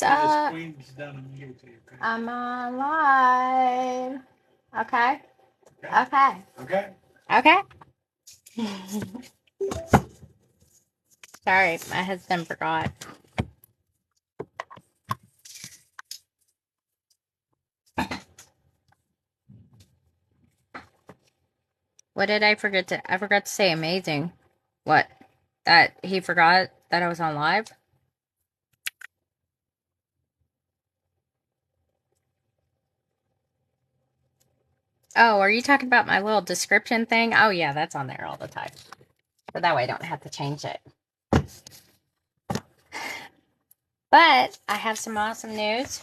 What's up? I'm on live. Okay. Okay. Okay. Okay. Sorry, my husband forgot. What did I forget to? I forgot to say amazing. What? That he forgot that I was on live? Oh, are you talking about my little description thing? Oh, yeah, that's on there all the time. So that way I don't have to change it. But I have some awesome news.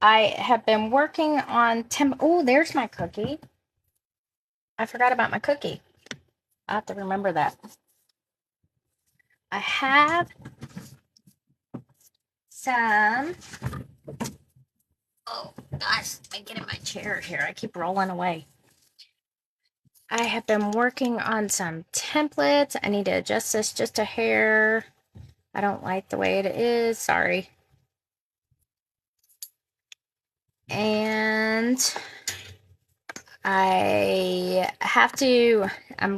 I have been working on oh, there's my cookie. I forgot about my cookie. I have to remember that. I have some. Oh, gosh, let me get in my chair here. I keep rolling away. I have been working on some templates. I need to adjust this just a hair. I don't like the way it is. Sorry. And I'm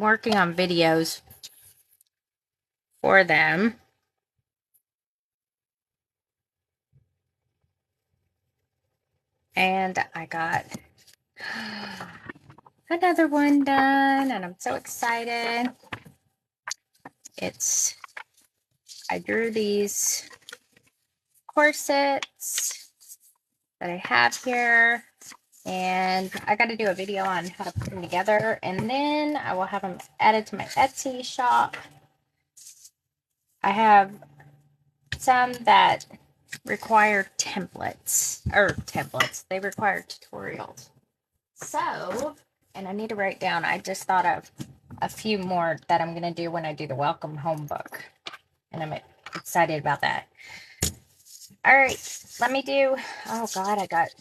working on videos for them. And I got another one done, and I'm so excited. I drew these corsets that I have here, and I got to do a video on how to put them together, and then I will have them added to my Etsy shop. I have some that require templates, they require tutorials. So, and I need to write down, I just thought of a few more that I'm going to do when I do the welcome home book, and I'm excited about that. All right, let me do, oh God, I got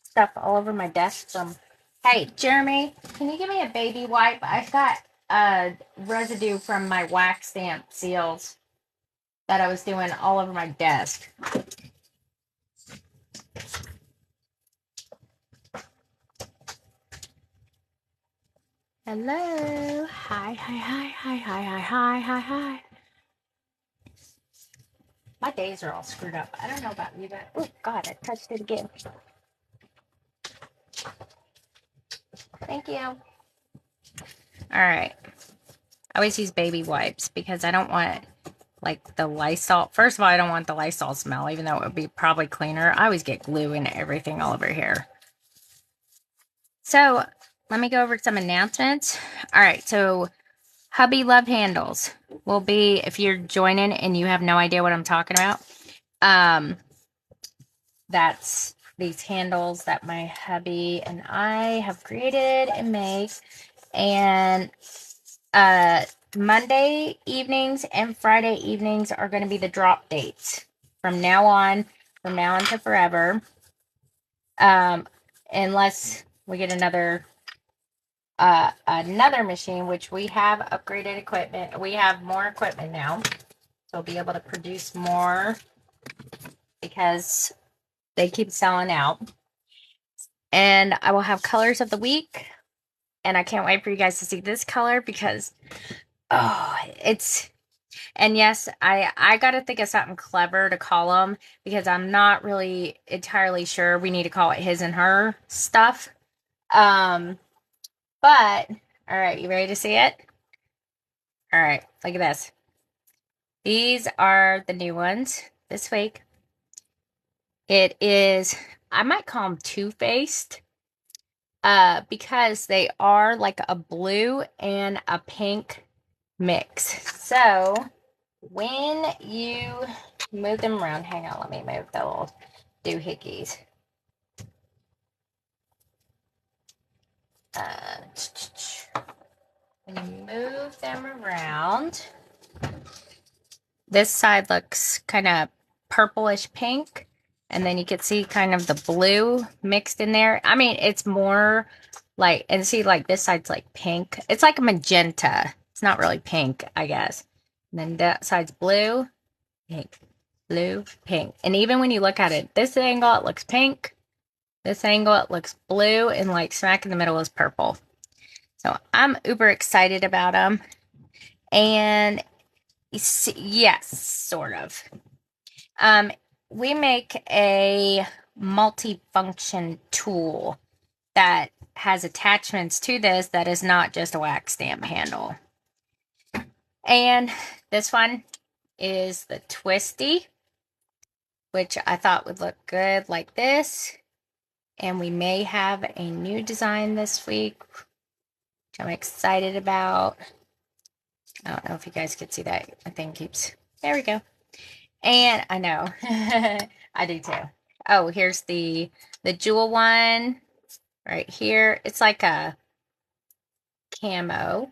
stuff all over my desk from, hey, Jeremy, can you give me a baby wipe? I've got residue from my wax stamp seals that I was doing all over my desk. Hello. Hi, hi, hi, hi, hi, hi, hi, hi, hi. My days are all screwed up. I don't know about you, but oh God, I touched it again. Thank you. All right. I always use baby wipes because I don't want like the Lysol. First of all, I don't want the Lysol smell, even though it would be probably cleaner. I always get glue and everything all over here. So let me go over some announcements. All right. So Hubby Love Handles will be, if you're joining and you have no idea what I'm talking about, that's these handles that my hubby and I have created and made. And Monday evenings and Friday evenings are going to be the drop dates from now on to forever. Unless we get another machine, which we have upgraded equipment. We have more equipment now, so we'll be able to produce more because they keep selling out. And I will have colors of the week, and I can't wait for you guys to see this color because and yes, I got to think of something clever to call them because I'm not really entirely sure. We need to call it his and her stuff. But all right, you ready to see it? All right, look at this. These are the new ones this week. It is, I might call them two-faced, because they are like a blue and a pink mix. So when you move them around, hang on, let me move the little doohickeys. When you move them around, this side looks kind of purplish pink, and then you can see kind of the blue mixed in there. I mean, it's more like, and see, like this side's like pink. It's like a magenta. It's not really pink, I guess. And then that side's blue, pink. blue, pink. And even when you look at it, this angle, it looks pink. This angle, it looks blue. And like smack in the middle is purple. So I'm uber excited about them. And yes, sort of. We make a multi-function tool that has attachments to this that is not just a wax stamp handle. And this one is the twisty, which I thought would look good like this. And we may have a new design this week, which I'm excited about. I don't know if you guys could see that. My thing keeps, there we go. And I know, I do too. Oh, here's the jewel one right here. It's like a camo.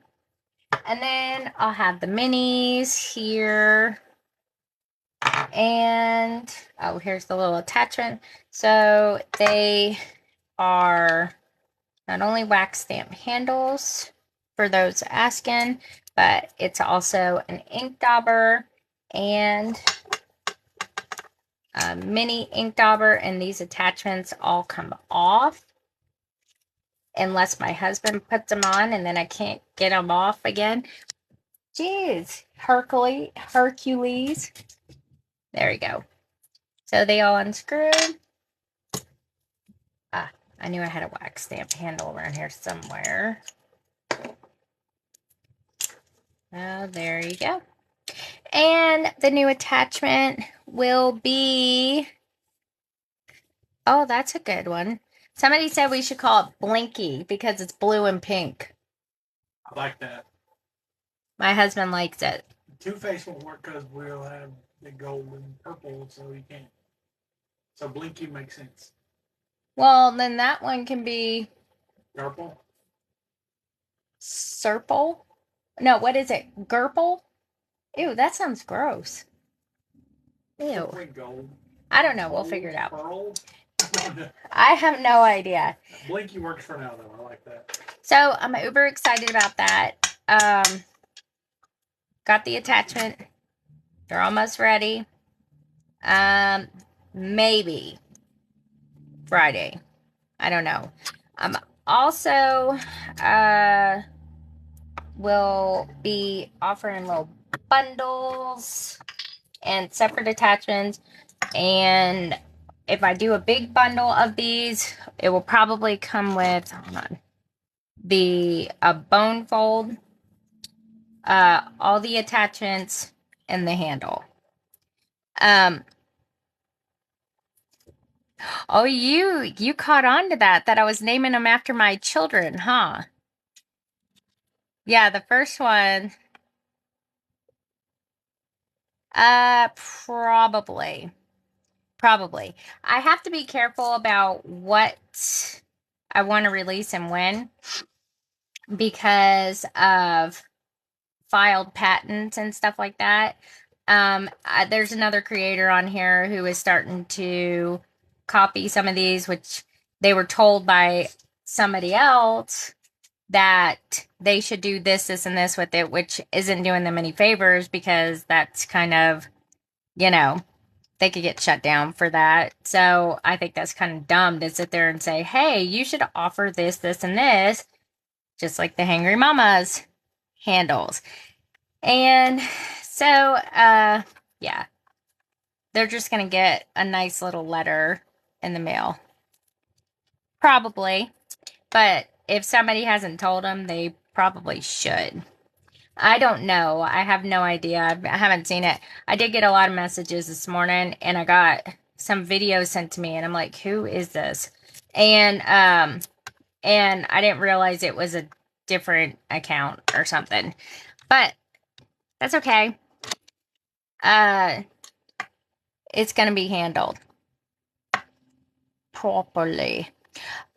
And then I'll have the minis here. And, oh, here's the little attachment. So they are not only wax stamp handles for those asking, but it's also an ink dauber and a mini ink dauber, and these attachments all come off unless my husband puts them on, and then I can't get them off again. Jeez, Hercules. There we go. So they all unscrewed. Ah, I knew I had a wax stamp handle around here somewhere. Oh, there you go. And the new attachment will be, oh, that's a good one. Somebody said we should call it Blinky because it's blue and pink. I like that. My husband likes it. Two-Face won't work because we'll have the gold and purple, so you can't. So Blinky makes sense. Well, then that one can be Purple? Serple? No, what is it? Gerple? Ew, that sounds gross. Ew. Gold. I don't know. We'll figure it out. Pearl? I have no idea. Blinky works for now, though. I like that. So I'm uber excited about that. Got the attachment. They're almost ready. Maybe Friday. I don't know. Also, will be offering little bundles and separate attachments. And if I do a big bundle of these, it will probably come with, hold on, a bone fold, all the attachments, and the handle. Oh, you caught on to that I was naming them after my children, huh? Yeah, the first one, probably. I have to be careful about what I want to release and when because of filed patents and stuff like that. There's another creator on here who is starting to copy some of these, which they were told by somebody else that they should do this, and this with it, which isn't doing them any favors because that's kind of, they could get shut down for that. So I think that's kind of dumb to sit there and say, hey, you should offer this, and this, just like the Hangry Mamas handles. And so, yeah, they're just going to get a nice little letter in the mail. Probably. But if somebody hasn't told them, they probably should. I don't know. I have no idea. I haven't seen it. I did get a lot of messages this morning, and I got some videos sent to me, and I'm like, who is this? And I didn't realize it was a different account or something. But that's okay. It's going to be handled properly.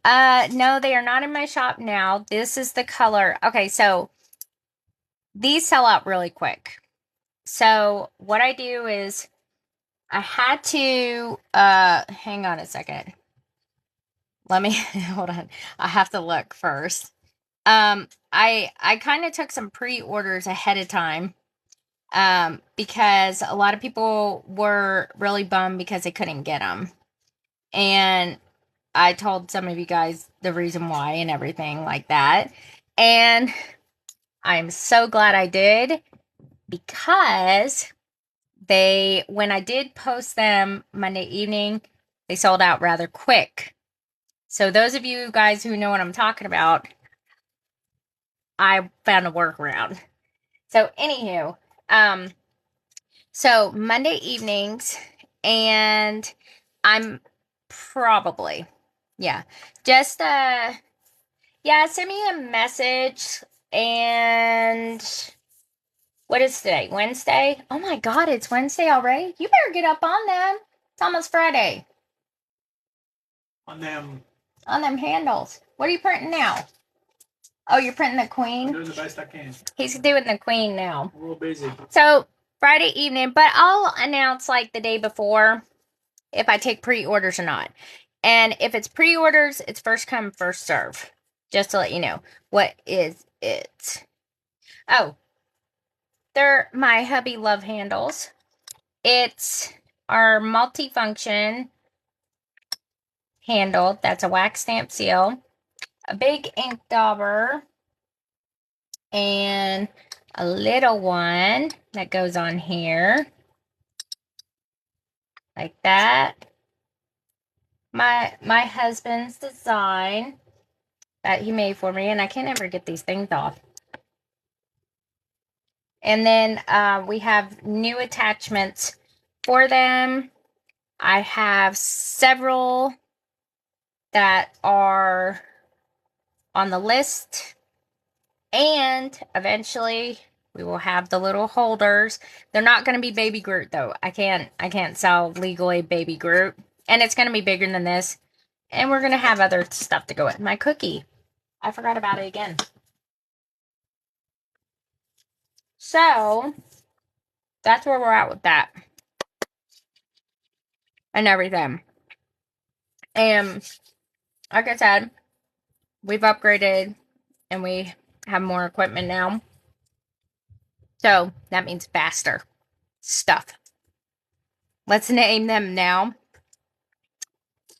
No, they are not in my shop now. This is the color. Okay, so these sell out really quick. So what I do is I had to, hang on a second. Let me, hold on. I have to look first. I kind of took some pre-orders ahead of time. because a lot of people were really bummed because they couldn't get them. And I told some of you guys the reason why and everything like that. And I'm so glad I did, because when I did post them Monday evening, they sold out rather quick. So those of you guys who know what I'm talking about, I found a workaround. So anywho, so Monday evenings, and I'm probably, yeah, just yeah, send me a message. And what is today? Wednesday? Oh my God, it's Wednesday already? You better get up on them. It's almost Friday. On them. On them handles. What are you printing now? Oh, you're printing the I'm queen? doing the best I can. He's doing the queen now. I'm a little busy. So, Friday evening, but I'll announce like the day before if I take pre-orders or not. And if it's pre-orders, it's first come, first serve. Just to let you know. What is it? Oh, they're my Hubby Love handles. It's our multifunction handle. That's a wax stamp seal. A big ink dauber. And a little one that goes on here. Like that. My husband's design that he made for me, and I can't ever get these things off. And then we have new attachments for them. I have several that are on the list, and eventually we will have the little holders. They're not going to be Baby Groot though. I can't sell legally Baby Groot, and it's going to be bigger than this. And we're going to have other stuff to go with. My cookie. I forgot about it again. So, that's where we're at with that. And everything. And, like I said, we've upgraded and we have more equipment now. So, that means faster stuff. Let's name them now.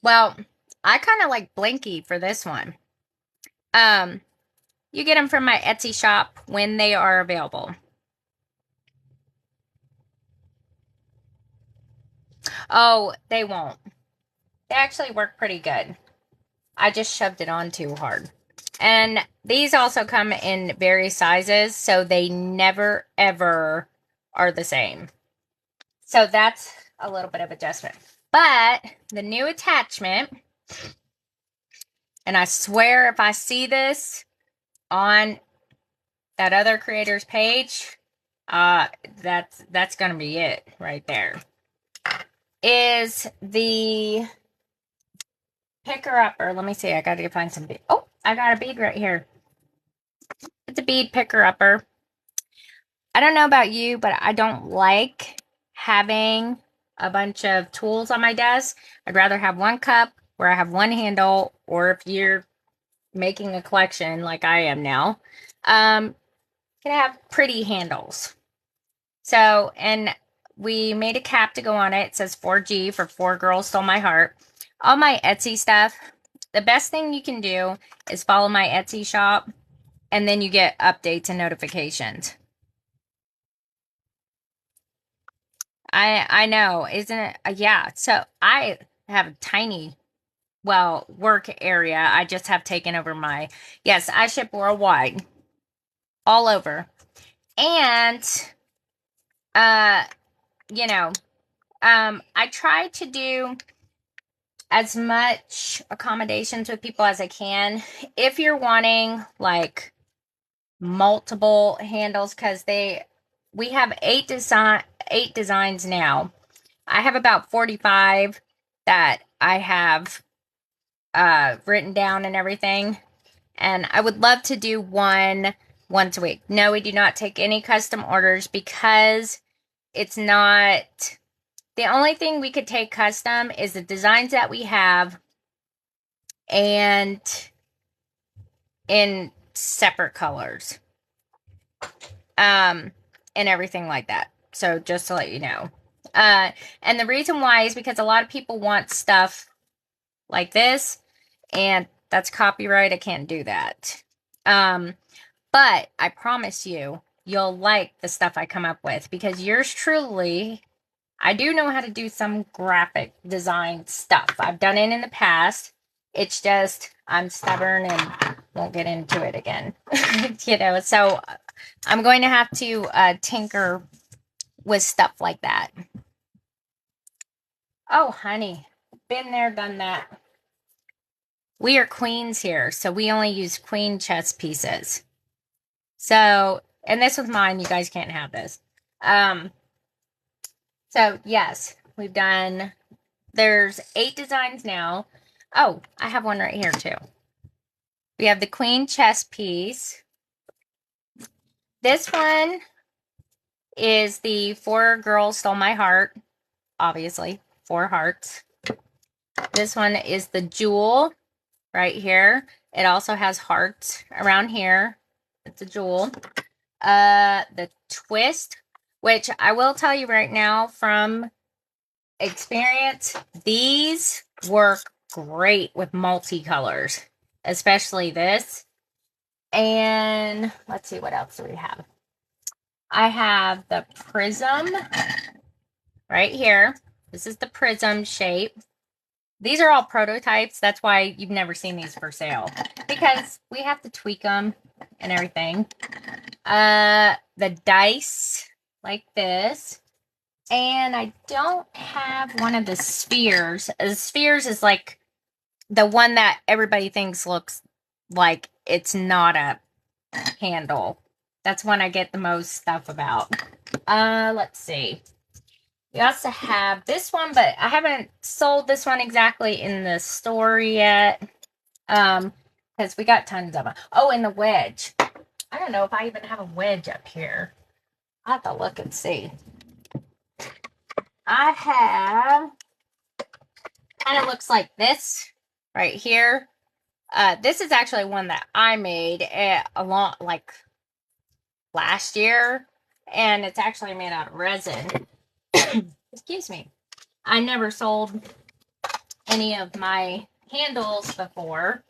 Well, I kind of like Blinky for this one. You get them from my Etsy shop when they are available. Oh, they won't. They actually work pretty good. I just shoved it on too hard. And these also come in various sizes, so they never, ever are the same. So that's a little bit of adjustment. But the new attachment, and I swear if I see this on that other creator's page, that's going to be it right there, is the picker-upper. Let me see. I got to find some bead. Oh, I got a bead right here. It's a bead picker-upper. I don't know about you, but I don't like having a bunch of tools on my desk. I'd rather have one cup where I have one handle, or if you're making a collection like I am now, can have pretty handles. So, and we made a cap to go on it. It says 4G for 4 Girls Stole My Heart. All my Etsy stuff, the best thing you can do is follow my Etsy shop, and then you get updates and notifications. I know, isn't it? Yeah, so I have a tiny, well, work area. I just have taken over my, yes, I ship worldwide, all over. And, you know, I try to do as much accommodations with people as I can. If you're wanting like multiple handles, because we have 8 designs now. I have about 45 that I have written down and everything, and I would love to do one once a week. No, we do not take any custom orders because it's not, the only thing we could take custom is the designs that we have and in separate colors. and everything like that. So just to let you know. And the reason why is because a lot of people want stuff like this, and that's copyright. I can't do that. But I promise you, you'll like the stuff I come up with, because yours truly, I do know how to do some graphic design stuff. I've done it in the past. It's just I'm stubborn and won't get into it again. So I'm going to have to tinker with stuff like that. Oh, honey, been there, done that. We are queens here, so we only use queen chess pieces. So, and this was mine. You guys can't have this. So yes, we've done, there's 8 designs now. Oh, I have one right here too. We have the queen chess piece. This one is the 4 girls stole my heart. Obviously, 4 hearts. This one is the jewel right here. It also has hearts around here. It's a jewel. The twist, which I will tell you right now from experience, these work great with multicolors, especially this. And let's see, what else do we have? I have the prism right here. This is the prism shape. These are all prototypes. That's why you've never seen these for sale, because we have to tweak them and everything. The dice like this. And I don't have one of the spheres. The spheres is like the one that everybody thinks looks like it's not a handle. That's one I get the most stuff about. Let's see. We also have this one, but I haven't sold this one exactly in the store yet. Because we got tons of them. Oh, and the wedge. I don't know if I even have a wedge up here. I'll have to look and see. I have, kind of looks like this right here. This is actually one that I made like last year, and it's actually made out of resin. Excuse me. I never sold any of my handles before.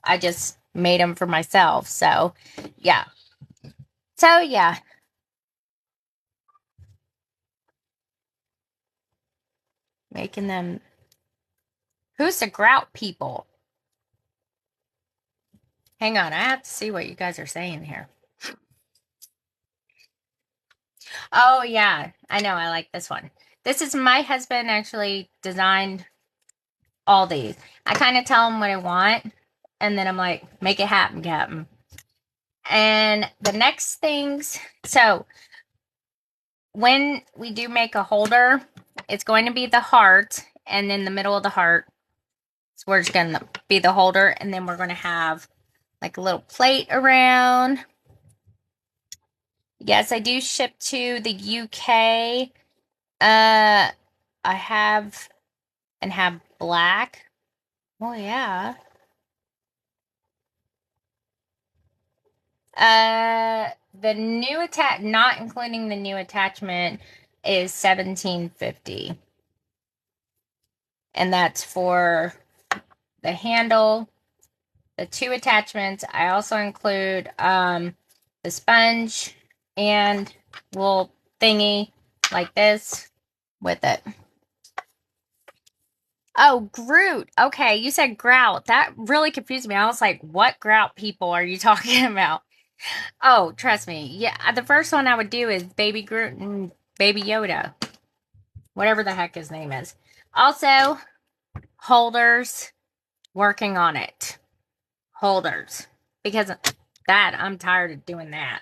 I just made them for myself. So, yeah. Making them. Who's the grout people? Hang on, I have to see what you guys are saying here. Oh, yeah. I know, I like this one. This is my husband actually designed all these. I kind of tell him what I want, and then I'm like, make it happen, Captain. And the next things, so when we do make a holder, it's going to be the heart, and in the middle of the heart, so we're just going to be the holder, and then we're going to have like a little plate around. Yes, I do ship to the UK. I have black. Oh yeah. The new not including the new attachment, is $17.50. And that's for the handle, the 2 attachments. I also include the sponge and little thingy like this with it. Oh, Groot. Okay, you said grout. That really confused me. I was like, what grout people are you talking about? Oh, trust me. Yeah, the first one I would do is Baby Groot and Baby Yoda. Whatever the heck his name is. Also, holders. Working on it. Holders. Because that, I'm tired of doing that.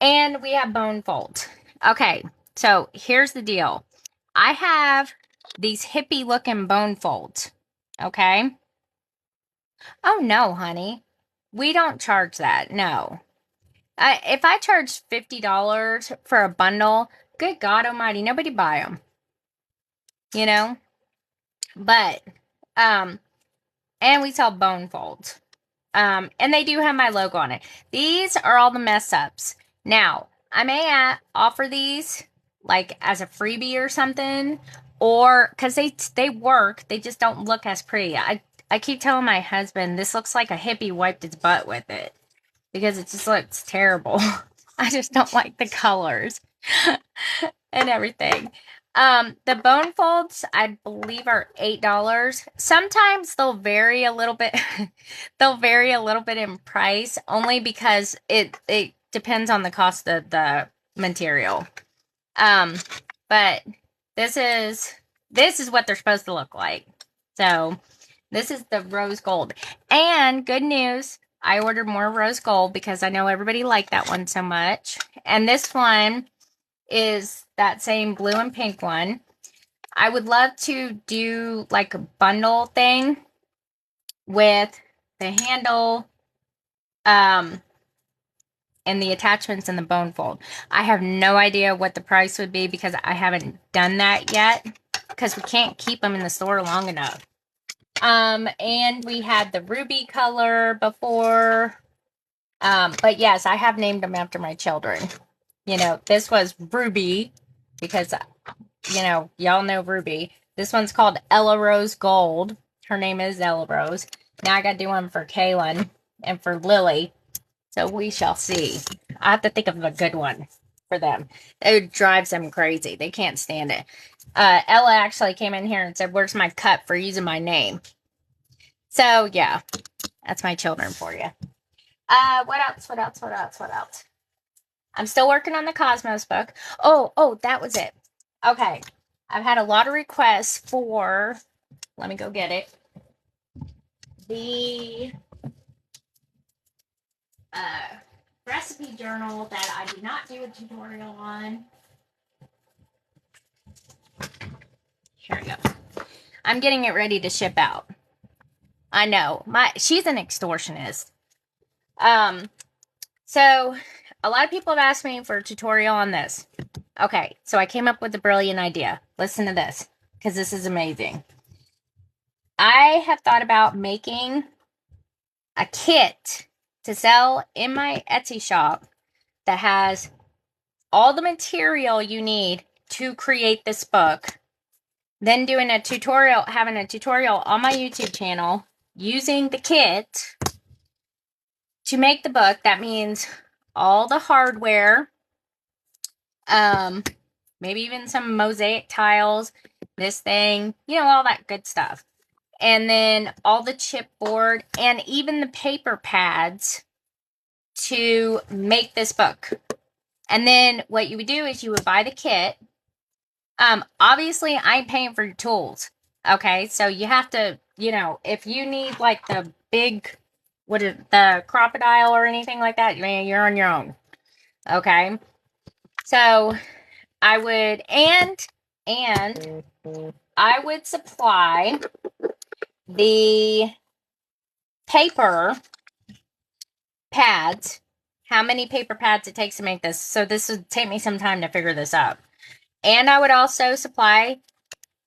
And we have bone folds. Okay, so here's the deal. I have these hippie looking bone folds. Okay? Oh, no, honey. We don't charge that. No. If I charge $50 for a bundle, good God almighty, nobody buy them. You know? But, and we sell bone folds. And they do have my logo on it. These are all the mess ups. Now, I may offer these like as a freebie or something, or because they work, they just don't look as pretty. I keep telling my husband this looks like a hippie wiped its butt with it because it just looks terrible. I just don't like the colors and everything. The bone folds, I believe, are $8. Sometimes they'll vary a little bit. They'll vary a little bit in price, only because it depends on the cost of the material. Um, but this is what they're supposed to look like. So this is the rose gold. And good news, I ordered more rose gold because I know everybody liked that one so much. And this one is that same blue and pink one. I would love to do like a bundle thing with the handle, and the attachments and the bone fold. I have no idea what the price would be because I haven't done that yet because we can't keep them in the store long enough. And we had the ruby color before. But yes, I have named them after my children. You know, this was Ruby because, you know, y'all know Ruby. This one's called Ella Rose Gold. Her name is Ella Rose. Now I got to do one for Kaylin and for Lily. So we shall see. I have to think of a good one for them. It drives them crazy. They can't stand it. Ella actually came in here and said, "Where's my cut for using my name?" So yeah, that's my children for you. What else? What else? What else? What else? I'm still working on the Cosmos book. Oh, that was it. Okay. I've had a lot of requests for, let me go get it, the recipe journal that I did not do a tutorial on. Here we go. I'm getting it ready to ship out. I know. She's an extortionist. So a lot of people have asked me for a tutorial on this. Okay, so I came up with a brilliant idea. Listen to this, because this is amazing. I have thought about making a kit to sell in my Etsy shop that has all the material you need to create this book. Then doing a tutorial, having a tutorial on my YouTube channel using the kit to make the book. That means all the hardware, maybe even some mosaic tiles, this thing, you know, all that good stuff. And then all the chipboard and even the paper pads to make this book. And then what you would do is you would buy the kit. Obviously, I ain't paying for your tools. Okay, so you have to, you know, if you need like the big, the crocodile or anything like that, man, you're on your own. Okay, so I would, and I would supply the paper pads, how many paper pads it takes to make this. So this would take me some time to figure this out. And I would also supply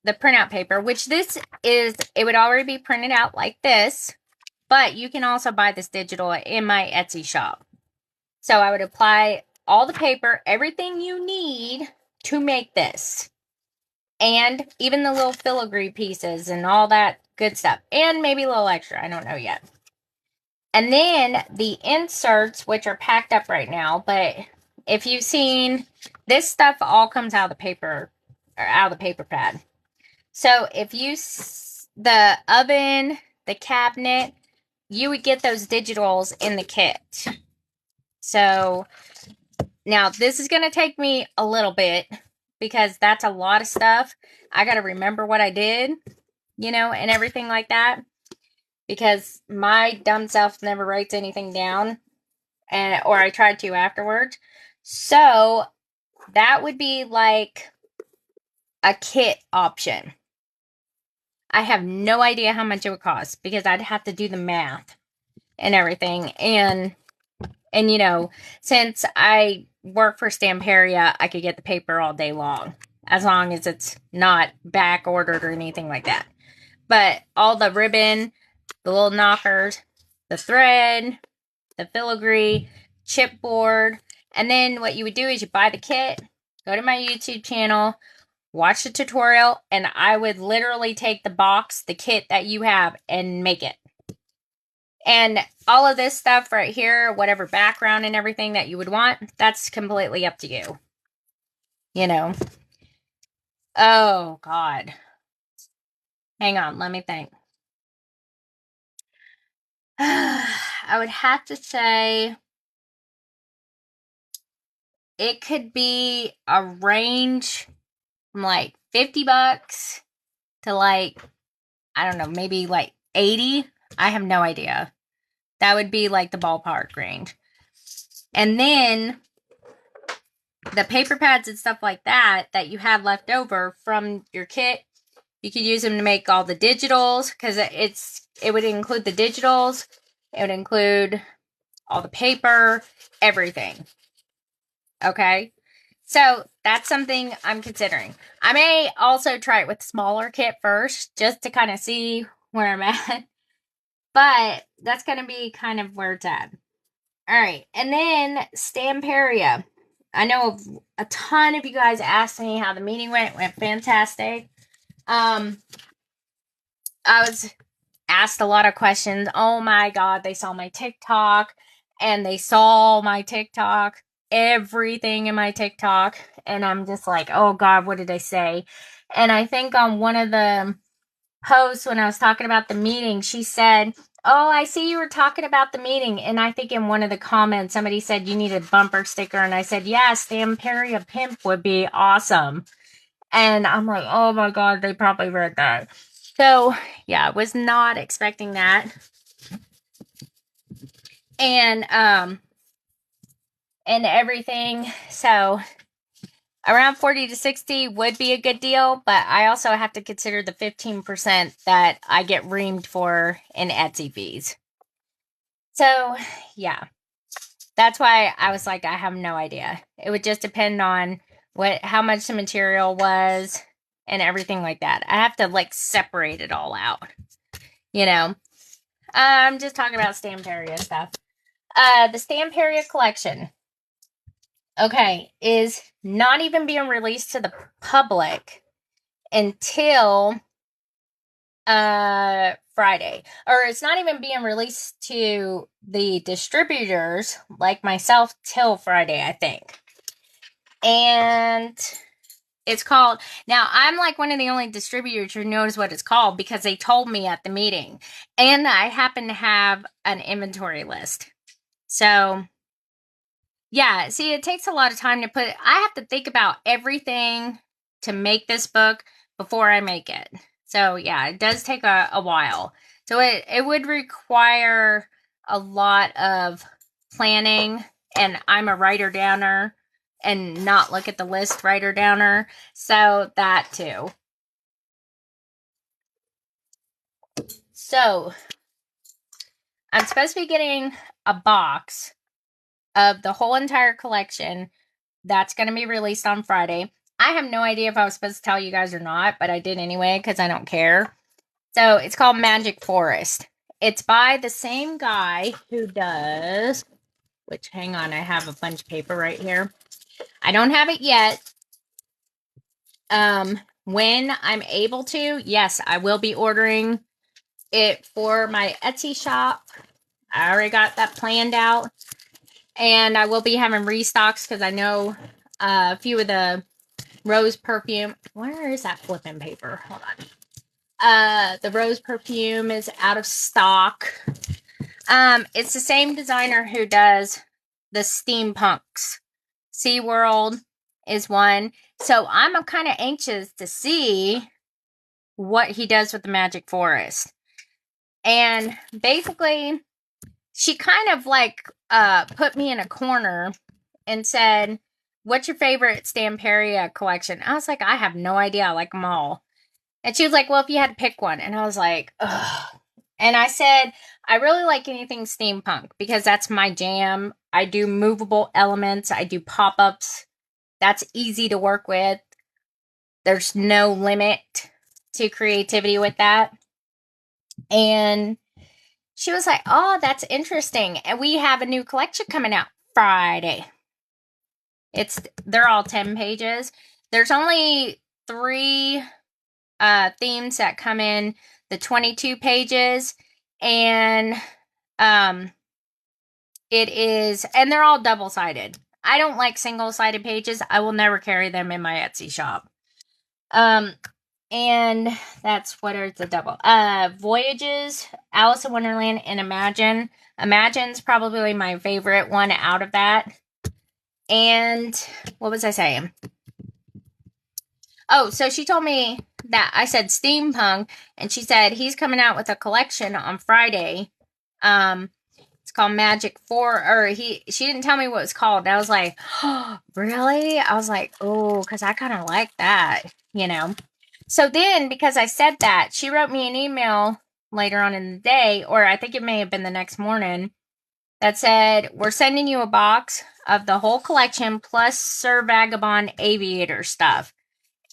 the printout paper, which this is, it would already be printed out like this, but you can also buy this digital in my Etsy shop. So I would apply all the paper, everything you need to make this. And even the little filigree pieces and all that good stuff. And maybe a little extra, I don't know yet. And then the inserts, which are packed up right now, but if you've seen, this stuff all comes out of the paper, or out of the paper pad. So if you, the oven, the cabinet, you would get those digitals in the kit. So now this is going to take me a little bit because that's a lot of stuff. I got to remember what I did, you know, and everything like that. Because my dumb self never writes anything down, or I tried to afterwards. So that would be like a kit option. I have no idea how much it would cost because I'd have to do the math and everything. And you know, since I work for Stamperia, I could get the paper all day long as it's not back ordered or anything like that. But all the ribbon, the little knockers, the thread, the filigree, chipboard, And then what you would do is you buy the kit, go to my YouTube channel, watch the tutorial, and I would literally take the box, the kit that you have, and make it. And all of this stuff right here, whatever background and everything that you would want, that's completely up to you. You know. Oh, God. Hang on, let me think. I would have to say it could be a range from like $50 to like, I don't know, maybe like 80. I have no idea. That would be like the ballpark range. And then the paper pads and stuff like that you have left over from your kit, you could use them to make all the digitals, because it would include the digitals. It would include all the paper, everything. Okay? So that's something I'm considering. I may also try it with a smaller kit first, just to kind of see where I'm at. But that's going to be kind of where it's at. All right. And then Stamperia. I know a ton of you guys asked me how the meeting went. It went fantastic. I was asked a lot of questions. Oh my God, they saw my TikTok, and they saw my TikTok, everything in my TikTok. And I'm just like, oh God, what did I say? And I think on one of the posts when I was talking about the meeting, she said, oh, I see you were talking about the meeting. And I think in one of the comments, somebody said you need a bumper sticker. And I said, yes, the Stamperia Pimp would be awesome. And I'm like, oh my God, they probably read that. So yeah, I was not expecting that. And everything. So around 40 to 60 would be a good deal, but I also have to consider the 15% that I get reamed for in Etsy fees. So yeah, that's why I was like, I have no idea. It would just depend on how much the material was and everything like that. I have to like separate it all out, you know. I'm just talking about Stamperia stuff. The Stamperia collection, okay, is not even being released to the public until Friday. Or it's not even being released to the distributors like myself till Friday, I think. And it's called, now I'm like one of the only distributors who knows what it's called because they told me at the meeting. And I happen to have an inventory list. So yeah, see, it takes a lot of time to I have to think about everything to make this book before I make it. So yeah, it does take a while. So it would require a lot of planning, and I'm a writer downer and not look at the list writer downer. So that too. So I'm supposed to be getting a box of the whole entire collection that's going to be released on Friday. I have no idea if I was supposed to tell you guys or not, but I did anyway because I don't care. So it's called Magic Forest. It's by the same guy who does, which hang on, I have a bunch of paper right here. I don't have it yet. When I'm able to, yes, I will be ordering it for my Etsy shop. I already got that planned out. And I will be having restocks because I know a few of the rose perfume. Where is that flipping paper? Hold on. The rose perfume is out of stock. It's the same designer who does the steampunks. SeaWorld is one. So I'm kind of anxious to see what he does with the Magic Forest. And basically, she kind of like put me in a corner and said, what's your favorite Stamperia collection? I was like, I have no idea. I like them all. And she was like, well, if you had to pick one. And I was like, ugh. And I said, I really like anything steampunk because that's my jam. I do movable elements. I do pop-ups. That's easy to work with. There's no limit to creativity with that. And she was like, oh, that's interesting. And we have a new collection coming out Friday. They're all 10 pages. There's only 3 themes that come in the 22 pages, and and they're all double-sided. I don't like single-sided pages. I will never carry them in my Etsy shop. And that's what are the double Voyages, Alice in Wonderland, and Imagine. Imagine's probably my favorite one out of that. And what was I saying? Oh, so she told me that I said steampunk, and she said he's coming out with a collection on Friday. It's called Magic 4, or she didn't tell me what it's called. And I was like, oh, really? I was like, oh, because I kind of like that, you know. So then, because I said that, she wrote me an email later on in the day, or I think it may have been the next morning, that said, we're sending you a box of the whole collection plus Sir Vagabond Aviator stuff.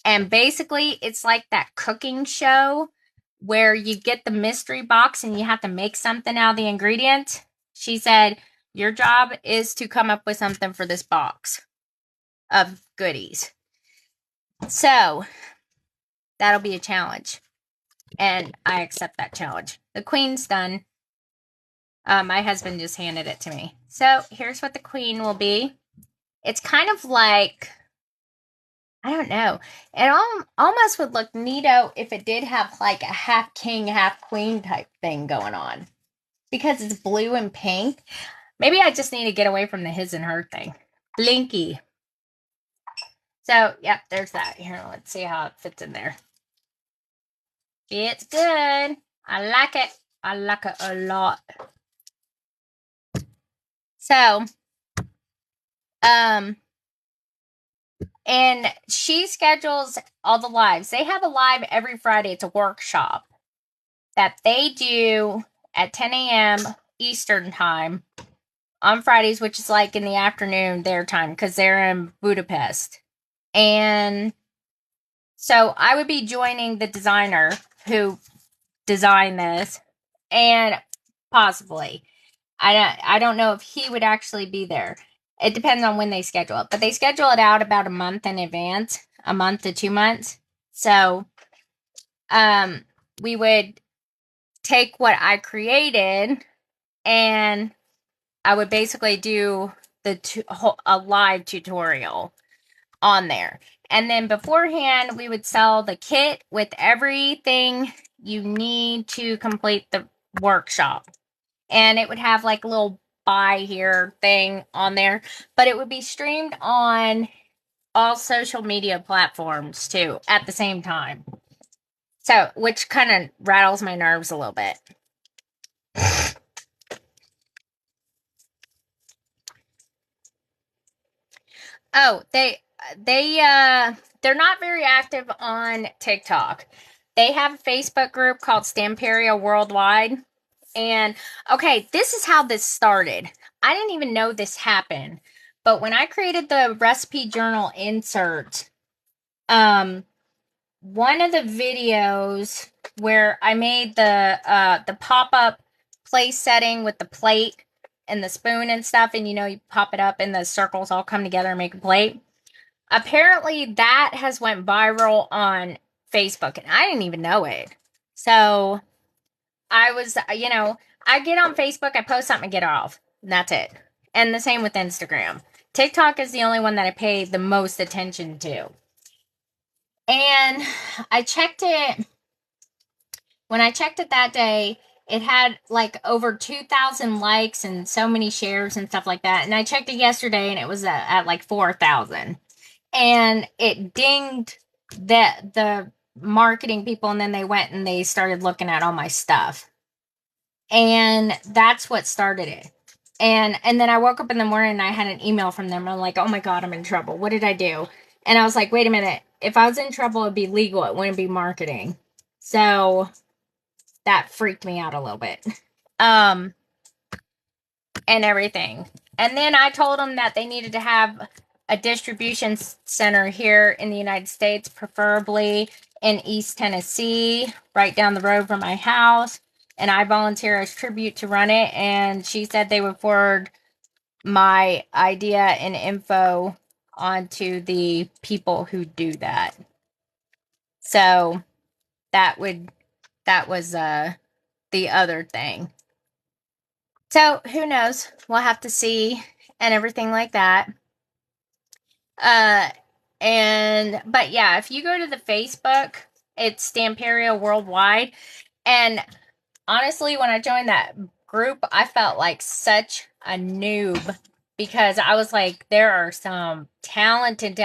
And basically, it's like that cooking show where you get the mystery box and you have to make something out of the ingredients. She said, your job is to come up with something for this box of goodies. So, that'll be a challenge. And I accept that challenge. The queen's done. My husband just handed it to me. So, here's what the queen will be. It's kind of like, I don't know. It almost would look neato if it did have like a half king, half queen type thing going on. Because it's blue and pink. Maybe I just need to get away from the his and her thing. Blinky. So, yep, there's that. Here, let's see how it fits in there. It's good. I like it. I like it a lot. So, and she schedules all the lives. They have a live every Friday. It's a workshop that they do at 10 a.m. Eastern time on Fridays, which is like in the afternoon their time because they're in Budapest. And so I would be joining the designer who designed this, and possibly. I don't know if he would actually be there. It depends on when they schedule it, but they schedule it out about a month in advance, a month to 2 months. So, we would take what I created, and I would basically do a live tutorial on there. And then beforehand, we would sell the kit with everything you need to complete the workshop. And it would have like a little buy here thing on there, but it would be streamed on all social media platforms too at the same time. So, which kind of rattles my nerves a little bit. Oh, they're not very active on TikTok. They have a Facebook group called Stamperia Worldwide. And okay, this is how this started. I didn't even know this happened. But when I created the recipe journal insert, one of the videos where I made the pop-up place setting with the plate and the spoon and stuff, and you pop it up and the circles all come together and make a plate. Apparently that has went viral on Facebook, and I didn't even know it. So I was, I get on Facebook, I post something, and get off. And that's it. And the same with Instagram. TikTok is the only one that I pay the most attention to. And I checked it. When I checked it that day, it had like over 2,000 likes and so many shares and stuff like that. And I checked it yesterday, and it was at like 4,000. And it dinged the marketing people, and then they went and they started looking at all my stuff. And that's what started it. And then I woke up in the morning and I had an email from them. I'm like, oh my God, I'm in trouble. What did I do? And I was like, wait a minute. If I was in trouble, it'd be legal. It wouldn't be marketing. So that freaked me out a little bit. And everything. And then I told them that they needed to have a distribution center here in the United States, preferably in East Tennessee, right down the road from my house. And I volunteer as tribute to run it. And she said they would forward my idea and info onto the people who do that. So that was the other thing. So who knows? We'll have to see and everything like that. Uh but yeah, if you go to the Facebook, it's Stamperia Worldwide. And honestly, when I joined that group, I felt like such a noob because I was like, there are some talented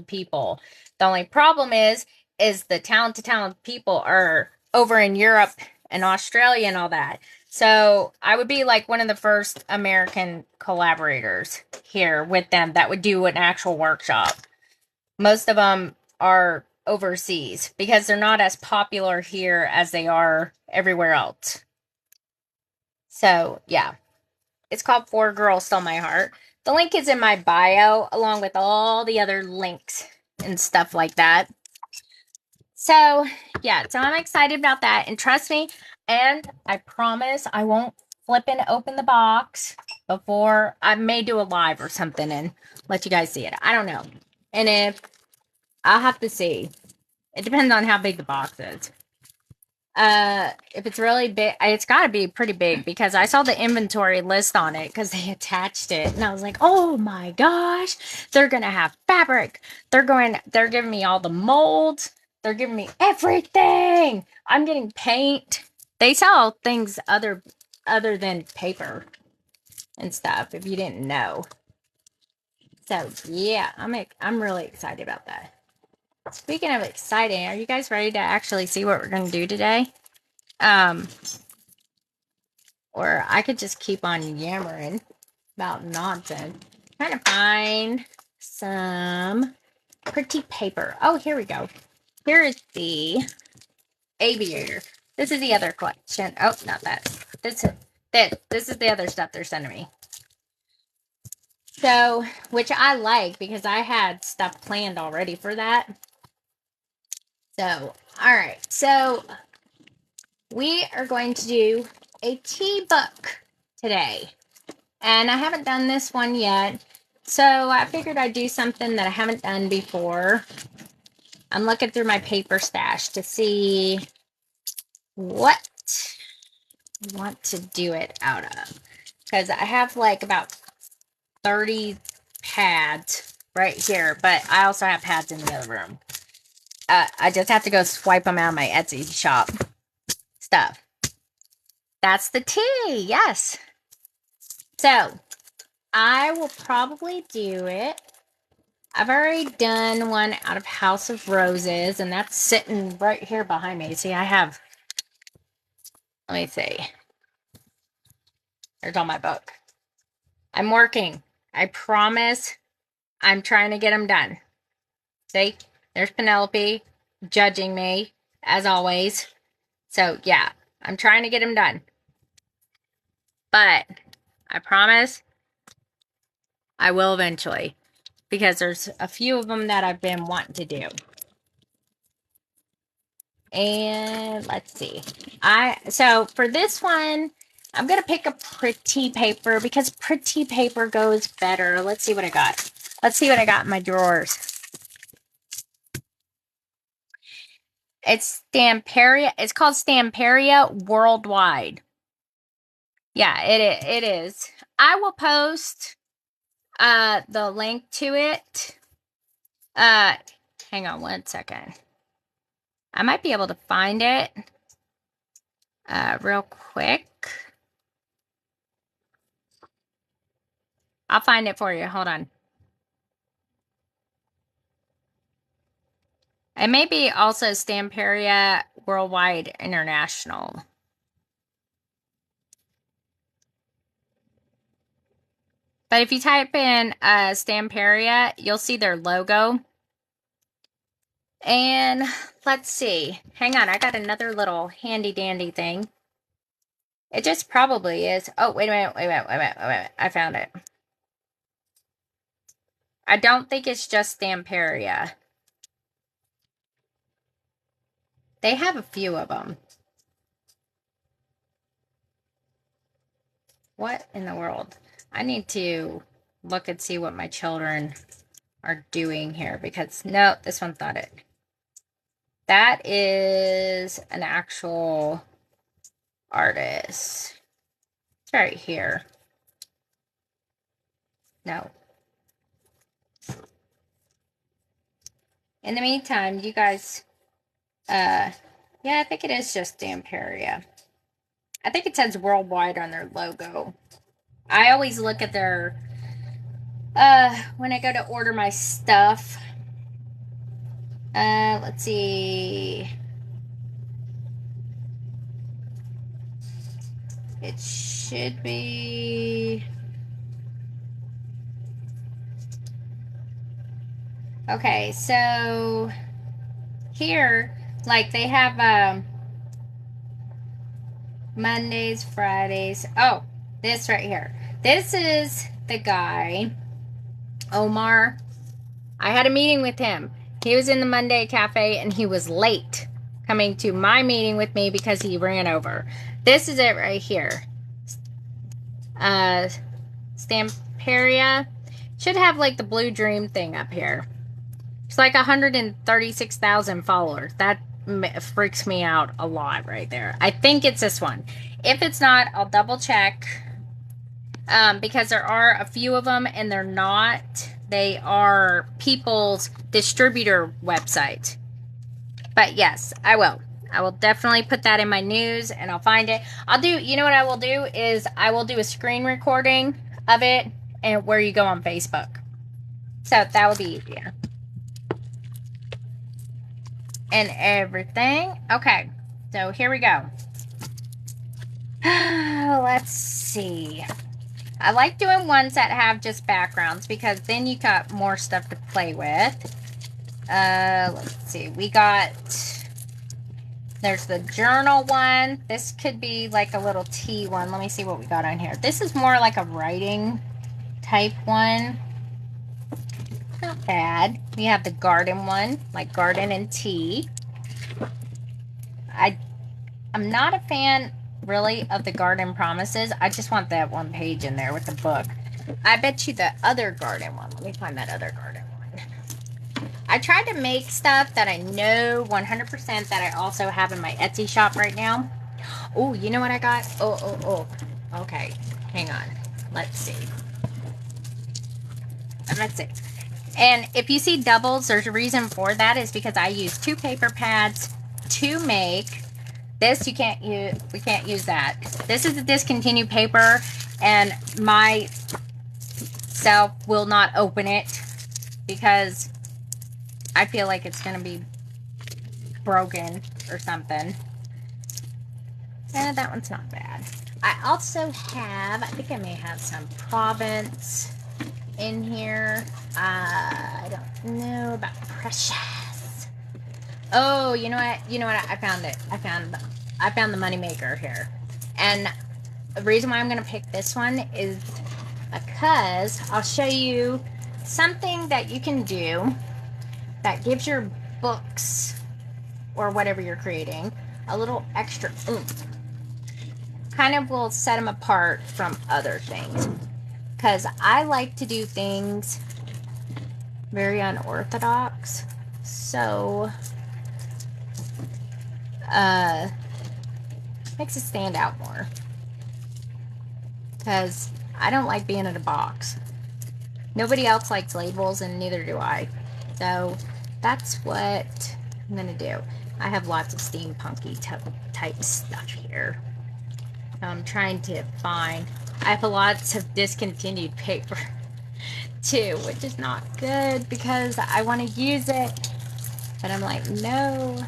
people. The only problem is the talented people are over in Europe and Australia and all that. So I would be like one of the first American collaborators here with them that would do an actual workshop. Most of them are overseas because they're not as popular here as they are everywhere else. So, yeah, it's called Four Girls Stole My Heart. The link is in my bio, along with all the other links and stuff like that. So, yeah, so I'm excited about that. And trust me, and I promise I won't flip and open the box before I may do a live or something and let you guys see it. I don't know. And if I'll have to see. It depends on how big the box is. If it's really big, it's got to be pretty big because I saw the inventory list on it because they attached it, and I was like, "Oh my gosh, they're gonna have fabric. They're giving me all the molds. They're giving me everything. I'm getting paint. They sell things other than paper and stuff. If you didn't know, so yeah, I'm really excited about that. Speaking of exciting, are you guys ready to actually see what we're gonna do today? Um, or I could just keep on yammering about nonsense. Trying to find some pretty paper. Oh, here we go. Here is the aviator. This is the other collection. Oh, not that. This is the other stuff they're sending me. So, which I like because I had stuff planned already for that. So, all right. So, we are going to do a tea book today. And I haven't done this one yet. So I figured I'd do something that I haven't done before. I'm looking through my paper stash to see what I want to do it out of. Because I have like about 30 pads right here. But I also have pads in the other room. I just have to go swipe them out of my Etsy shop stuff. That's the tea. Yes. So I will probably do it. I've already done one out of House of Roses, and that's sitting right here behind me. See, let me see. There's all my book. I'm working. I promise I'm trying to get them done. See, there's Penelope judging me, as always. So, yeah, I'm trying to get them done. But I promise I will eventually, because there's a few of them that I've been wanting to do. And let's see. So for this one, I'm gonna pick a pretty paper because pretty paper goes better. Let's see what I got. Let's see what I got in my drawers. It's Stamperia. It's called Stamperia Worldwide. Yeah, it is. I will post the link to it. Hang on one second. I might be able to find it real quick. I'll find it for you. Hold on. It may be also Stamperia Worldwide International. But if you type in Stamperia, you'll see their logo. And let's see. Hang on, I got another little handy dandy thing. It just probably is. Oh, wait a minute. I found it. I don't think it's just Stamperia. They have a few of them. What in the world? I need to look and see what my children are doing here, because no, this one's not it. That is an actual artist. It's right here. No. In the meantime, you guys, yeah, I think it is just Stamperia. I think it says worldwide on their logo. I always look at their, when I go to order my stuff. Let's see. It should be. Okay, so here, like they have Mondays, Fridays. Oh, this right here. This is the guy, Omar. I had a meeting with him. He was in the Monday Cafe and he was late coming to my meeting with me because he ran over. This is it right here. Stamperia. Should have like the Blue Dream thing up here. It's like 136,000 followers. That freaks me out a lot right there. I think it's this one. If it's not, I'll double check. Because there are a few of them and they're not. They are people's distributor website. But yes, I will. I will definitely put that in my news and I'll find it. I'll do, you know what I will do is I will do a screen recording of it and where you go on Facebook. So that will be easier. And everything. Okay, so here we go. Let's see. I like doing ones that have just backgrounds because then you got more stuff to play with. Let's see. We got, there's the journal one. This could be like a little tea one. Let me see what we got on here. This is more like a writing type one. Not bad. We have the garden one, like garden and tea. I'm not a fan really of the garden promises. I just want that one page in there with the book. I bet you the other garden one. Let me find that other garden one. I tried to make stuff that I know 100% that I also have in my Etsy shop right now. Oh, you know what I got? Oh. Okay, hang on. Let's see. Let's see. And if you see doubles, there's a reason for that. Is because I use 2 paper pads to make this. You can't use, we can't use that. This is a discontinued paper and my self will not open it because I feel like it's going to be broken or something. And that one's not bad. I also have, I think I may have some Provence in here. I don't know about Precious. Oh, you know what? You know what? I found it. I found the money maker here. And the reason why I'm going to pick this one is because I'll show you something that you can do that gives your books or whatever you're creating a little extra oomph. Kind of will set them apart from other things. Because I like to do things very unorthodox. So, makes it stand out more. Because I don't like being in a box. Nobody else likes labels and neither do I. So, that's what I'm going to do. I have lots of steampunky type stuff here. I'm trying to find... I have lots of discontinued paper too, which is not good because I want to use it, but I'm like, no.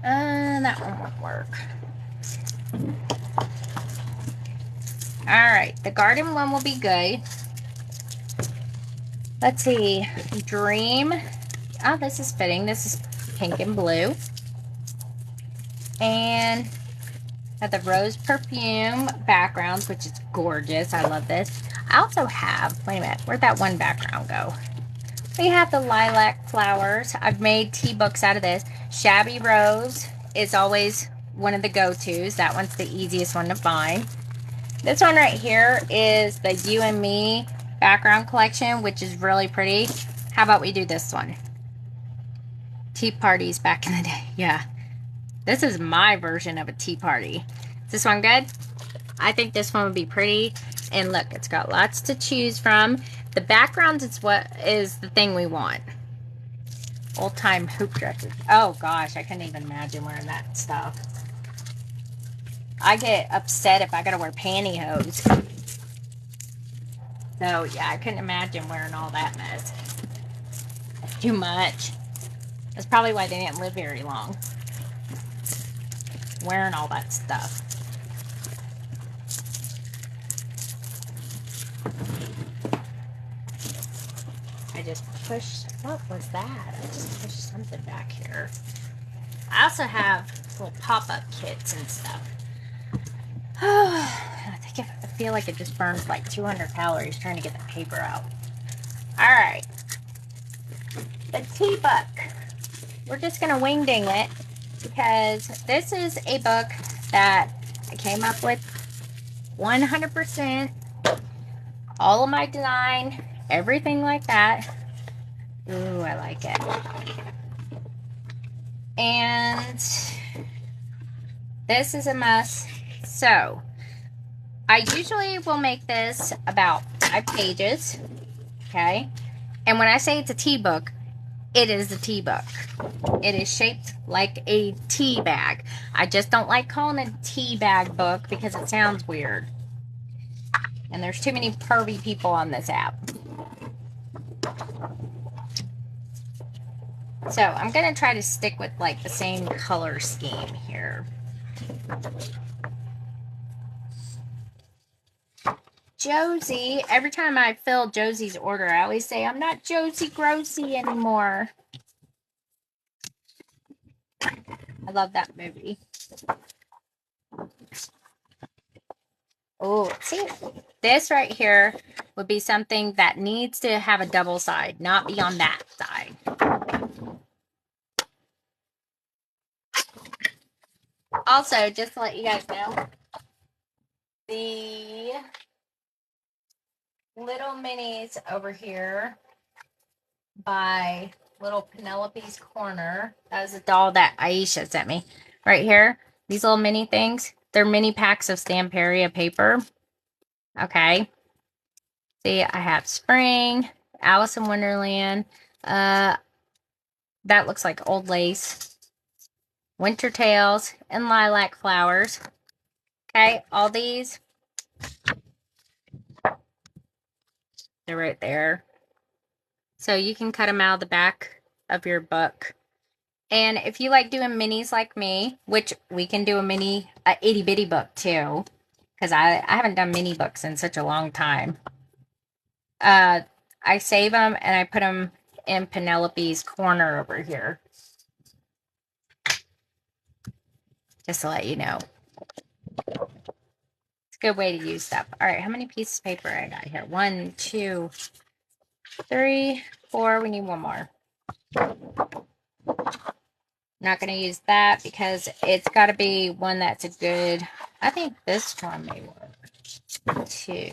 That one won't work. Alright, the garden one will be good. Let's see. Dream. Oh, this is fitting. This is pink and blue. And have the rose perfume backgrounds, which is gorgeous. I love this. I also have, wait a minute, where'd that one background go? We have the lilac flowers. I've made tea books out of this. Shabby Rose is always one of the go-tos. That one's the easiest one to find. This one right here is the You and Me background collection, which is really pretty. How about we do this one? Tea parties back in the day. Yeah. This is my version of a tea party. Is this one good? I think this one would be pretty. And look, it's got lots to choose from. The background is what is the thing we want. Old time hoop dresses. Oh gosh, I couldn't even imagine wearing that stuff. I get upset if I gotta wear pantyhose. So yeah, I couldn't imagine wearing all that mess. That's too much. That's probably why they didn't live very long. Wearing all that stuff. I just pushed, what was that? I just pushed something back here. I also have little pop-up kits and stuff. I feel like it just burns like 200 calories trying to get the paper out. All right. The tea book. We're just going to wing ding it because this is a book that I came up with 100%. All of my design, everything like that. Ooh, I like it. And this is a must. So, I usually will make this about 5 pages. Okay? And when I say it's a tea book, it is a tea book. It is shaped like a tea bag. I just don't like calling it a tea bag book because it sounds weird. And there's too many pervy people on this app. So I'm going to try to stick with like the same color scheme here. Josie, every time I fill Josie's order, I always say, I'm not Josie Grossie anymore. I love that movie. Oh, see, this right here would be something that needs to have a double side, not be on that side. Also, just to let you guys know, the little minis over here by Little Penelope's Corner. That was a doll that Aisha sent me. Right here, these little mini things. They're mini packs of Stamperia paper. Okay. See, I have Spring, Alice in Wonderland. That looks like old lace. Winter Tales and lilac flowers. Okay, all these. They're right there. So you can cut them out of the back of your book. And if you like doing minis like me, which we can do a itty bitty book too, because I haven't done mini books in such a long time. I save them and I put them in Penelope's Corner over here. Just to let you know. It's a good way to use stuff. All right, how many pieces of paper I got here? 1, 2, 3, 4. We need one more. Not going to use that because it's got to be one that's a good... I think this one may work, too.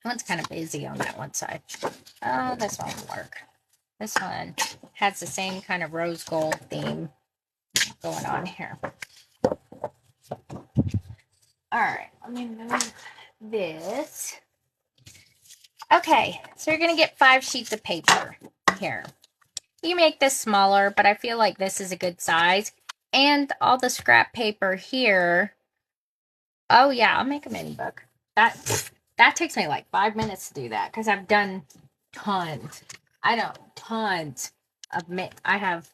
One's kind of busy on that one side. Oh, this one will work. This one has the same kind of rose gold theme going on here. Alright, let me move this. Okay, so you're going to get 5 sheets of paper here. You make this smaller, but I feel like this is a good size. And all the scrap paper here. Oh yeah, I'll make a mini book. That takes me like 5 minutes to do that because I've done tons. I know tons of I have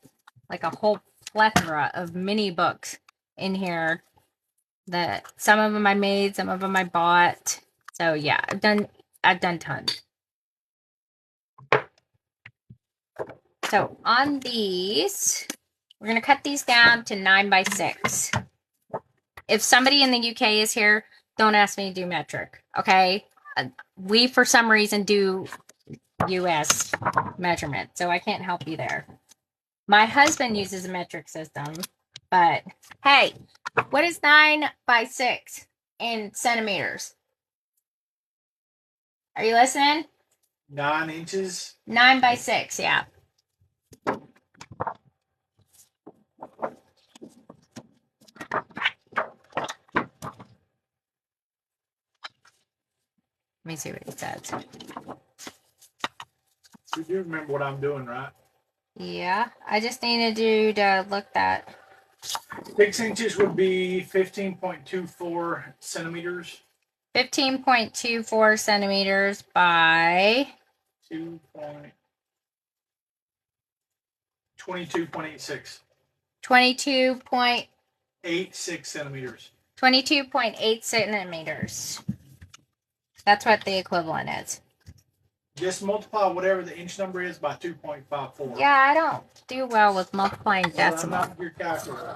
like a whole plethora of mini books in here that some of them I made, some of them I bought. So yeah, I've done tons. So on these, we're going to cut these down to 9 by 6. If somebody in the UK is here, don't ask me to do metric, okay? We, for some reason, do US measurement, so I can't help you there. My husband uses a metric system, but hey, what is 9 by 6? in centimeters? Are you listening? 9 inches. 9 by 6, yeah. Let me see what it says. You do remember what I'm doing, right? Yeah, I just needed you to look that. 6 inches would be 15.24 centimeters. 15.24 centimeters by 22.86. 22.86 centimeters. 22.8 centimeters. That's what the equivalent is. Just multiply whatever the inch number is by 2.54. Yeah, I don't do well with multiplying decimal. Not your calculator.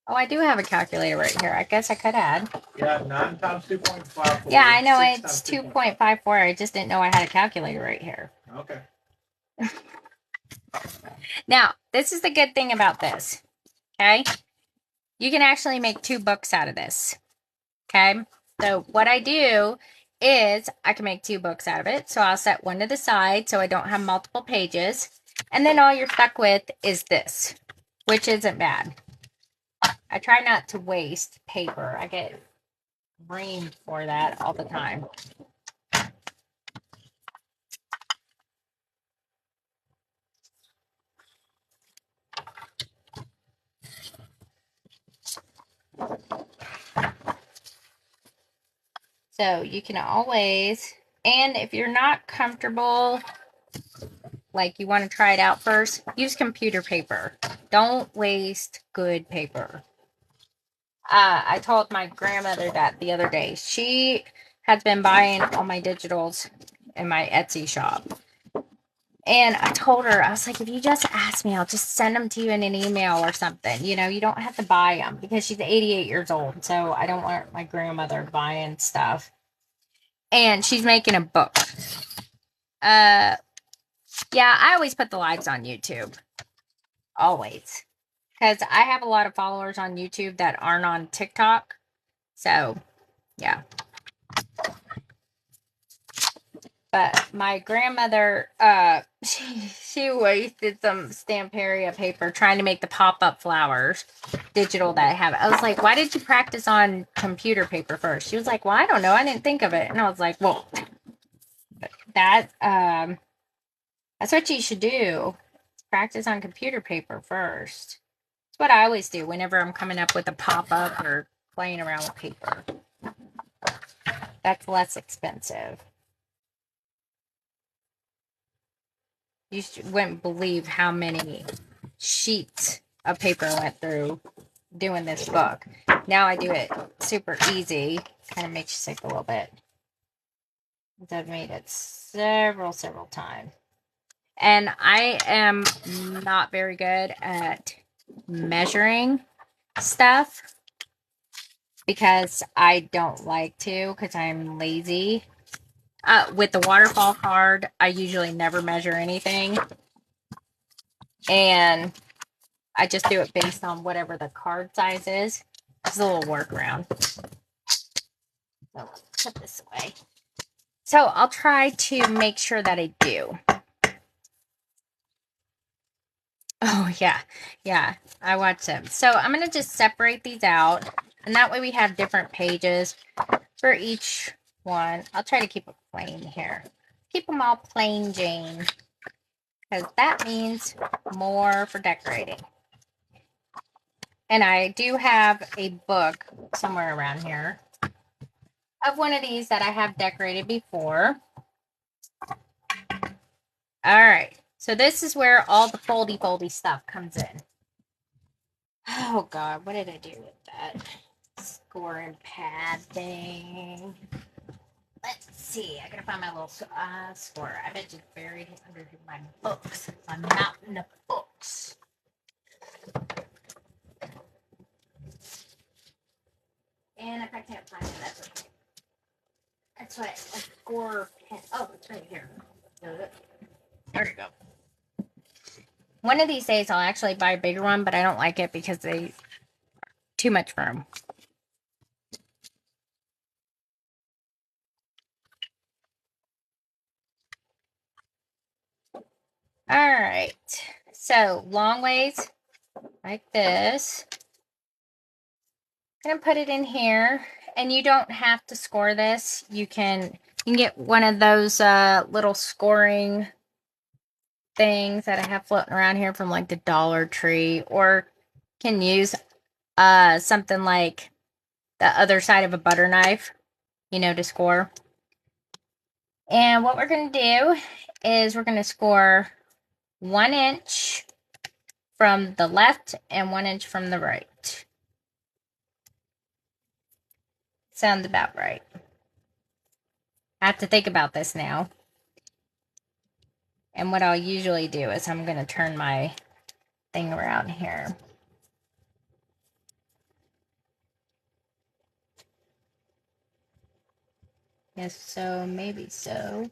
Oh, I do have a calculator right here. I guess I could add. Yeah, 9 times 2.54. Yeah, I know it's 2.54. I just didn't know I had a calculator right here. Okay. Now, this is the good thing about this. Okay? You can actually make 2 books out of this. Okay? So what I do is I can make 2 books out of it. So I'll set one to the side so I don't have multiple pages. And then all you're stuck with is this, which isn't bad. I try not to waste paper. I get reamed for that all the time. So you can always, and if you're not comfortable, like you want to try it out first, use computer paper. Don't waste good paper. I told my grandmother that the other day. She has been buying all my digitals in my Etsy shop. And I told her, I was like, if you just ask me, I'll just send them to you in an email or something. You know, you don't have to buy them because she's 88 years old. So I don't want my grandmother buying stuff. And she's making a book. Yeah, I always put the lives on YouTube. Always. Because I have a lot of followers on YouTube that aren't on TikTok. So, yeah. But my grandmother, she wasted some Stamperia paper trying to make the pop-up flowers digital that I have. I was like, why did you practice on computer paper first? She was like, well, I don't know. I didn't think of it. And I was like, well, that's what you should do. Practice on computer paper first. That's what I always do whenever I'm coming up with a pop-up or playing around with paper. That's less expensive. You wouldn't believe how many sheets of paper I went through doing this book. Now I do it super easy. Kind of makes you sick a little bit. I've made it several times. And I am not very good at measuring stuff because I don't like to, because I'm lazy. With the waterfall card, I usually never measure anything. And I just do it based on whatever the card size is. It's a little workaround. So let's put this away. So I'll try to make sure that I do. Oh, yeah. Yeah, I watch them. So I'm going to just separate these out. And that way we have different pages for each one. I'll try to keep it plain here. Keep them all plain Jane. Because that means more for decorating. And I do have a book somewhere around here of one of these that I have decorated before. All right. So this is where all the foldy stuff comes in. Oh, God. What did I do with that scoring pad thing? Let's see. I gotta find my little score. I bet it's buried under my books. My mountain of books. And if I can't find it, that's okay. That's what a score pen. Oh, it's right here. There we go. One of these days, I'll actually buy a bigger one, but I don't like it because they too much for them. All right. So long ways like this. I'm gonna put it in here, and you don't have to score this. You can get one of those little scoring things that I have floating around here from like the Dollar Tree, or can use something like the other side of a butter knife, to score. And what we're gonna do is we're gonna score 1 inch from the left and 1 inch from the right. Sounds about right. I have to think about this now. And what I'll usually do is I'm going to turn my thing around here. Yes, so maybe so.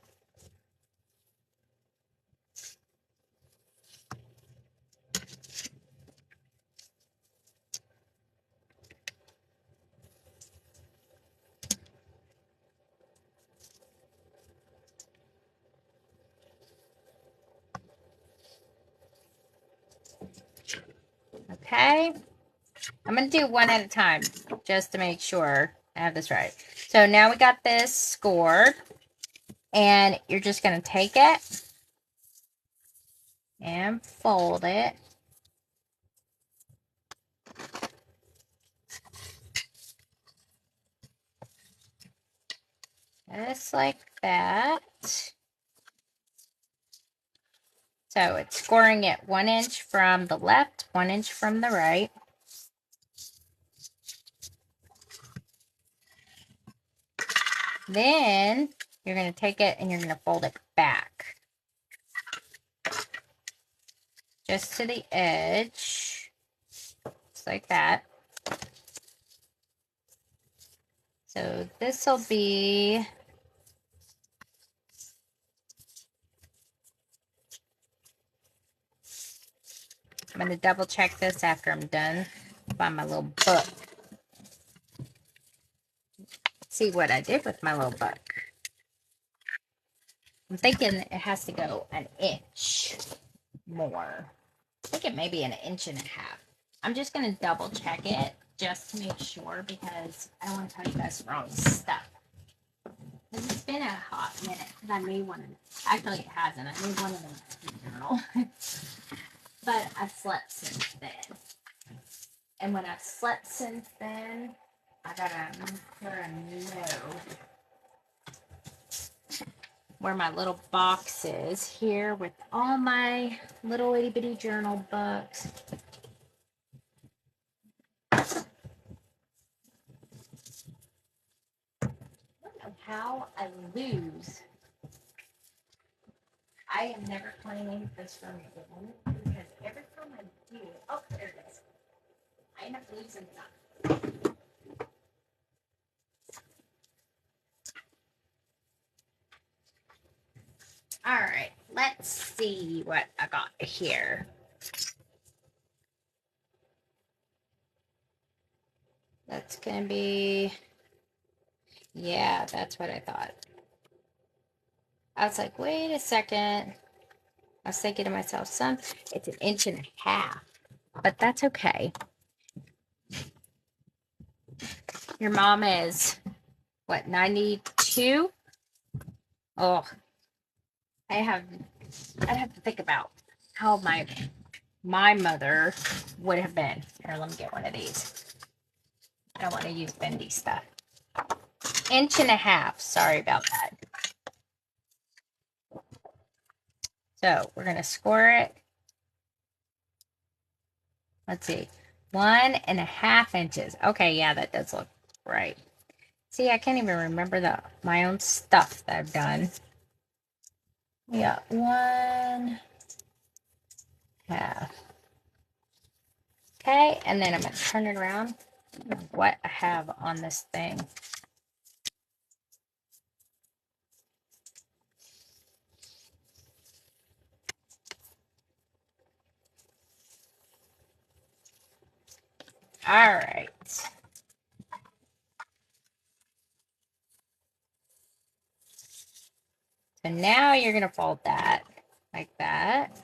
Okay. I'm going to do one at a time just to make sure I have this right. So now we got this scored. And you're just going to take it and fold it. Just like that. So it's scoring it 1 inch from the left, 1 inch from the right. Then you're going to take it and you're going to fold it back. Just to the edge. Just like that. So this will be I'm going to double check this after I'm done. Find my little book. See what I did with my little book. I'm thinking it has to go an inch more. I think it may be an inch and a half. I'm just going to double check it just to make sure because I don't want to tell you guys wrong stuff. It's been a hot minute because I made one. Actually, it hasn't. I made one of them in journal. But I've slept since then. And when I've slept since then, I gotta make sure I know where my little box is here with all my little itty bitty journal books. I don't know how I lose. I am never claiming this from again because every time I do, oh, there it is. I end up losing something. All right, let's see what I got here. That's gonna be, yeah, that's what I thought. I was like, wait a second. I was thinking to myself, son, it's an inch and a half, but that's okay. Your mom is, what, 92? Oh, I'd have to think about how my mother would have been. Here, let me get one of these. I don't want to use bendy stuff. Inch and a half. Sorry about that. So we're going to score it. Let's see. 1.5 inches. Okay, yeah, that does look right. See, I can't even remember my own stuff that I've done. We got 1/2. Okay, and then I'm going to turn it around. What I have on this thing. All right. So now you're going to fold that like that.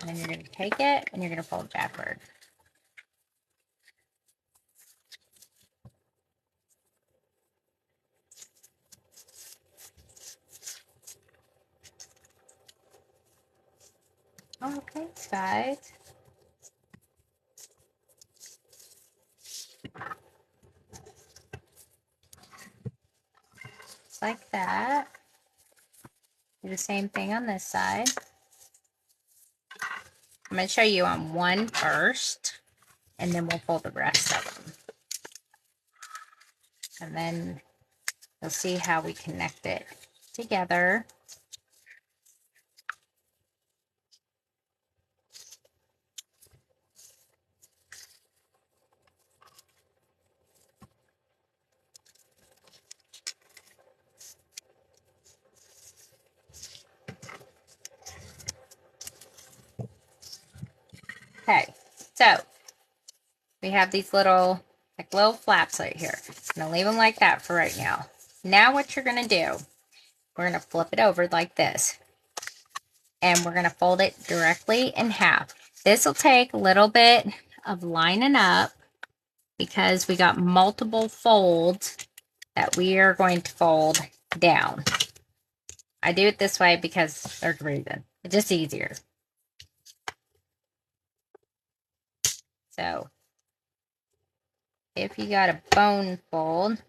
And then you're going to take it and you're going to fold backward. Okay, guys. Just like that. Do the same thing on this side. I'm going to show you on one first, and then we'll fold the rest of them. And then you'll see how we connect it together. Okay, so we have these little flaps right here. I'm going to leave them like that for right now. Now what you're going to do, we're going to flip it over like this. And we're going to fold it directly in half. This will take a little bit of lining up because we got multiple folds that we are going to fold down. I do it this way because there's a reason. It's just easier. So, if you got a bone fold,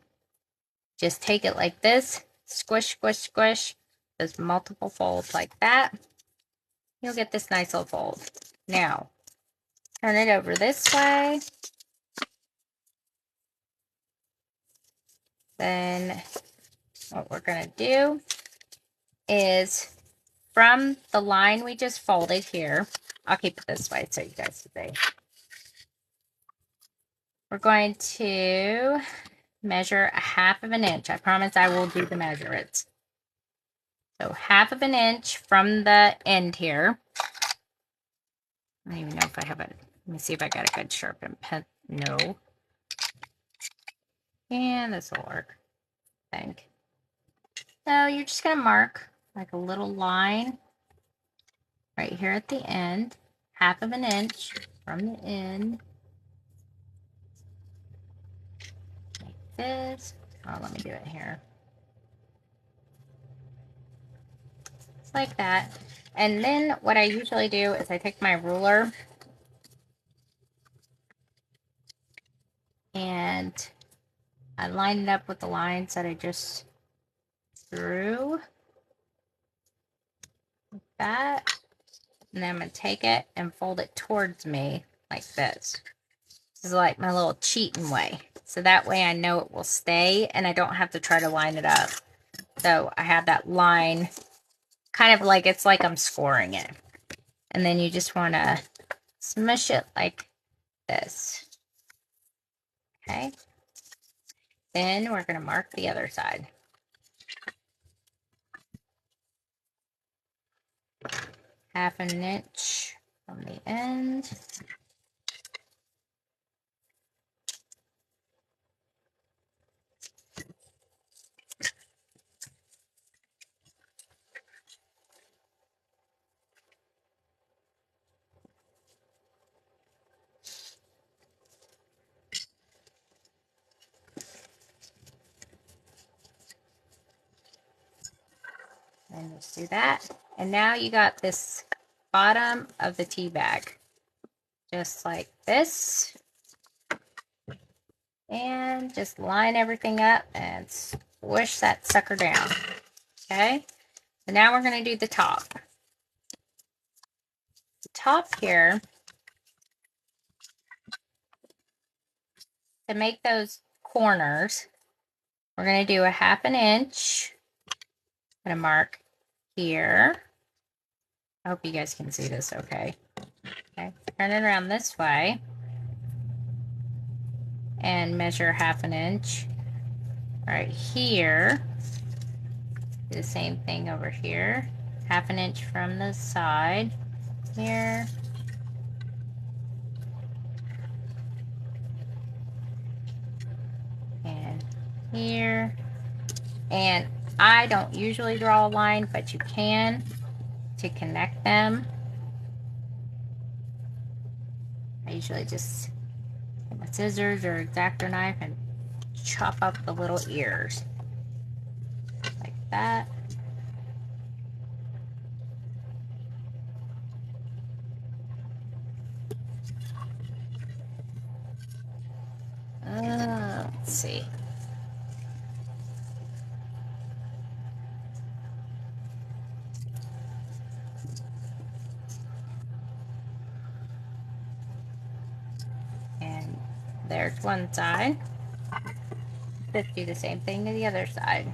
just take it like this, squish, squish, squish. There's multiple folds like that. You'll get this nice little fold. Now, turn it over this way. Then, what we're going to do is from the line we just folded here, I'll keep it this way so you guys can see. We're going to measure a 1/2 inch. I promise I will do the measurements. So 1/2 inch from the end here. I don't even know if I have it. Let me see if I got a good sharpened pen. No. And this will work, I think. So you're just going to mark like a little line right here at the end. 1/2 inch from the end. Like this. Oh, let me do it here. Just like that. And then what I usually do is I take my ruler and I line it up with the lines that I just drew. Like that. And then I'm going to take it and fold it towards me like this. This is like my little cheating way. So that way I know it will stay and I don't have to try to line it up. So I have that line kind of like it's like I'm scoring it. And then you just want to smush it like this. Okay. Then we're going to mark the other side. Half an inch from the end. And just do that. And now you got this bottom of the tea bag. Just like this. And just line everything up and squish that sucker down. Okay? So now we're going to do the top. The top here, to make those corners, we're going to do a 1/2 inch. I'm going to mark here. I hope you guys can see this okay. Okay, turn it around this way and measure 1/2 inch right here. Do the same thing over here. 1/2 inch from the side here. And here. And I don't usually draw a line, but you can to connect them. usually just get my scissors or X-Acto knife and chop up the little ears. Like that. Let's see. And there's one side. Let's do the same thing to the other side.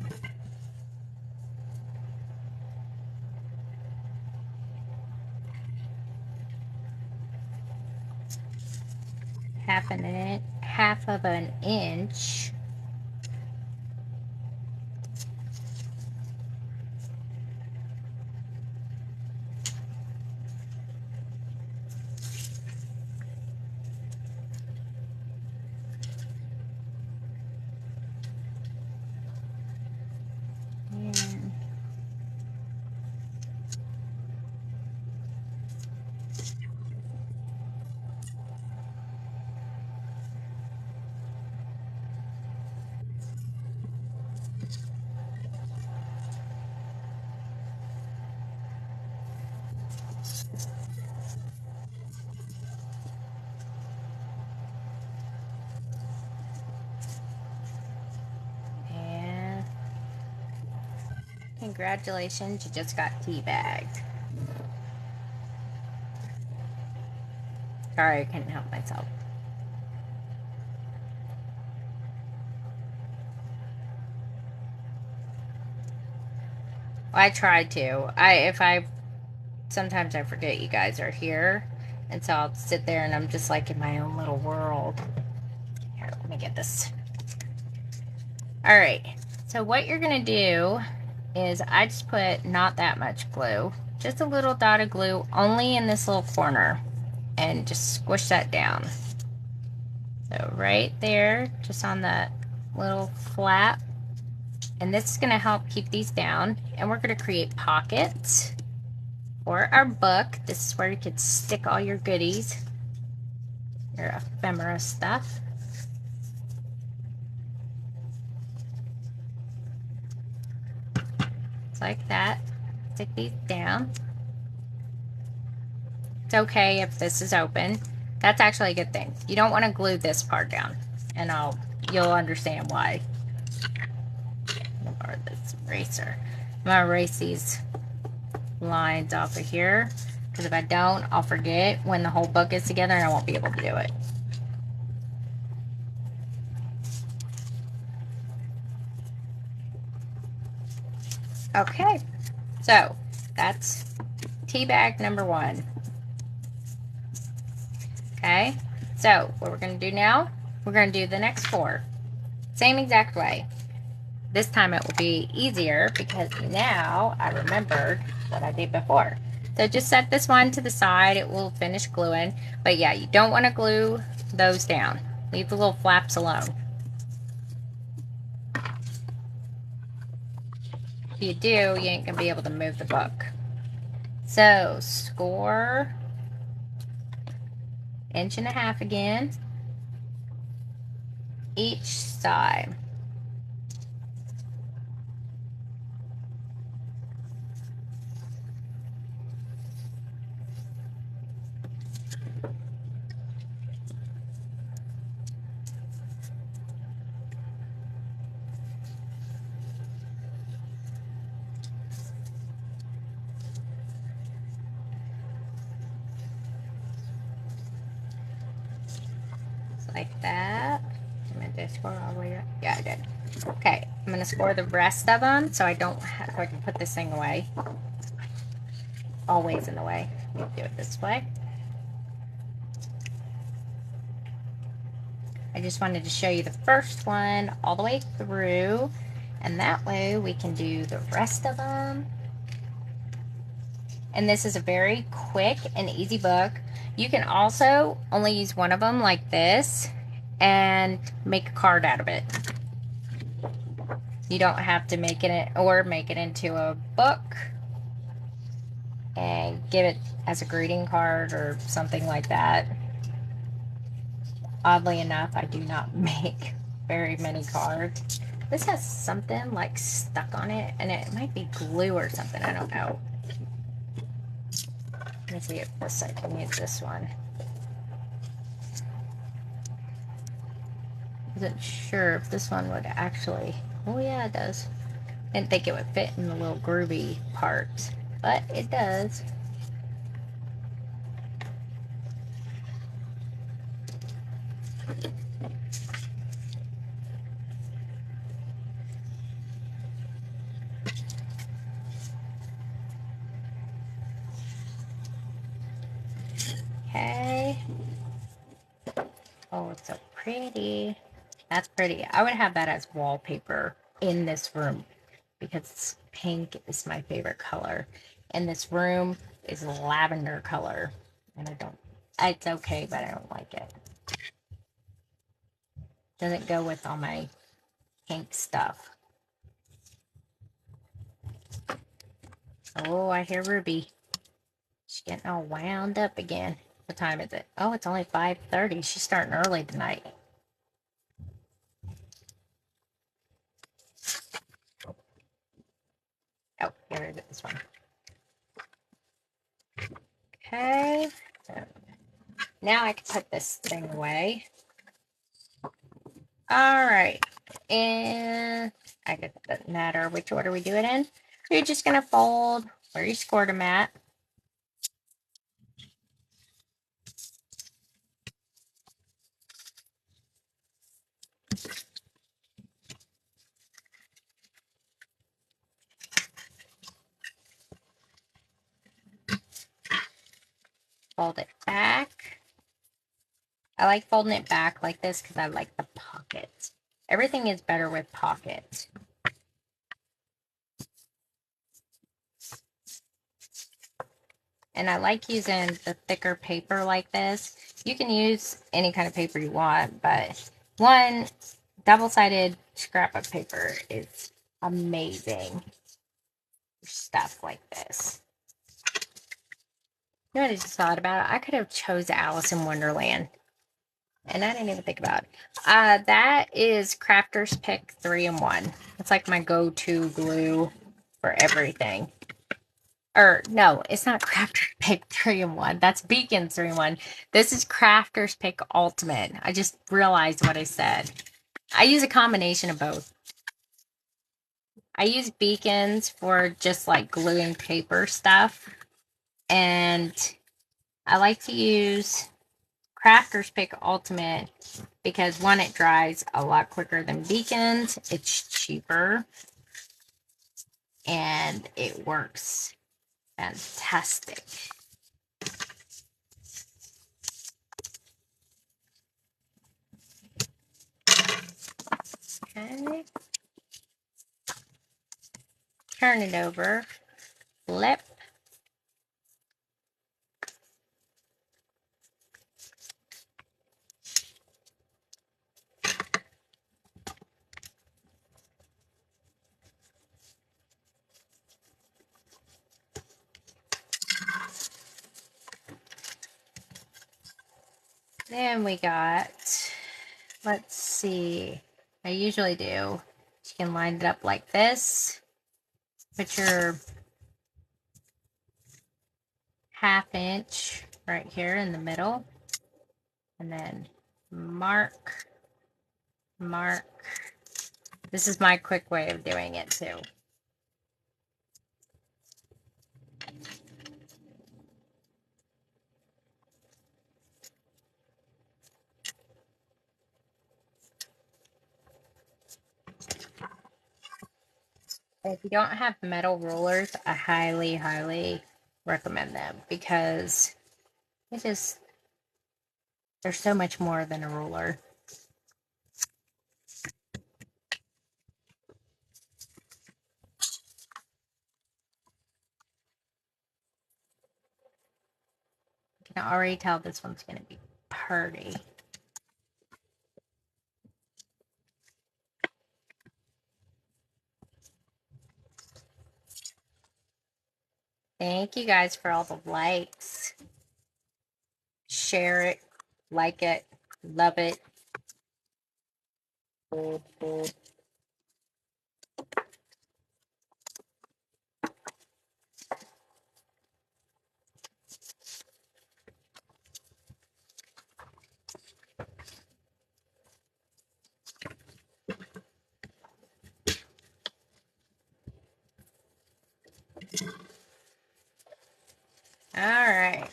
Half of an inch. And congratulations, you just got teabagged. Sorry, I couldn't help myself. Well, I tried to. Sometimes I forget you guys are here, and so I'll sit there and I'm just like in my own little world. Here, let me get this. All right, so what you're gonna do is I just put not that much glue, just a little dot of glue only in this little corner, and just squish that down. So right there, just on that little flap. And this is gonna help keep these down, and we're gonna create pockets for our book. This is where you can stick all your goodies, your ephemera stuff. Just like that. Stick these down. It's okay if this is open. That's actually a good thing. You don't want to glue this part down, and you'll understand why. I'm gonna borrow this eraser. I'm gonna erase these lines off of here, because if I don't, I'll forget when the whole book is together and I won't be able to do it. Okay, so that's tea bag number 1. Okay, so what we're going to do now, we're going to do the next 4. Same exact way. This time it will be easier because now I remembered what I did before. So just set this one to the side. It will finish gluing. But yeah, you don't want to glue those down. Leave the little flaps alone. If you do, you ain't going to be able to move the book. So score 1.5 inches again, each side. Like that. Did I score all the way up? Yeah, I did. Okay, I'm going to score the rest of them so I can put this thing away. Always in the way. Let me do it this way. I just wanted to show you the first one all the way through, and that way we can do the rest of them. And this is a very quick and easy book. You can also only use one of them like this and make a card out of it. You don't have to make it into a book and give it as a greeting card or something like that. Oddly enough, I do not make very many cards. This has something like stuck on it, and it might be glue or something. I don't know. Let me see if this, I can use this one. Isn't sure if this one would actually. Oh yeah, it does. Didn't think it would fit in the little groovy parts, but it does. Okay. Oh, it's so pretty. That's pretty. I would have that as wallpaper in this room because pink is my favorite color. And this room is lavender color. And I don't, it's okay, but I don't like it. Doesn't go with all my pink stuff. Oh, I hear Ruby. She's getting all wound up again. What time is it? Oh, it's only 5:30. She's starting early tonight. Oh, here it is, this one. Okay. So now I can put this thing away. All right. And I guess it doesn't matter which order we do it in. You're just going to fold where you scored them at. Fold it back. I like folding it back like this because I like the pockets. Everything is better with pockets. And I like using the thicker paper like this. You can use any kind of paper you want, but one double-sided scrap of paper is amazing for stuff like this. You know what I just thought about? I could have chose Alice in Wonderland. And I didn't even think about it. That is Crafter's Pick 3-in-1. It's like my go-to glue for everything. Or no, it's not Crafter's Pick 3-in-1. That's Beacon's 3-in-1. This is Crafter's Pick Ultimate. I just realized what I said. I use a combination of both. I use Beacons for just like gluing paper stuff. And I like to use Crafter's Pick Ultimate because one, it dries a lot quicker than Beacons. It's cheaper. And it works fantastic. Okay. Turn it over. Flip. Then we got, let's see, I usually do. You can line it up like this. Put your 1/2 inch right here in the middle. And then mark, mark. This is my quick way of doing it too. If you don't have metal rulers, I highly, highly recommend them because it just, they're so much more than a ruler. You can already tell this one's going to be pretty. Thank you guys for all the likes. Share it, like it, Love it. All right.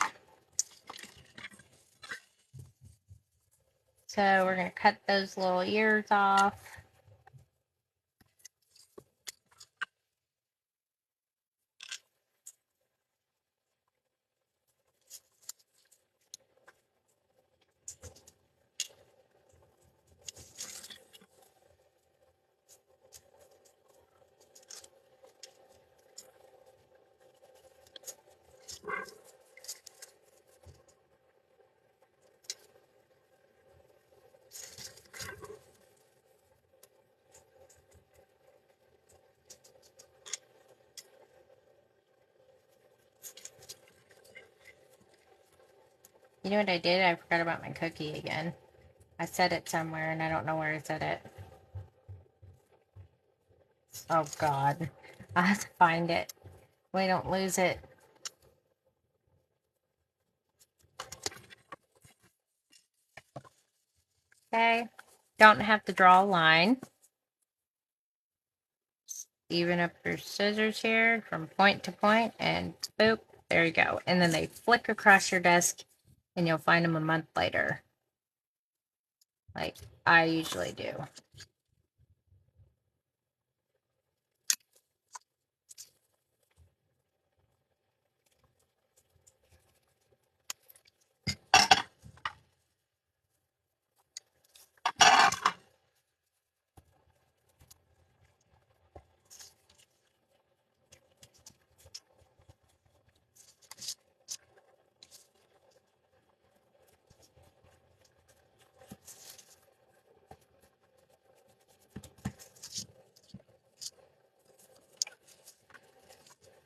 So we're going to cut those little ears off. You know what I did? I forgot about my cookie again. I set it somewhere and I don't know where I set it. Oh God. I have to find it. We don't lose it. Okay. Don't have to draw a line. Even up your scissors here from point to point and boop, there you go. And then they flick across your desk and you'll find them a month later. Like I usually do.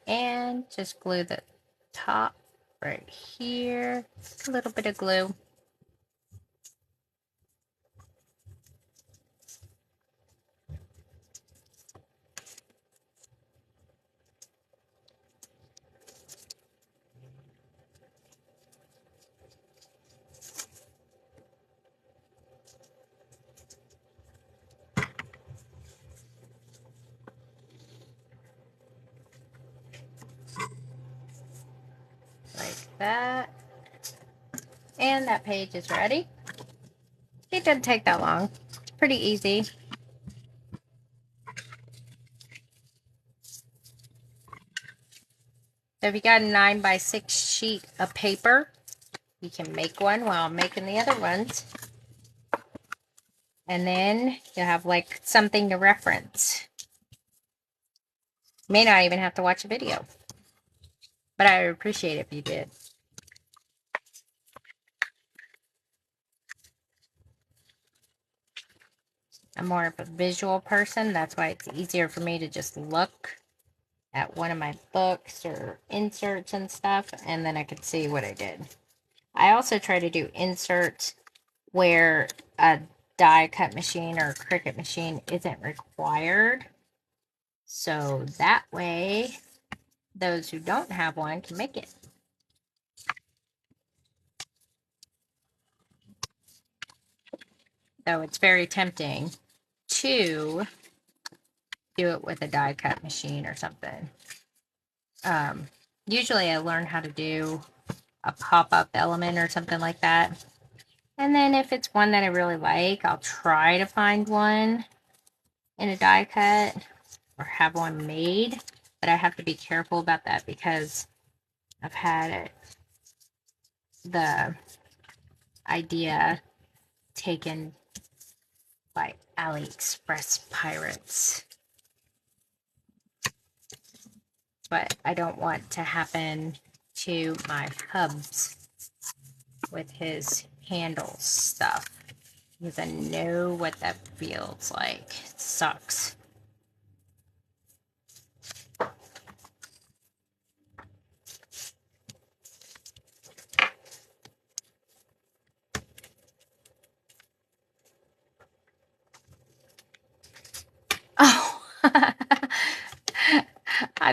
And just glue the top right here. A little bit of glue. Like that. And that page is ready. It doesn't take that long. It's pretty easy. So if you got a 9x6 sheet of paper, you can make one while I'm making the other ones. And then you'll have like something to reference. You may not even have to watch a video. But I would appreciate it if you did. I'm more of a visual person. That's why it's easier for me to just look at one of my books or inserts and stuff, and then I could see what I did. I also try to do inserts where a die cut machine or a Cricut machine isn't required. So that way, those who don't have one can make it. So it's very tempting to do it with a die cut machine or something. Usually I learn how to do a pop-up element or something like that. And then if it's one that I really like, I'll try to find one in a die cut or have one made. But I have to be careful about that because I've had the idea taken by AliExpress pirates. But I don't want to happen to my hubs with his handles stuff. Because I know what that feels like. It sucks.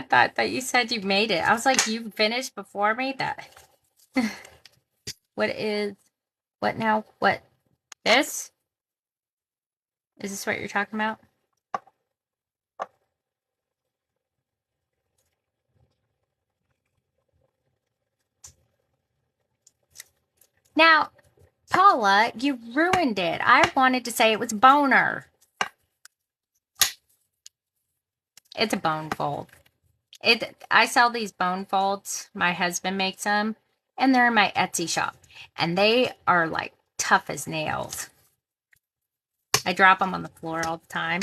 I thought that you said you made it. I was like, you finished before me? That. What now? What? This? Is this what you're talking about? Now, Paula, you ruined it. I wanted to say it was boner. It's a bone fold. I sell these bone folds. My husband makes them, and they're in my Etsy shop. And they are like tough as nails. I drop them on the floor all the time.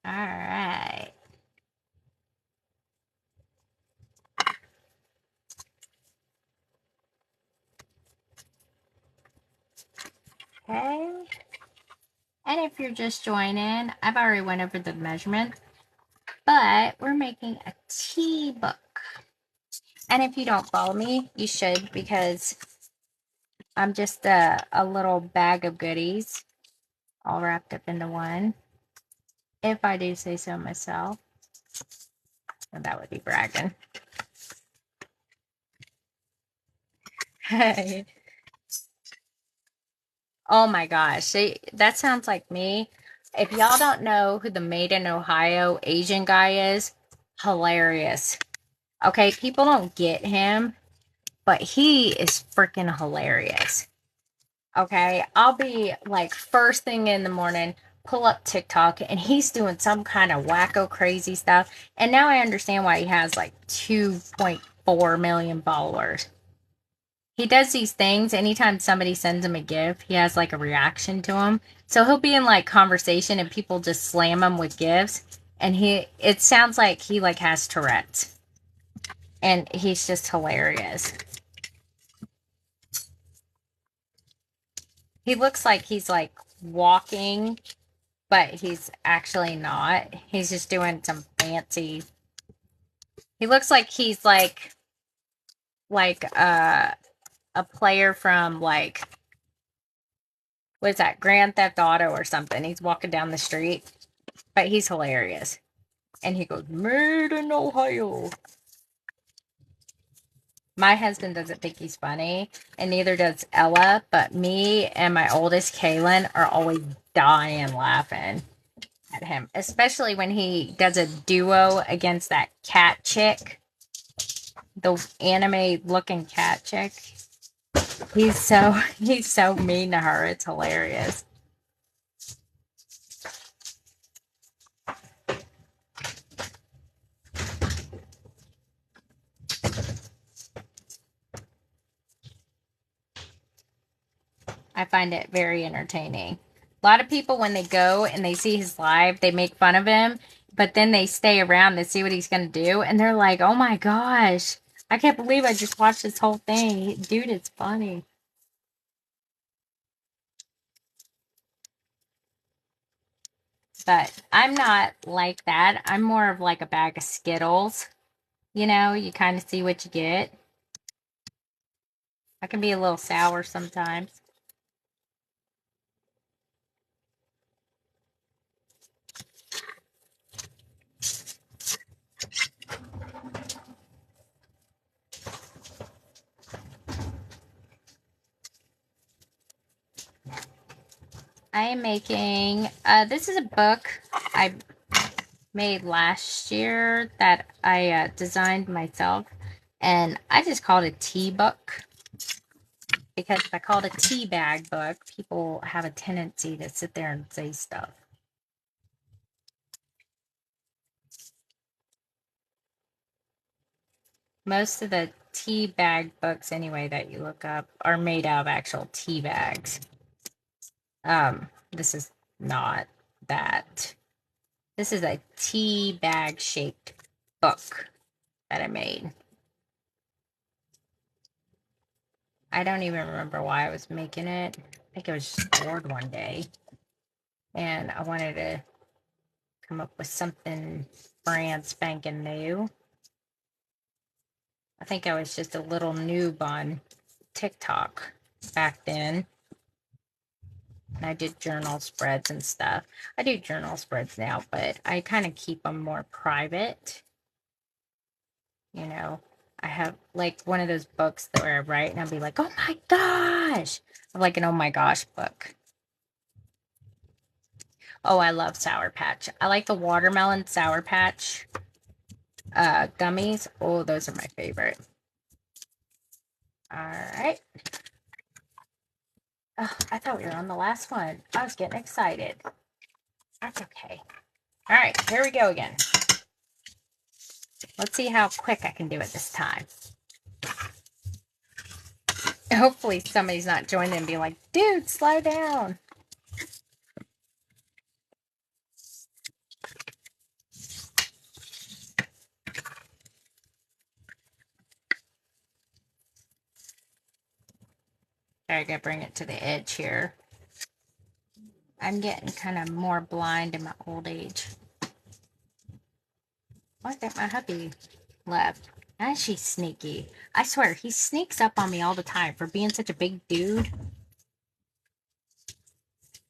All right. Okay. And if you're just joining, I've already went over the measurement, but we're making a tea book. And if you don't follow me, you should, because I'm just a little bag of goodies all wrapped up into one. If I do say so myself. And that would be bragging. Hey. Oh my gosh. That sounds like me. If y'all don't know who the Made in Ohio Asian guy is, hilarious. Okay, people don't get him, but he is freaking hilarious. Okay, I'll be like first thing in the morning, pull up TikTok, and he's doing some kind of wacko crazy stuff. And now I understand why he has like 2.4 million followers. He does these things anytime somebody sends him a gift, he has like a reaction to them. So he'll be in like conversation and people just slam him with gifts. And it sounds like he like has Tourette's. And he's just hilarious. He looks like he's like walking, but he's actually not. He's just doing some fancy. He looks like he's like a player from like, what is that, Grand Theft Auto or something. He's walking down the street, but he's hilarious. And he goes, Made in Ohio. My husband doesn't think he's funny, and neither does Ella, but me and my oldest, Kaylin, are always dying laughing at him, especially when he does a duo against that cat chick, the anime looking cat chick. He's so mean to her. It's hilarious. I find it very entertaining. A lot of people, when they go and they see his live, they make fun of him, but then they stay around to see what he's going to do, and they're like, oh my gosh, I can't believe I just watched this whole thing. Dude, it's funny. But I'm not like that. I'm more of like a bag of Skittles. You know, you kind of see what you get. I can be a little sour sometimes. I am making, this is a book I made last year that I designed myself. And I just called it a tea book. Because if I called it a tea bag book, people have a tendency to sit there and say stuff. Most of the tea bag books, anyway, that you look up are made out of actual tea bags. This is not that. This is a tea bag shaped book that I made. I don't even remember why I was making it. I think I was just bored one day. And I wanted to come up with something brand spanking new. I think I was just a little noob on TikTok. back then. And I did journal spreads and stuff. I do journal spreads now, but I kind of keep them more private. You know, I have like one of those books that where I write and I'll be like, oh my gosh. I like an oh my gosh book. Oh, I love Sour Patch. I like the watermelon Sour Patch gummies. Oh, those are my favorite. All right. Oh, I thought we were on the last one. I was getting excited. That's okay. All right, here we go again. Let's see how quick I can do it this time. Hopefully somebody's not joining and be like, dude, slow down. I gotta bring it to the edge here. I'm getting kind of more blind in my old age. I think my hubby left. And she's sneaky. I swear, he sneaks up on me all the time for being such a big dude.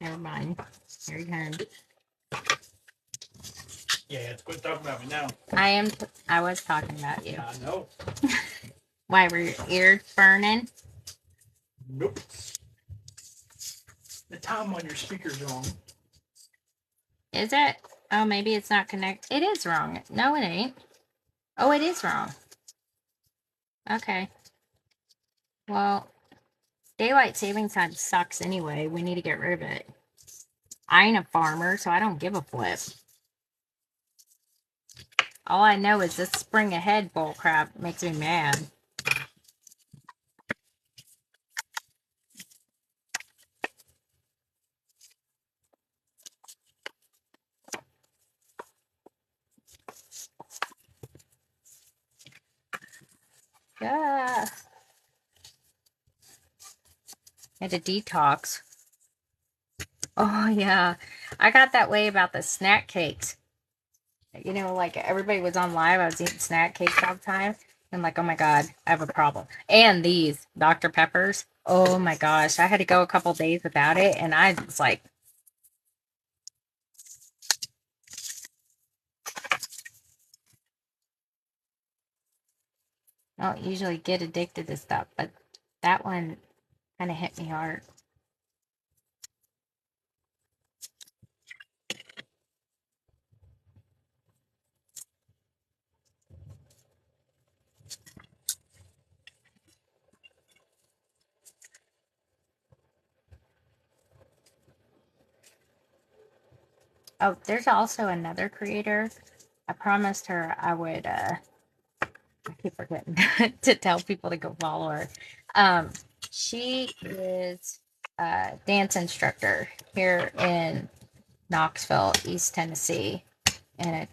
Never mind. Here he comes. Yeah, quit talking about me now. I was talking about you. I know. Why, were your ears burning? Nope. The time on your speaker's wrong. Is it? Oh, maybe it's not connected. It is wrong. No, it ain't. Oh, it is wrong. Okay. Well, daylight savings time sucks anyway. We need to get rid of it. I ain't a farmer, so I don't give a flip. All I know is this spring ahead bullcrap makes me mad. Yeah. Had a detox. Oh, yeah. I got that way about the snack cakes. You know, like everybody was on live. I was eating snack cakes all the time. I'm like, oh my God, I have a problem. And these Dr. Peppers. Oh my gosh. I had to go a couple days without it. And I was like, I don't usually get addicted to stuff, but that one kind of hit me hard. Oh, there's also another creator. I promised her I would, I keep forgetting to tell people to go follow her. She is a dance instructor here in Knoxville, East Tennessee. And I've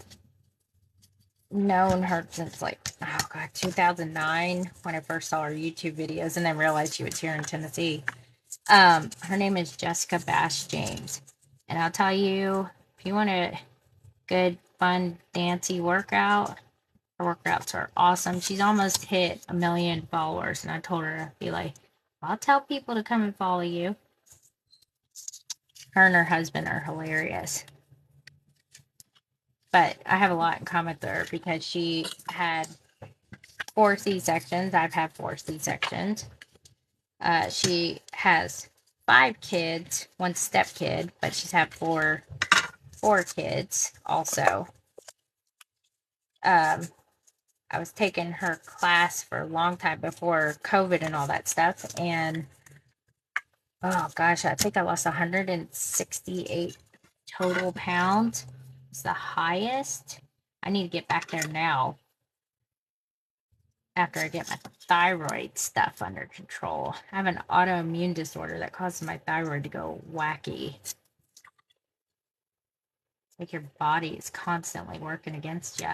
known her since like, oh God, 2009 when I first saw her YouTube videos and then realized she was here in Tennessee. Her name is Jessica Bash James. And I'll tell you, if you want a good, fun, dancey workout, her workouts are awesome. She's almost hit 1 million followers. And I told her to be like, I'll tell people to come and follow you. Her and her husband are hilarious. But I have a lot in common with her because she had 4 C-sections. I've had 4 C-sections. She has 5 kids, 1 stepkid, but she's had 4 kids also. I was taking her class for a long time before COVID and all that stuff. And oh gosh, I think I lost 168 total pounds. It's the highest. I need to get back there now after I get my thyroid stuff under control. I have an autoimmune disorder that causes my thyroid to go wacky. It's like your body is constantly working against you.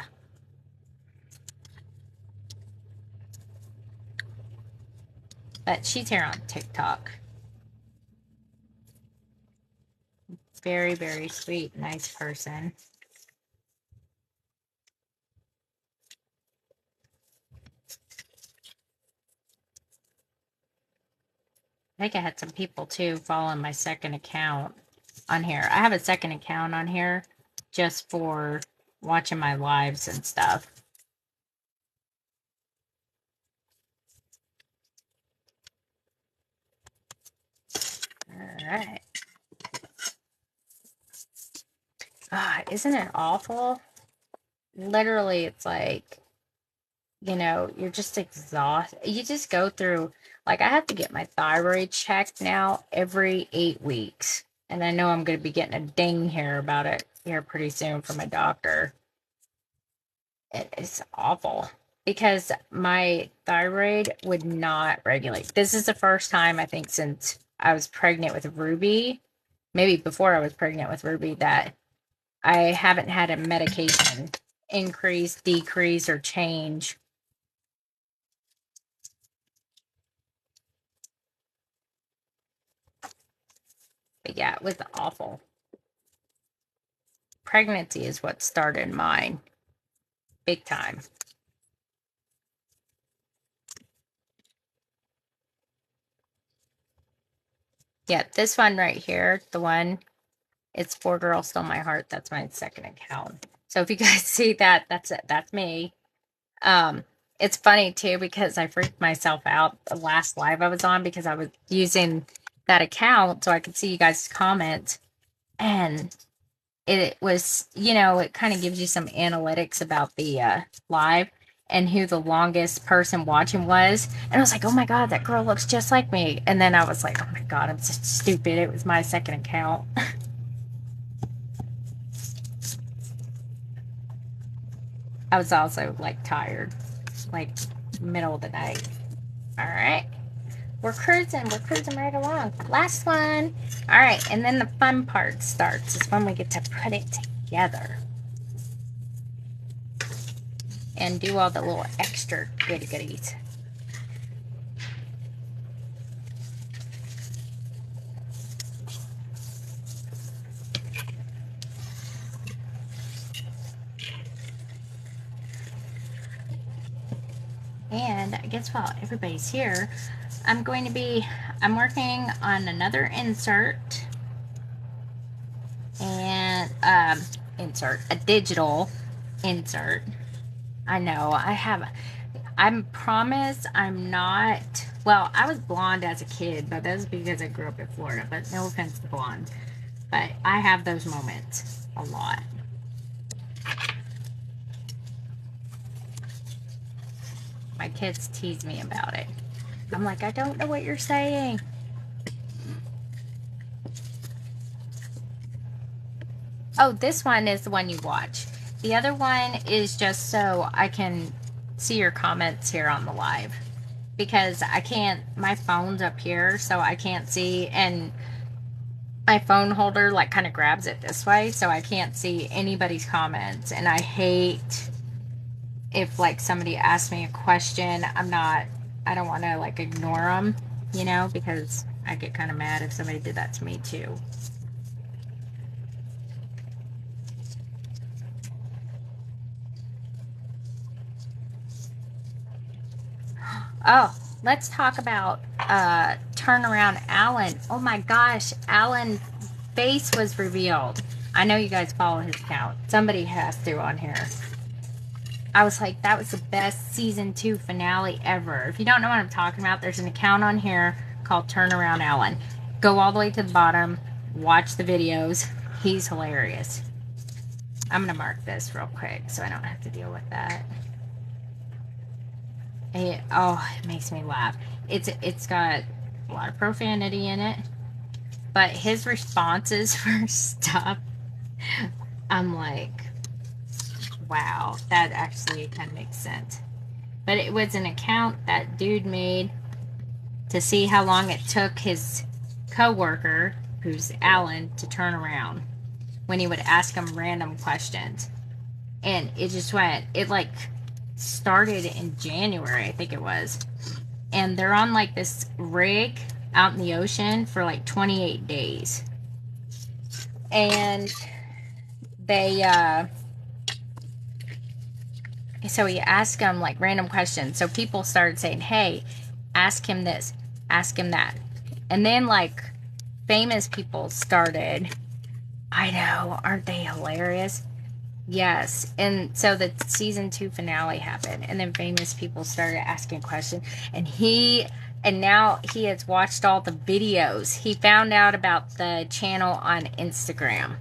But she's here on TikTok. Very, very sweet, nice person. I think I had some people too following my second account on here. I have a second account on here just for watching my lives and stuff. All right. Ah, isn't it awful? Literally, it's like, you know, you're just exhausted. You just go through, like, I have to get my thyroid checked now every 8 weeks. And I know I'm going to be getting a ding here about it here pretty soon from my doctor. It's awful because my thyroid would not regulate. This is the first time, I think, since I was pregnant with Ruby, maybe before I was pregnant with Ruby, that I haven't had a medication increase, decrease, or change. But yeah, it was awful. Pregnancy is what started mine. Big time. Yeah, this one right here, the one, it's For Girl Stole My Heart. That's my second account. So if you guys see that, that's it. That's me. It's funny too because I freaked myself out the last live I was on because I was using that account so I could see you guys' comments. And it was, you know, it kind of gives you some analytics about the live and who the longest person watching was. And I was like, oh my God, that girl looks just like me. And then I was like, oh my God, I'm so stupid. It was my second account. I was also like tired, like middle of the night. All right. We're cruising right along. Last one. All right, and then the fun part starts. Is when we get to put it together and do all the little extra goodies. And I guess while everybody's here, I'm working on another insert and a digital insert. I know I promise I'm not, well, I was blonde as a kid, but that's because I grew up in Florida, but no offense to blonde. But I have those moments a lot. My kids tease me about it. I'm like, I don't know what you're saying. Oh, this one is the one you watch. The other one is just so I can see your comments here on the live. Because I can't, my phone's up here, so I can't see, and my phone holder like kind of grabs it this way, so I can't see anybody's comments. And I hate if like somebody asks me a question, I don't want to like ignore them, you know, because I get kind of mad if somebody did that to me too. Oh, let's talk about turnaround Alan. Oh my gosh, Alan's face was revealed. I know you guys follow his account. Somebody has to on here. I was like, that was the best season 2 finale ever. If you don't know what I'm talking about, there's an account on here called Turnaround Alan. Go all the way to the bottom, watch the videos. He's hilarious. I'm gonna mark this real quick so I don't have to deal with that. It makes me laugh. It's got a lot of profanity in it, but his responses for stuff, I'm like, wow, that actually kind of makes sense. But it was an account that dude made to see how long it took his coworker, who's Alan, to turn around when he would ask him random questions. And it just went, it like started in January, I think it was. And they're on like this rig out in the ocean for like 28 days. And they, so he asked them like random questions. So people started saying, hey, ask him this, ask him that. And then, like, famous people started. I know, aren't they hilarious? Yes. And so the season 2 finale happened, and then famous people started asking questions. And now he has watched all the videos. He found out about the channel on Instagram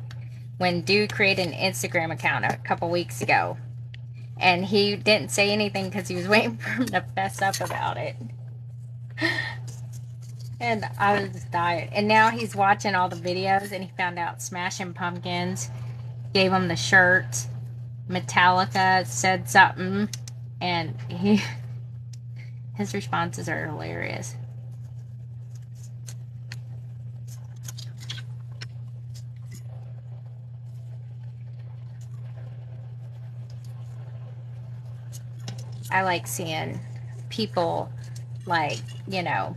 when dude created an Instagram account a couple weeks ago. And he didn't say anything because he was waiting for him to fess up about it. And I was just dying. And now he's watching all the videos, and he found out Smashing Pumpkins gave him the shirt. Metallica said something, and his responses are hilarious. I like seeing people, like, you know,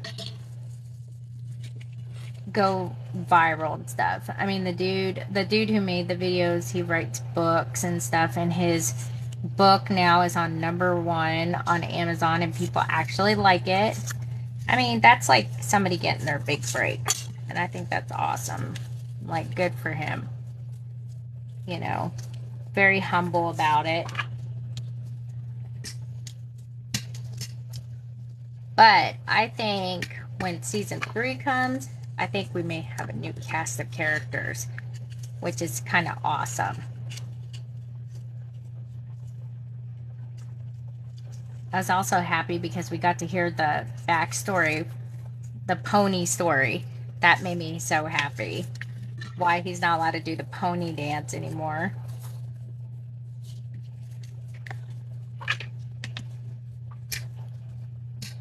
go viral and stuff. I mean, the dude who made the videos, he writes books and stuff, and his book now is on #1 on Amazon, and people actually like it. I mean, that's like somebody getting their big break, and I think that's awesome. Like, good for him. You know, very humble about it. But I think when season 3 comes, I think we may have a new cast of characters, which is kind of awesome. I was also happy because we got to hear the backstory, the pony story. That made me so happy. Why he's not allowed to do the pony dance anymore.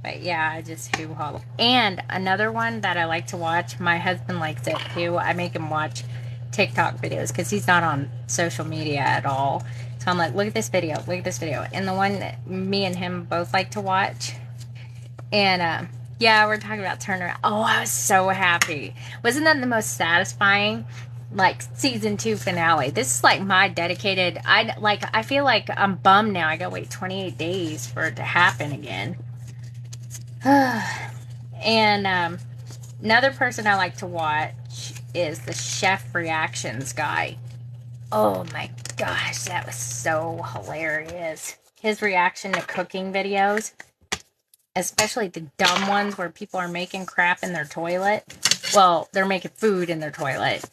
But yeah, I just hoo-ha. And another one that I like to watch, my husband likes it too. I make him watch TikTok videos because he's not on social media at all. So I'm like, look at this video, look at this video. And the one that me and him both like to watch. And yeah, we're talking about turnaround. Oh, I was so happy. Wasn't that the most satisfying? Like, season 2 finale. This is like my dedicated. I feel like I'm bummed now. I gotta wait 28 days for it to happen again. And another person I like to watch is the chef reactions guy. Oh my gosh, that was so hilarious. His reaction to cooking videos, especially the dumb ones where people are making crap in their toilet. Well, they're making food in their toilet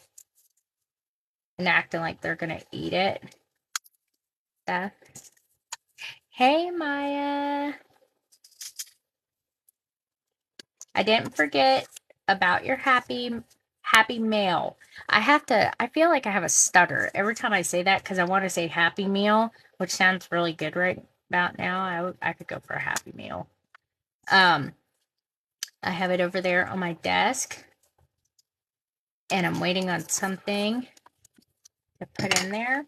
and acting like they're gonna eat it. Hey, Maya. I didn't forget about your happy meal. I feel like I have a stutter every time I say that because I want to say happy meal, which sounds really good right about now. I could go for a happy meal. I have it over there on my desk, and I'm waiting on something to put in there.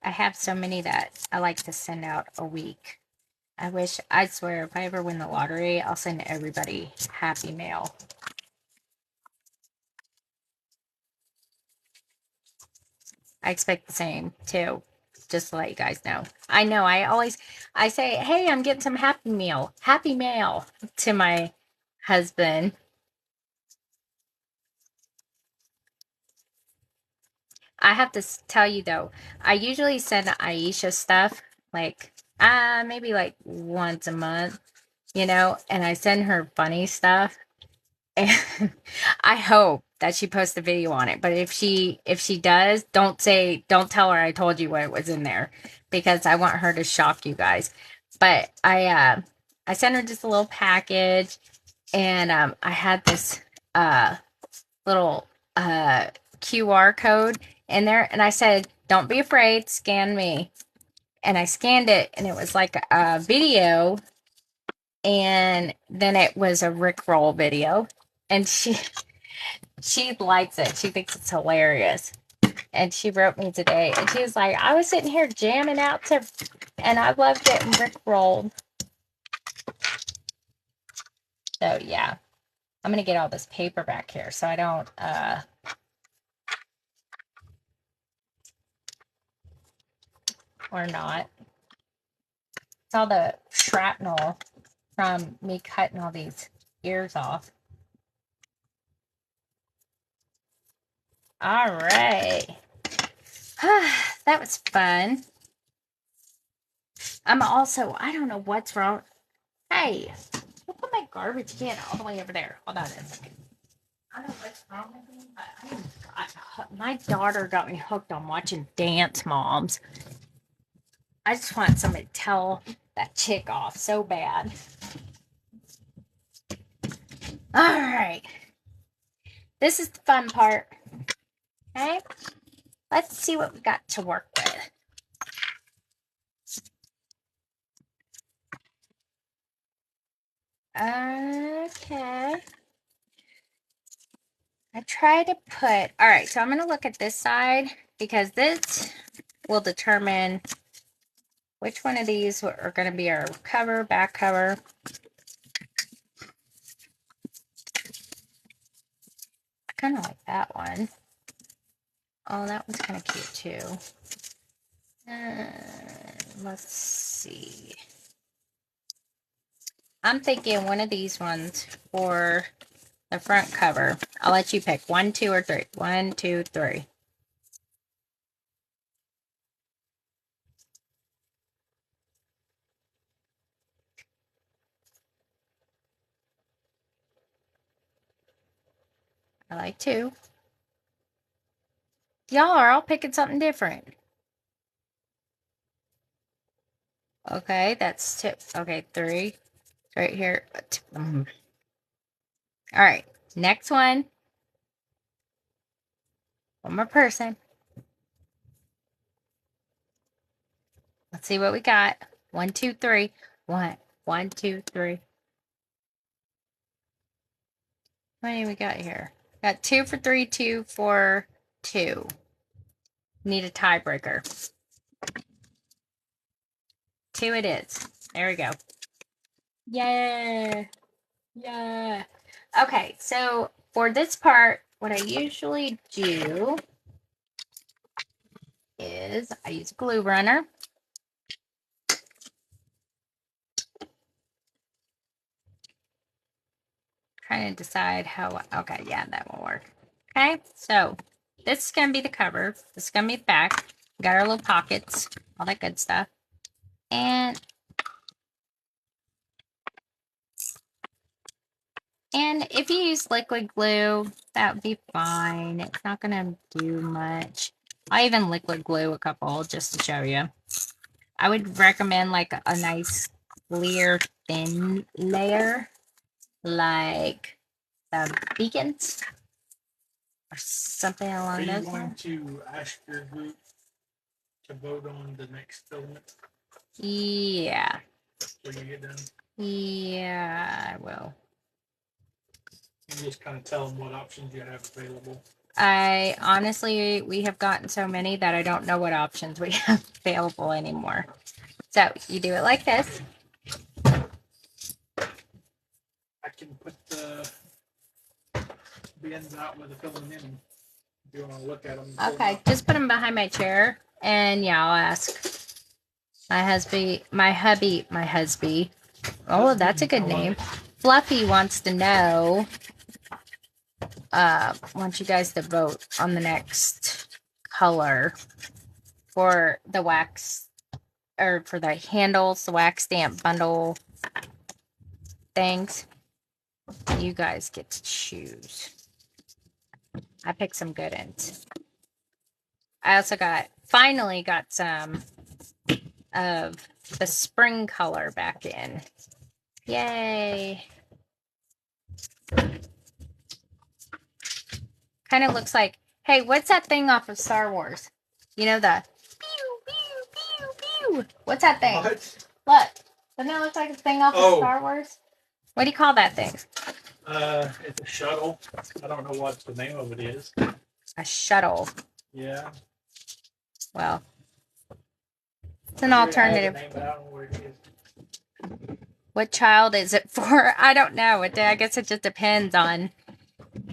I have so many that I like to send out a week. I swear, if I ever win the lottery, I'll send everybody happy mail. I expect the same too, just to let you guys know. I know, I say, hey, I'm getting some happy mail to my husband. I have to tell you though, I usually send Aisha stuff like, maybe like once a month, and I send her funny stuff. And I hope that she posts a video on it. But if she does, don't tell her I told you what was in there, because I want her to shock you guys. But I sent her just a little package, and I had this little QR code in there, and I said, "Don't be afraid, scan me." And I scanned it, and it was like a video, and then it was a Rickroll video, and she likes it. She thinks it's hilarious. And she wrote me today, and she was like, I was sitting here jamming out to, and I love getting Rickrolled. So yeah, I'm going to get all this paper back here so I don't, or not. It's all the shrapnel from me cutting all these ears off. All right. That was fun. I'm also, I don't know what's wrong. Hey, who put my garbage can all the way over there? Hold on a second. I don't know what's wrong with me, but my daughter got me hooked on watching Dance Moms. I just want somebody to tell that chick off so bad. All right. This is the fun part. Okay. Let's see what we got to work with. Okay. I try to put, all right, so I'm going to look at this side because this will determine which one of these are going to be our cover, back cover. I kind of like that one. Oh, that one's kind of cute too. Let's see. I'm thinking one of these ones for the front cover. I'll let you pick 1, 2, or 3. 1, 2, 3. I like 2. Y'all are all picking something different. Okay, that's 2. Okay, 3. Right here. All right, next one. One more person. Let's see what we got. 1, 2, 3. 1, 1, 2, 3. How many we got here? Got 2 for 3, 2 for 2. Need a tiebreaker. 2 it is. There we go. Yeah. Yeah. Okay, so for this part, what I usually do is I use a glue runner. Trying to decide how, okay, yeah, that will work. Okay, so this is going to be the cover. This is going to be the back. We got our little pockets, all that good stuff. And if you use liquid glue, that would be fine. It's not going to do much. I even liquid glue a couple just to show you. I would recommend like a nice clear thin layer, like the beacons or something along those lines. Are you going to ask your group to vote on the next filament? Yeah. When you get done? Yeah, I will. And just kind of tell them what options you have available. I honestly, we have gotten so many that I don't know what options we have available anymore. So you do it like this. I can put the bins out with the filament in them. If you want to look at them. Okay, just put them behind my chair, and yeah, I'll ask my hubby. Oh, that's a good name. Fluffy wants to know. Want you guys to vote on the next color for the wax, or for the handles, the wax stamp bundle things. You guys get to choose. I picked some good ones. I also finally got some of the spring color back in. Yay. Kind of looks like, hey, what's that thing off of Star Wars? You know, the pew, pew, pew, pew. What's that thing? What? Look. Doesn't that look like a thing off of Star Wars? What do you call that thing? It's a shuttle. I don't know what the name of it is. A shuttle. Yeah. Well, it's an alternative. Name, but I don't know where it is. What child is it for? I don't know. I guess it just depends on,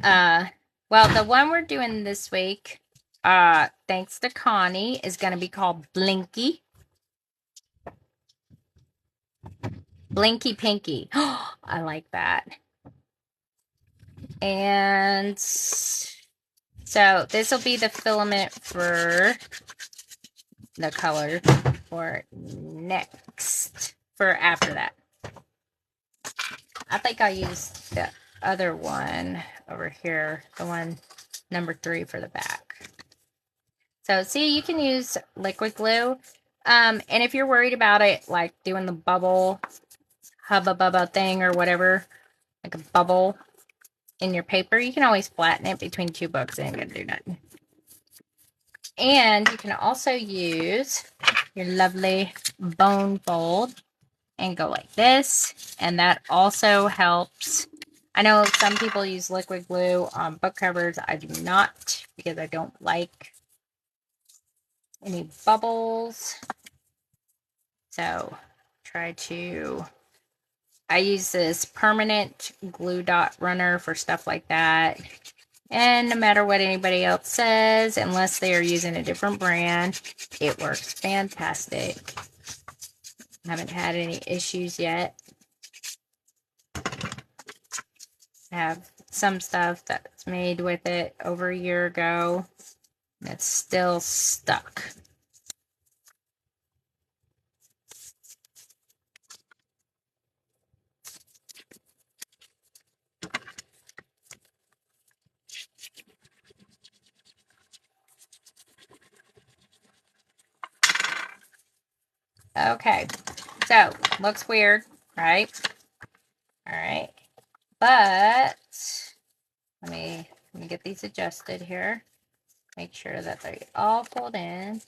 well, the one we're doing this week, thanks to Connie, is going to be called Blinky. Blinky Pinky. I like that. And so this will be the filament for the color for next, for after that. I think I'll use the other one over here, the one number 3 for the back. So see, you can use liquid glue. And if you're worried about it, like doing the bubble, hubba bubba thing or whatever, like a bubble in your paper, you can always flatten it between 2 books. It ain't gonna do nothing. And you can also use your lovely bone fold and go like this. And that also helps. I know some people use liquid glue on book covers. I do not, because I don't like any bubbles. So I use this permanent glue dot runner for stuff like that. And no matter what anybody else says, unless they are using a different brand, it works fantastic. I haven't had any issues yet. I have some stuff that's made with it over a year ago, and it's still stuck. Okay, so looks weird, right? All right, but let me get these adjusted here. Make sure that they all fold in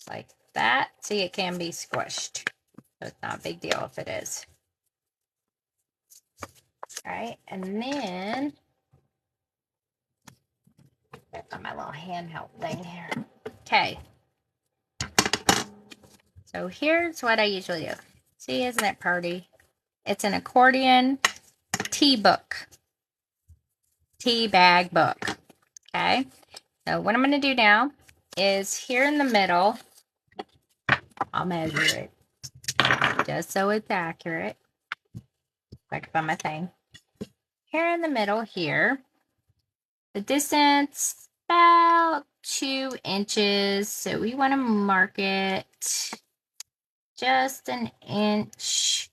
like that. See, it can be squished, so it's not a big deal if it is. All right, and then I've got my little handheld thing here. Okay. So here's what I usually do. See, isn't it pretty? It's an accordion tea book. Tea bag book. Okay. So what I'm going to do now is here in the middle, I'll measure it just so it's accurate. If I can find my thing. Here in the middle here, the distance about 2 inches. So we want to mark it just an inch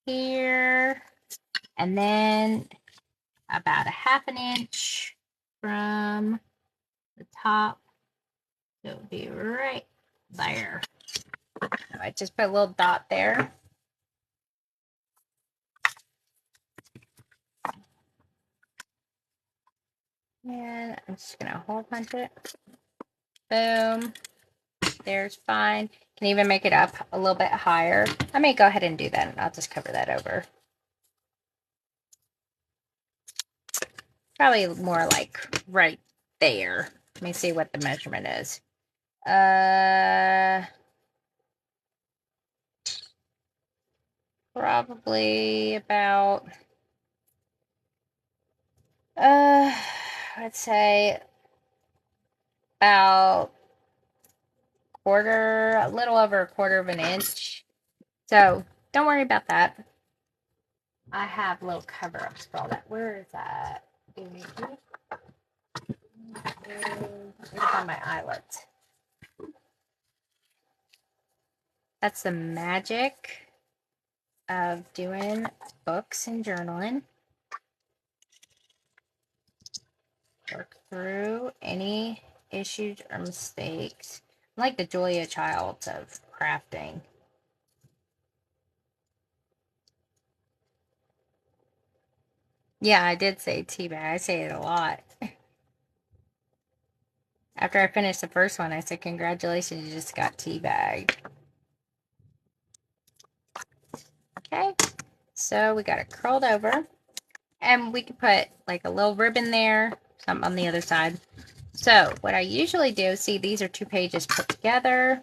here, and then about a half an inch from the top. So it'll be right there. I just put a little dot there. And I'm just gonna hole punch it. Boom. There's fine. Can even make it up a little bit higher. I may go ahead and do that, and I'll just cover that over. Probably more like right there. Let me see what the measurement is. Probably about, I'd say about a little over a quarter of an inch. So don't worry about that. I have little cover-ups for all that. Where is that? On my eyelets. That's the magic of doing books and journaling. Work through any issues or mistakes. I'm like the Julia Childs of crafting. Yeah, I did say teabag. I say it a lot. After I finished the first one, I said, congratulations, you just got teabagged. Okay, so we got it curled over. And we could put like a little ribbon there, something on the other side. So what I usually do, see, these are 2 pages put together.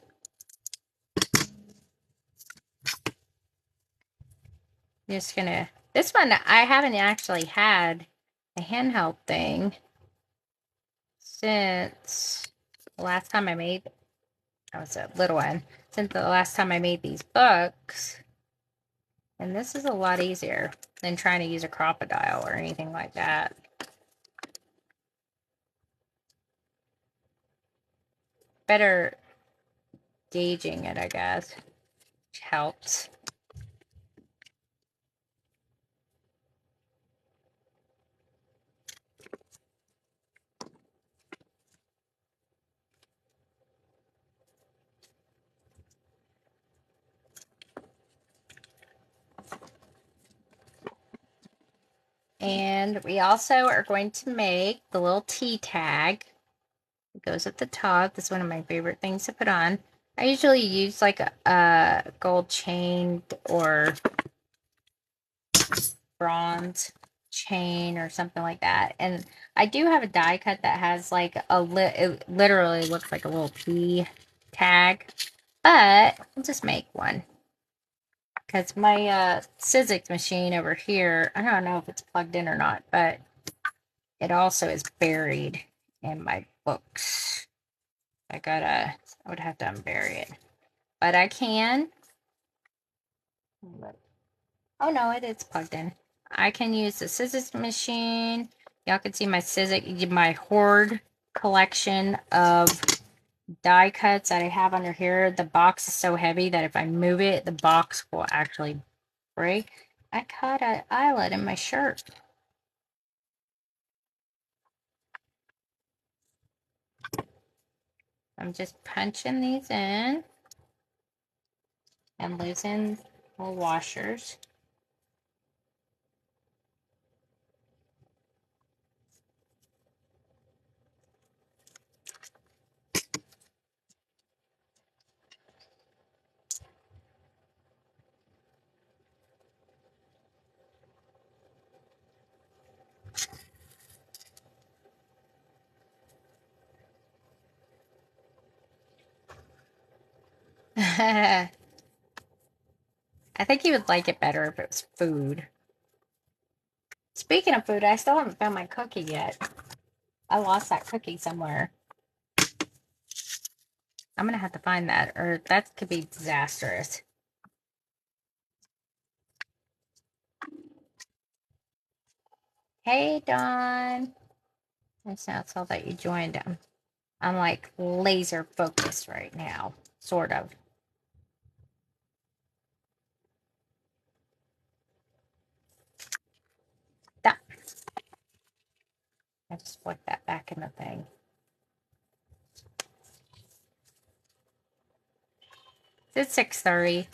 Just gonna, this one I haven't actually had a handheld thing since the last time I made, I was a little one, since the last time I made these books. And this is a lot easier than trying to use a crocodile or anything like that. Better gauging it, I guess, which helps. And we also are going to make the little T tag. It goes at the top. This is one of my favorite things to put on. I usually use like a gold chain or bronze chain or something like that. And I do have a die cut that has like it literally looks like a little T tag, but I'll just make one. Because my Sizzix machine over here, I don't know if it's plugged in or not, but it also is buried in my books. I would have to unbury it. But I can. Oh no, it is plugged in. I can use the Sizzix machine. Y'all can see my Sizzix, my hoard collection of die cuts that I have under here. The box is so heavy that if I move it, the box will actually break. I caught an eyelet in my shirt. I'm just punching these in and losing the washers. I think you would like it better if it was food. Speaking of food, I still haven't found my cookie yet. I lost that cookie somewhere. I'm gonna have to find that, or that could be disastrous. Hey, Dawn. I saw that you joined them. I'm like laser focused right now, sort of. That. I just flicked that back in the thing. It's 6:30.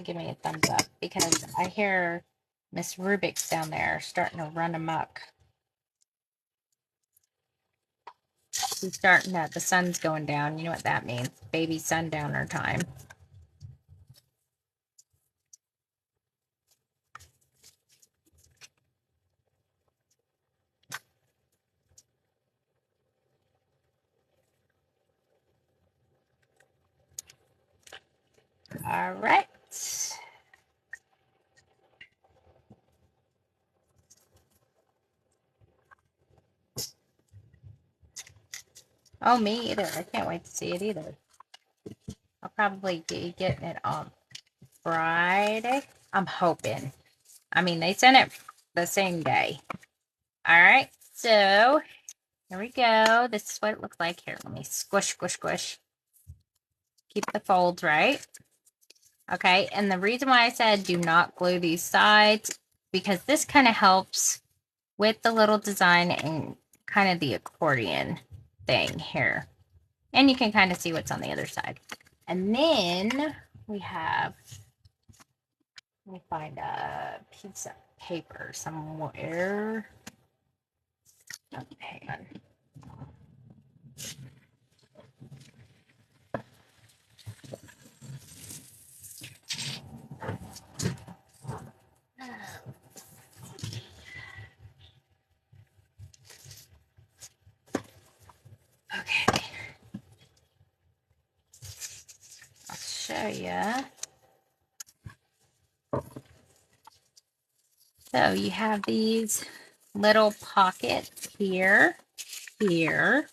Give me a thumbs up because I hear Miss Rubik's down there starting to run amok. She's starting to, the sun's going down. You know what that means. Baby sundowner time. All right. Oh, me either. I can't wait to see it either. I'll probably be getting it on Friday. I'm hoping. I mean, they sent it the same day. All right. So, here we go. This is what it looks like. Here, let me squish, squish, squish. Keep the folds right. Okay. And the reason why I said do not glue these sides, because this kind of helps with the little design and kind of the accordion thing here. And you can kind of see what's on the other side. And then we have, let me find a piece of paper somewhere. Oh, hang on. Okay. I'll show you. So you have these little pockets here, here,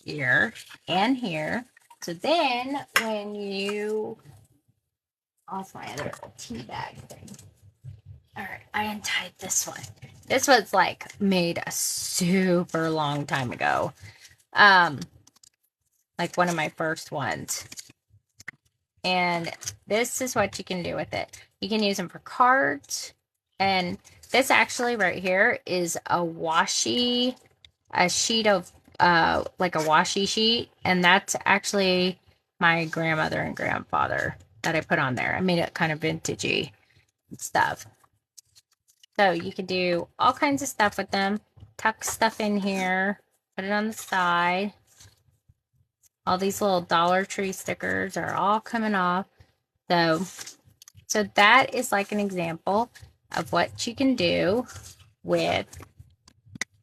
here, and here. So then when you, also my other tea bag thing. All right, I untied this one. This was like made a super long time ago. Like one of my first ones. And this is what you can do with it. You can use them for cards. And this actually right here is a sheet of like a washi sheet. And that's actually my grandmother and grandfather that I put on there. I made it kind of vintagey stuff. So you can do all kinds of stuff with them. Tuck stuff in here. Put it on the side. All these little Dollar Tree stickers are all coming off. So that is like an example of what you can do with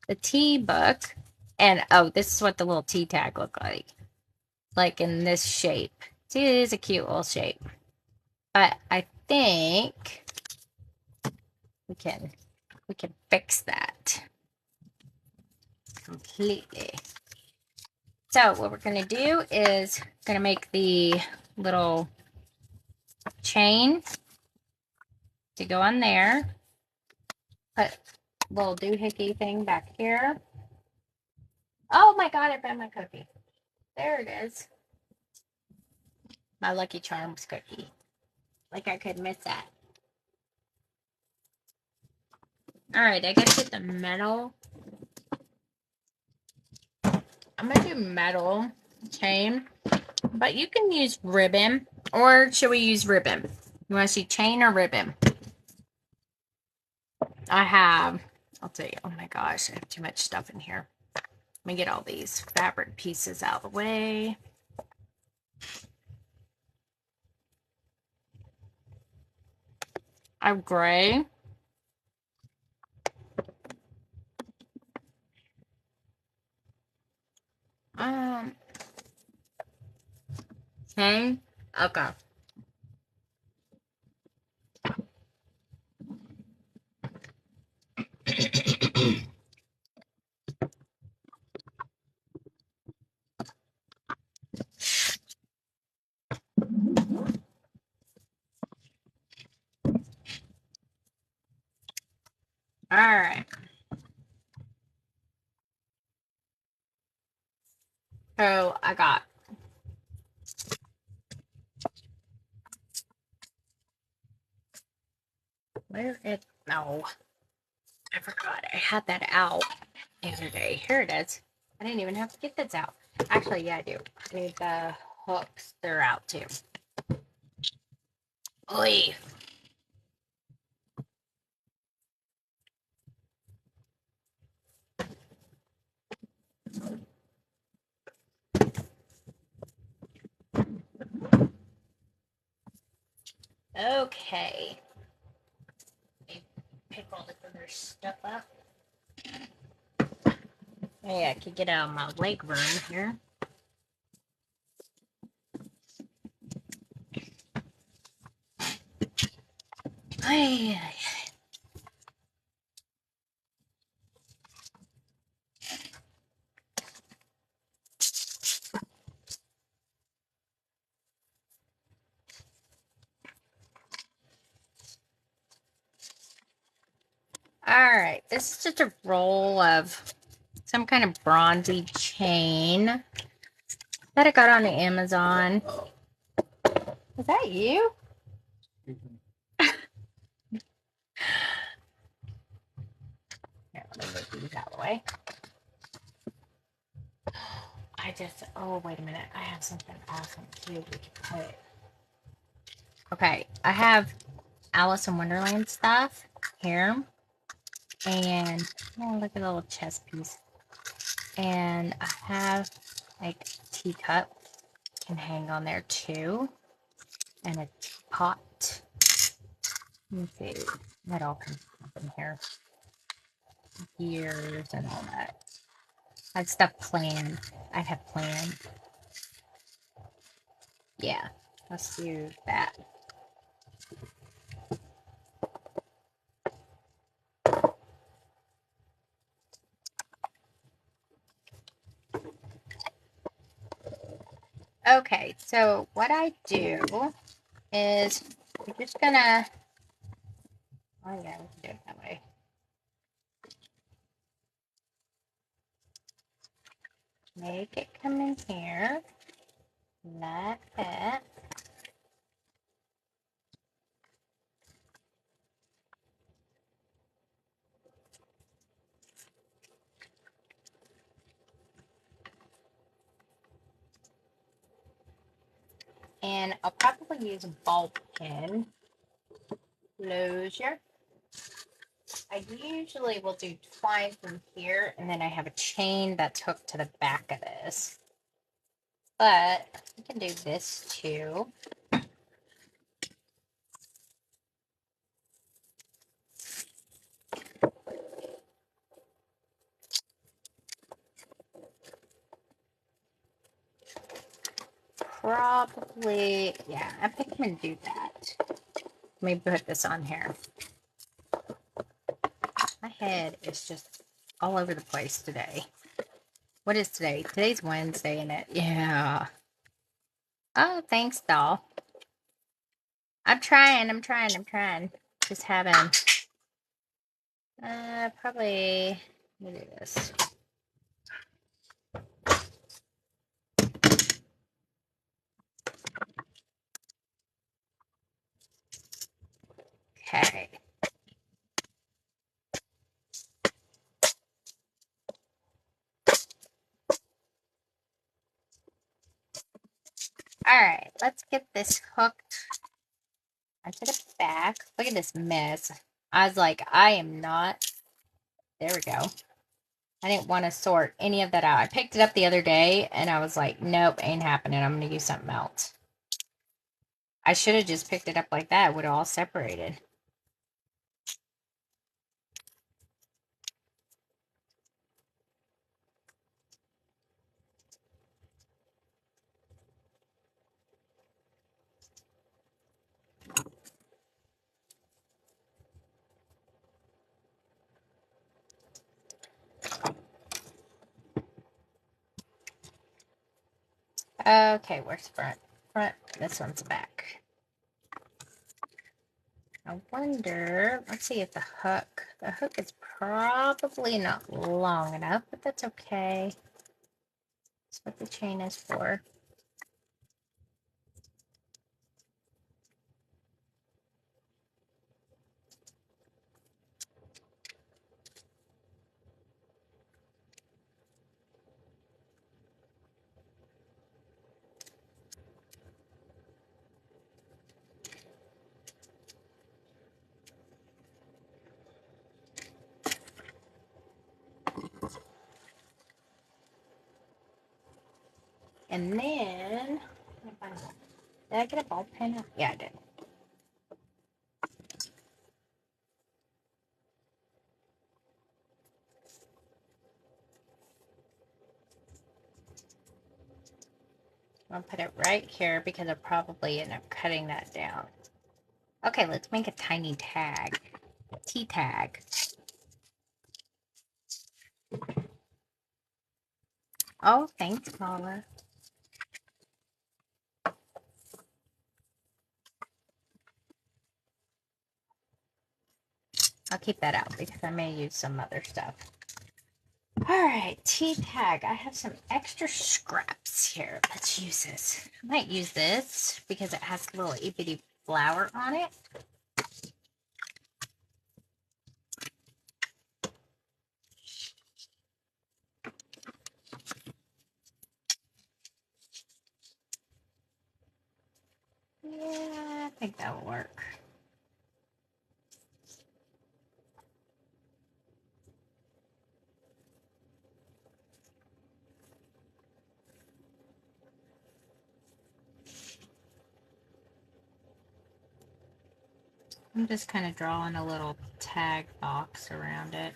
the tea book. And oh, this is what the little tea tag look like in this shape. See, it is a cute little shape. But I think we can fix that completely. So what we're gonna do is gonna make the little chain to go on there. Put a little doohickey thing back here. Oh my god, I found my cookie. There it is. My Lucky Charms cookie. Like I could miss that. Alright, I gotta get the metal. I'm gonna do metal chain. But you can use ribbon. Or should we use ribbon? You wanna see chain or ribbon? I'll tell you, oh my gosh, I have too much stuff in here. Let me get all these fabric pieces out of the way. I have gray. Okay. Okay. All right. So I got where it no. I forgot. I had that out the other day. Here it is. I didn't even have to get this out. Actually, yeah, I do. I need the hooks. They're out too. Oy. Okay. Pick all the other stuff up. Yeah, I could get out of my leg room here. Ay, ay. All right, this is just a roll of some kind of bronzy chain that I got on Amazon. Is that you? Here, let me move these out of the way. Oh, wait a minute. I have something awesome too. We can put. Okay, I have Alice in Wonderland stuff here. And oh, look at the little chest piece. And I have like a teacup can hang on there too. And a teapot. Let me see. That all comes up in here. Gears and all that. I have stuff planned. I have planned. Yeah, let's do that. Okay, so what I do is we're just gonna, oh yeah, we can do it that way. Make it come in here, like that. And I'll probably use a ball pen closure. I usually will do twine from here, and then I have a chain that's hooked to the back of this. But we can do this too. Probably, yeah, I think I'm gonna do that. Let me put this on here. My head is just all over the place today. What is today? Today's Wednesday, isn't it? Yeah. Oh, thanks, doll. I'm trying. Just having, probably, let me do this. Okay. All right, let's get this hooked onto the back. Look at this mess. I was like, I am not. There we go. I didn't want to sort any of that out. I picked it up the other day and I was like, nope, ain't happening. I'm going to use something else. I should have just picked it up like that. It would have all separated. Okay, where's front? Front. This one's back. I wonder, let's see if the hook is probably not long enough, but that's okay. That's what the chain is for. And then, did I get a ball pen? Yeah, I did. I'll put it right here because I'll probably end up cutting that down. Okay, let's make a tiny tag. T-tag. Oh, thanks, Paula. I'll keep that out because I may use some other stuff. Alright, T-tag. I have some extra scraps here. Let's use this. I might use this because it has a little itty-bitty flower on it. Yeah, I think that will work. I'm just kind of drawing a little tag box around it.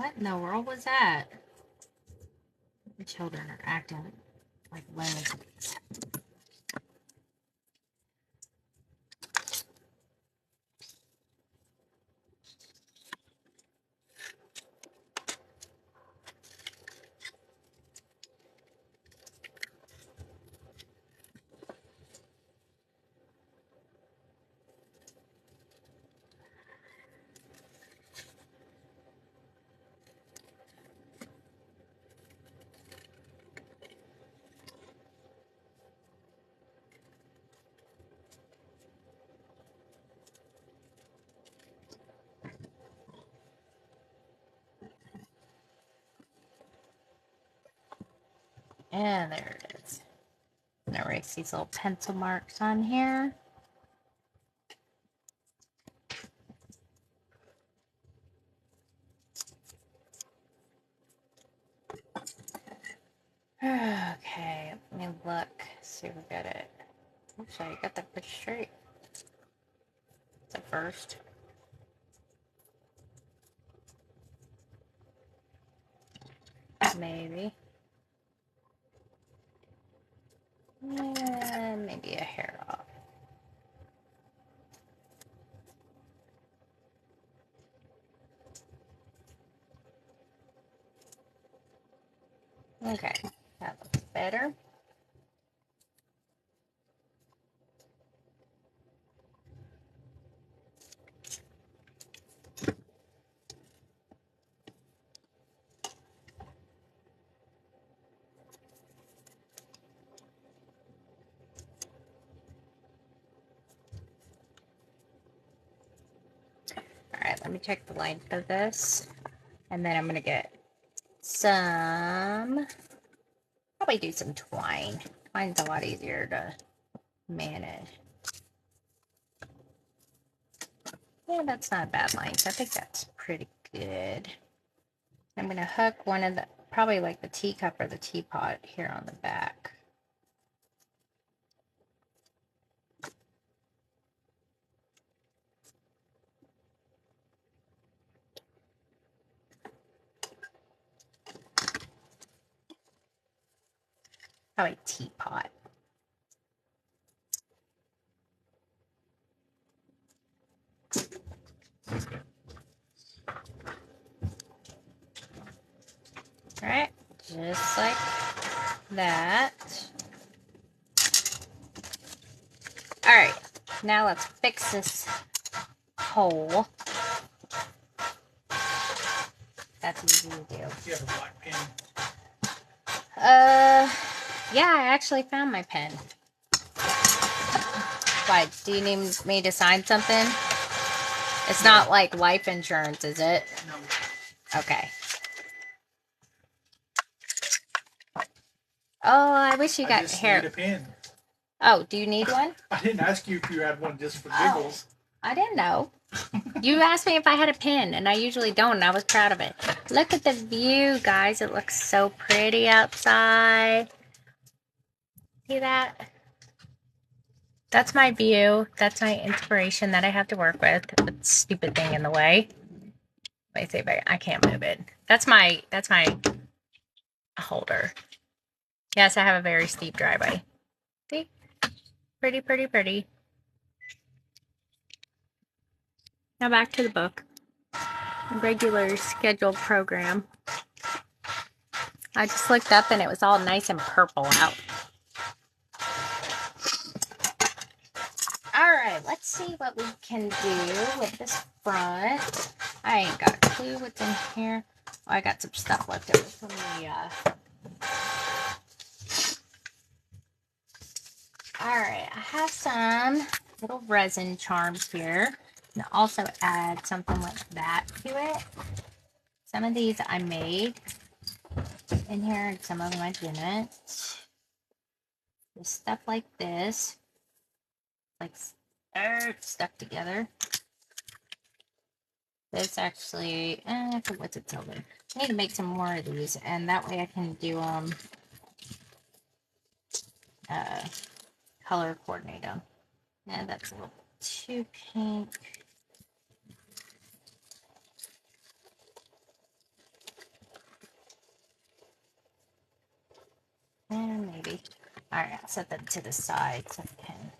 What in the world was that? The children are acting like lunatics. And there it is. I'm gonna erase these little pencil marks on here. Okay, let me look. See if we got it. Actually, I got that pretty straight. It's a first. Maybe. And maybe a hair off. Okay, that looks better. Alright, let me check the length of this. And then I'm going to get some, probably do some twine. Twine's a lot easier to manage. Yeah, that's not a bad length. I think that's pretty good. I'm going to hook one of the, probably like the teacup or the teapot here on the back. Probably teapot. Alright, just like that. Alright, now let's fix this hole. That's easy to do. You have a black pen. Yeah, I actually found my pen. Why, do you need me to sign something? It's not like life insurance, is it? No. Okay. Oh, I wish you got just hair. need a pen. Oh, do you need one? I didn't ask you if you had one just for giggles. I didn't know. You asked me if I had a pen, and I usually don't, and I was proud of it. Look at the view, guys. It looks so pretty outside. See that? That's my view. That's my inspiration that I have to work with. The stupid thing in the way. Wait, say, but I can't move it. That's my holder. Yes, I have a very steep driveway. See? Pretty, pretty, pretty. Now back to the book. Regular scheduled program. I just looked up and it was all nice and purple out. Alright, let's see what we can do with this front. I ain't got a clue what's in here. Oh, I got some stuff left over from the, Alright, I have some little resin charms here. And also add something like that to it. Some of these I made in here and some of them I didn't. Just stuff like this. Like stuck together. This actually, what's it tell me? I need to make some more of these, and that way I can do color coordinate them. And that's a little too pink. And maybe. Alright, I'll set them to the side so I can.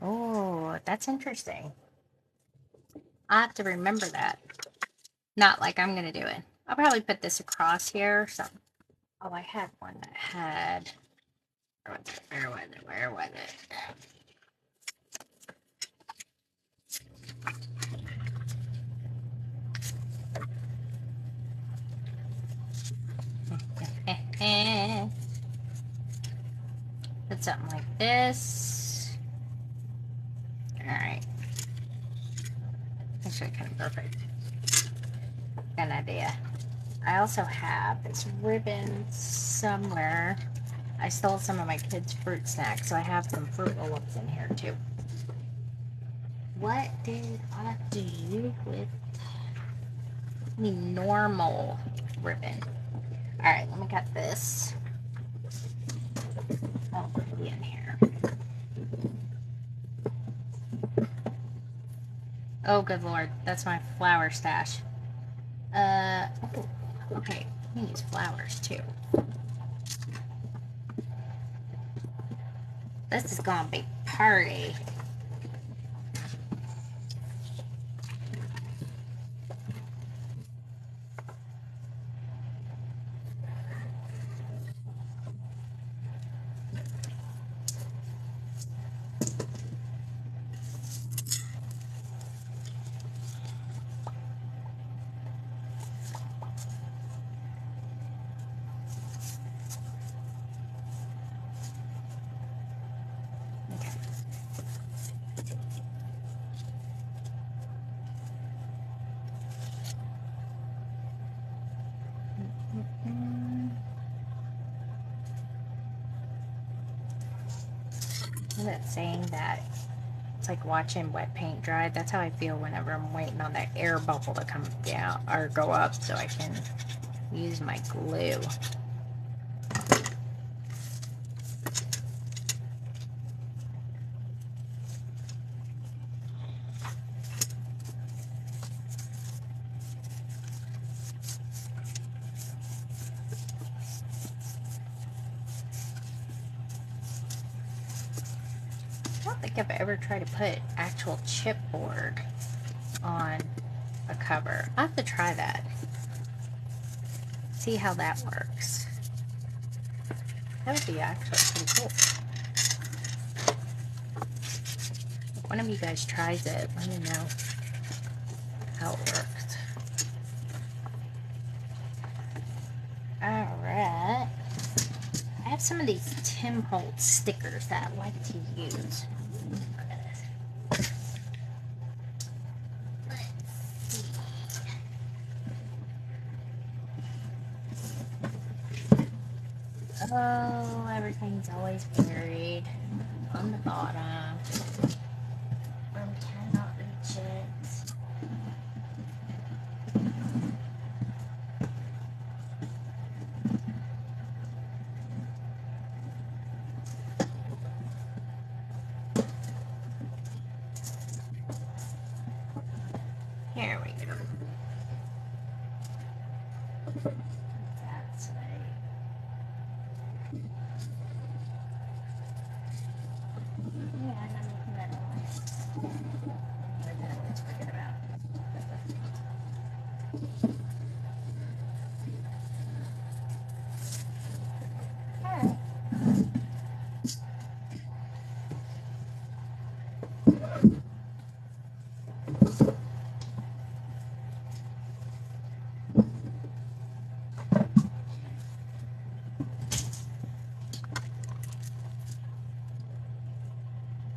Oh, that's interesting. I'll have to remember that. Not like I'm going to do it. I'll probably put this across here or something. Oh, I had one that had. Where was it? Where was it? Where was it? Put something like this. Alright. Actually, kind of perfect. Got an idea. I also have this ribbon somewhere. I stole some of my kids' fruit snacks, so I have some fruit roll-ups in here too. What did I do with the normal ribbon? Alright, let me cut this. Oh, it'll be in here. Oh, good lord. That's my flower stash. Oh, okay. I can use flowers too. This is gonna be party. Isn't it saying that it's like watching wet paint dry? That's how I feel whenever I'm waiting on that air bubble to come down or go up so I can use my glue. I don't think I've ever tried to put actual chipboard on a cover. I'll have to try that. See how that works. That would be actually pretty cool. If one of you guys tries it, let me know how it works. Alright. I have some of these Tim Holtz stickers that I like to use. Oh, everything's always buried on the bottom. Where we cannot reach it. Here we go. That's right. Yeah, I'm looking at it. Let's forget about it. Alright.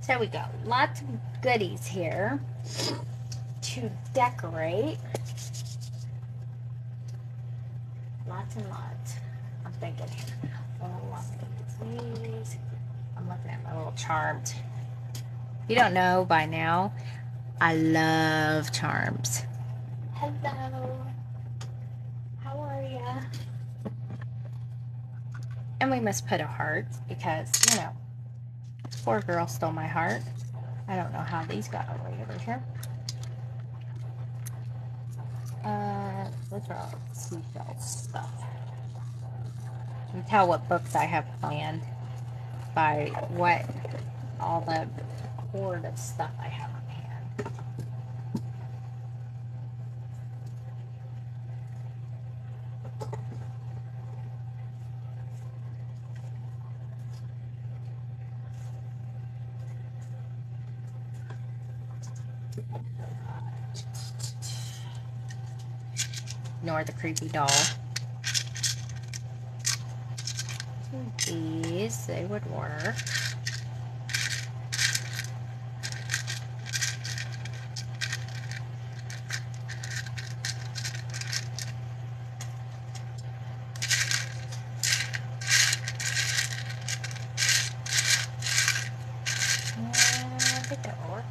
So we got lots of goodies here to decorate. Lots and lots. I'm thinking here. Oh, I'm thinking these. I'm looking at my little charms. If you don't know by now, I love charms. Hello. How are ya? And we must put a heart because, you know, poor girl stole my heart. I don't know how these got all the way over here. Those are all seashell stuff. You can tell what books I have planned by what all the hoard of stuff I have on hand. Ignore the creepy doll. These, they would work. I think that will work.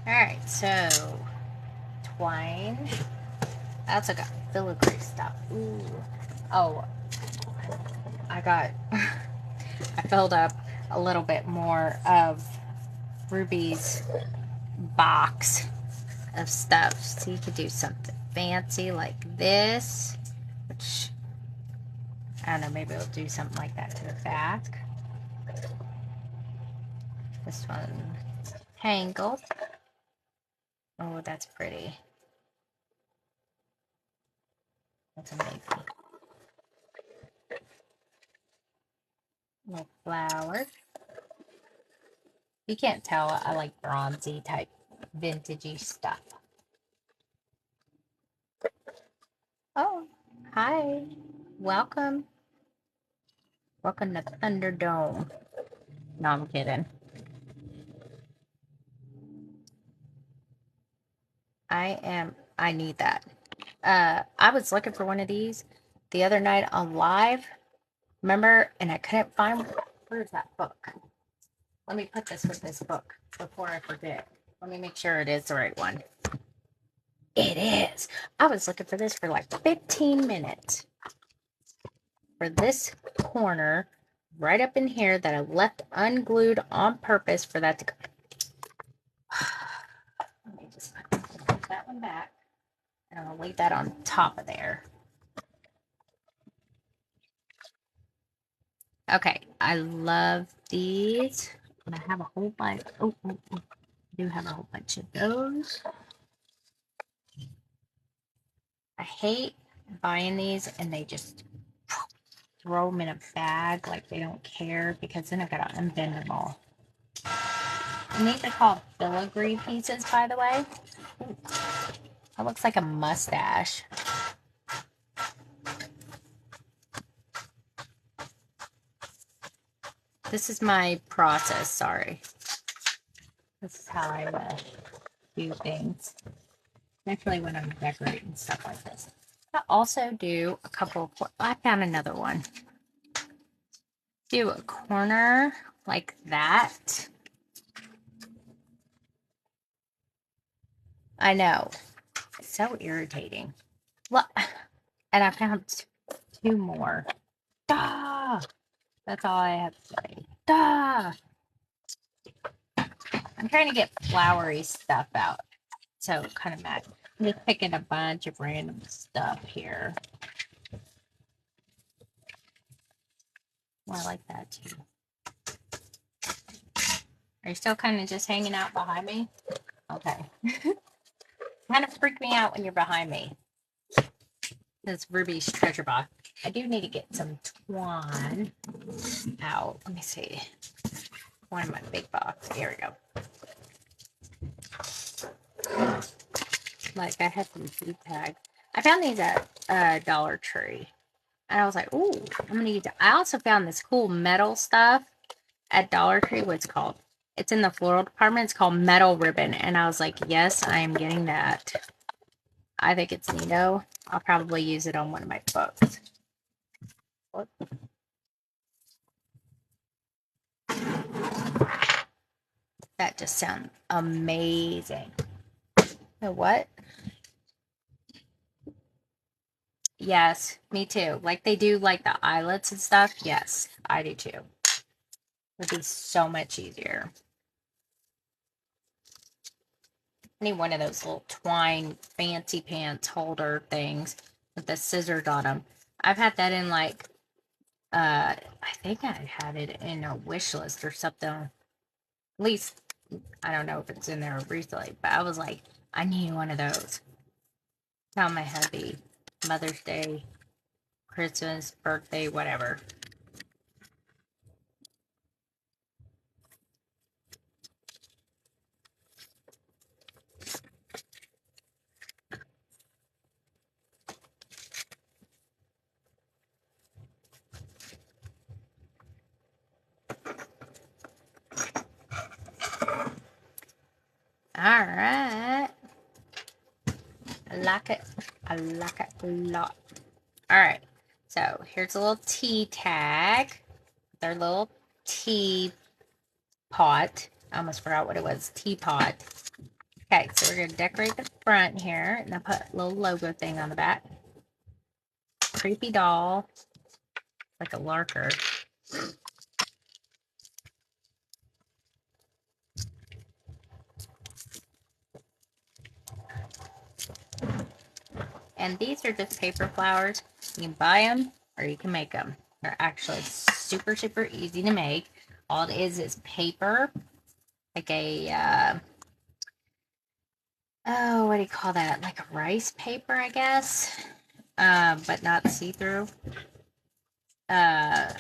Alright, so twine. I also got filigree stuff. Ooh. Oh, I got I filled up a little bit more of Ruby's box of stuff, so you could do something fancy like this, which I don't know, maybe we'll do something like that to the back. This one tangled. Oh, that's pretty. That's amazing. Little flower. You can't tell, I like bronzy type vintagey stuff. Oh, hi. Welcome. Welcome to Thunderdome. No, I'm kidding. I need that. I was looking for one of these the other night on live. Remember? And I couldn't find, where's that book? Let me put this with this book before I forget. Let me make sure it is the right one. It is. I was looking for this for like 15 minutes. For this corner right up in here that I left unglued on purpose for that to go. Let me just put that one back. And I'll leave that on top of there. Okay, I love these. And I have a whole bunch. Oh, I do have a whole bunch of those. I hate buying these and they just throw them in a bag like they don't care, because then I've got to unbend them all. And these are called filigree pieces, by the way. Ooh, that looks like a mustache. This is my process, sorry. This is how I do things. Especially when I'm decorating stuff like this. I also do a couple of, I found another one. Do a corner like that. I know. It's so irritating. Look, and I found two more. Duh! That's all I have to say. Duh! I'm trying to get flowery stuff out. So kind of mad. I'm just picking a bunch of random stuff here. Well, I like that too. Are you still kind of just hanging out behind me? Okay. Kind of freak me out when you're behind me. This Ruby's treasure box. I do need to get some twine out. Let me see. One in my big box. There we go. Like I had some seed tags. I found these at Dollar Tree. And I was like, ooh, I'm gonna use it. I also found this cool metal stuff at Dollar Tree. What's it called? It's in the floral department. It's called metal ribbon. And I was like, yes, I am getting that. I think it's neato. I'll probably use it on one of my books. What? That just sounds amazing. You know what? Yes, me too. Like they do like the eyelets and stuff. Yes, I do too. Would be so much easier. I need one of those little twine fancy pants holder things with the scissors on them. I've had that in like, I think I had it in a wish list or something. At least, I don't know if it's in there recently, but I was like, I need one of those. Tell my hubby, Mother's Day, Christmas, birthday, whatever. All right. I like it. I like it a lot. All right. So here's a little tea tag. Their little tea pot. I almost forgot what it was. Teapot. Okay, so we're going to decorate the front here. And I'll put a little logo thing on the back. Creepy doll. Like a larker. And these are just paper flowers. You can buy them or you can make them. They're actually super, super easy to make. All it is paper. Like a, oh, what do you call that? Like a rice paper, I guess. But not see-through. I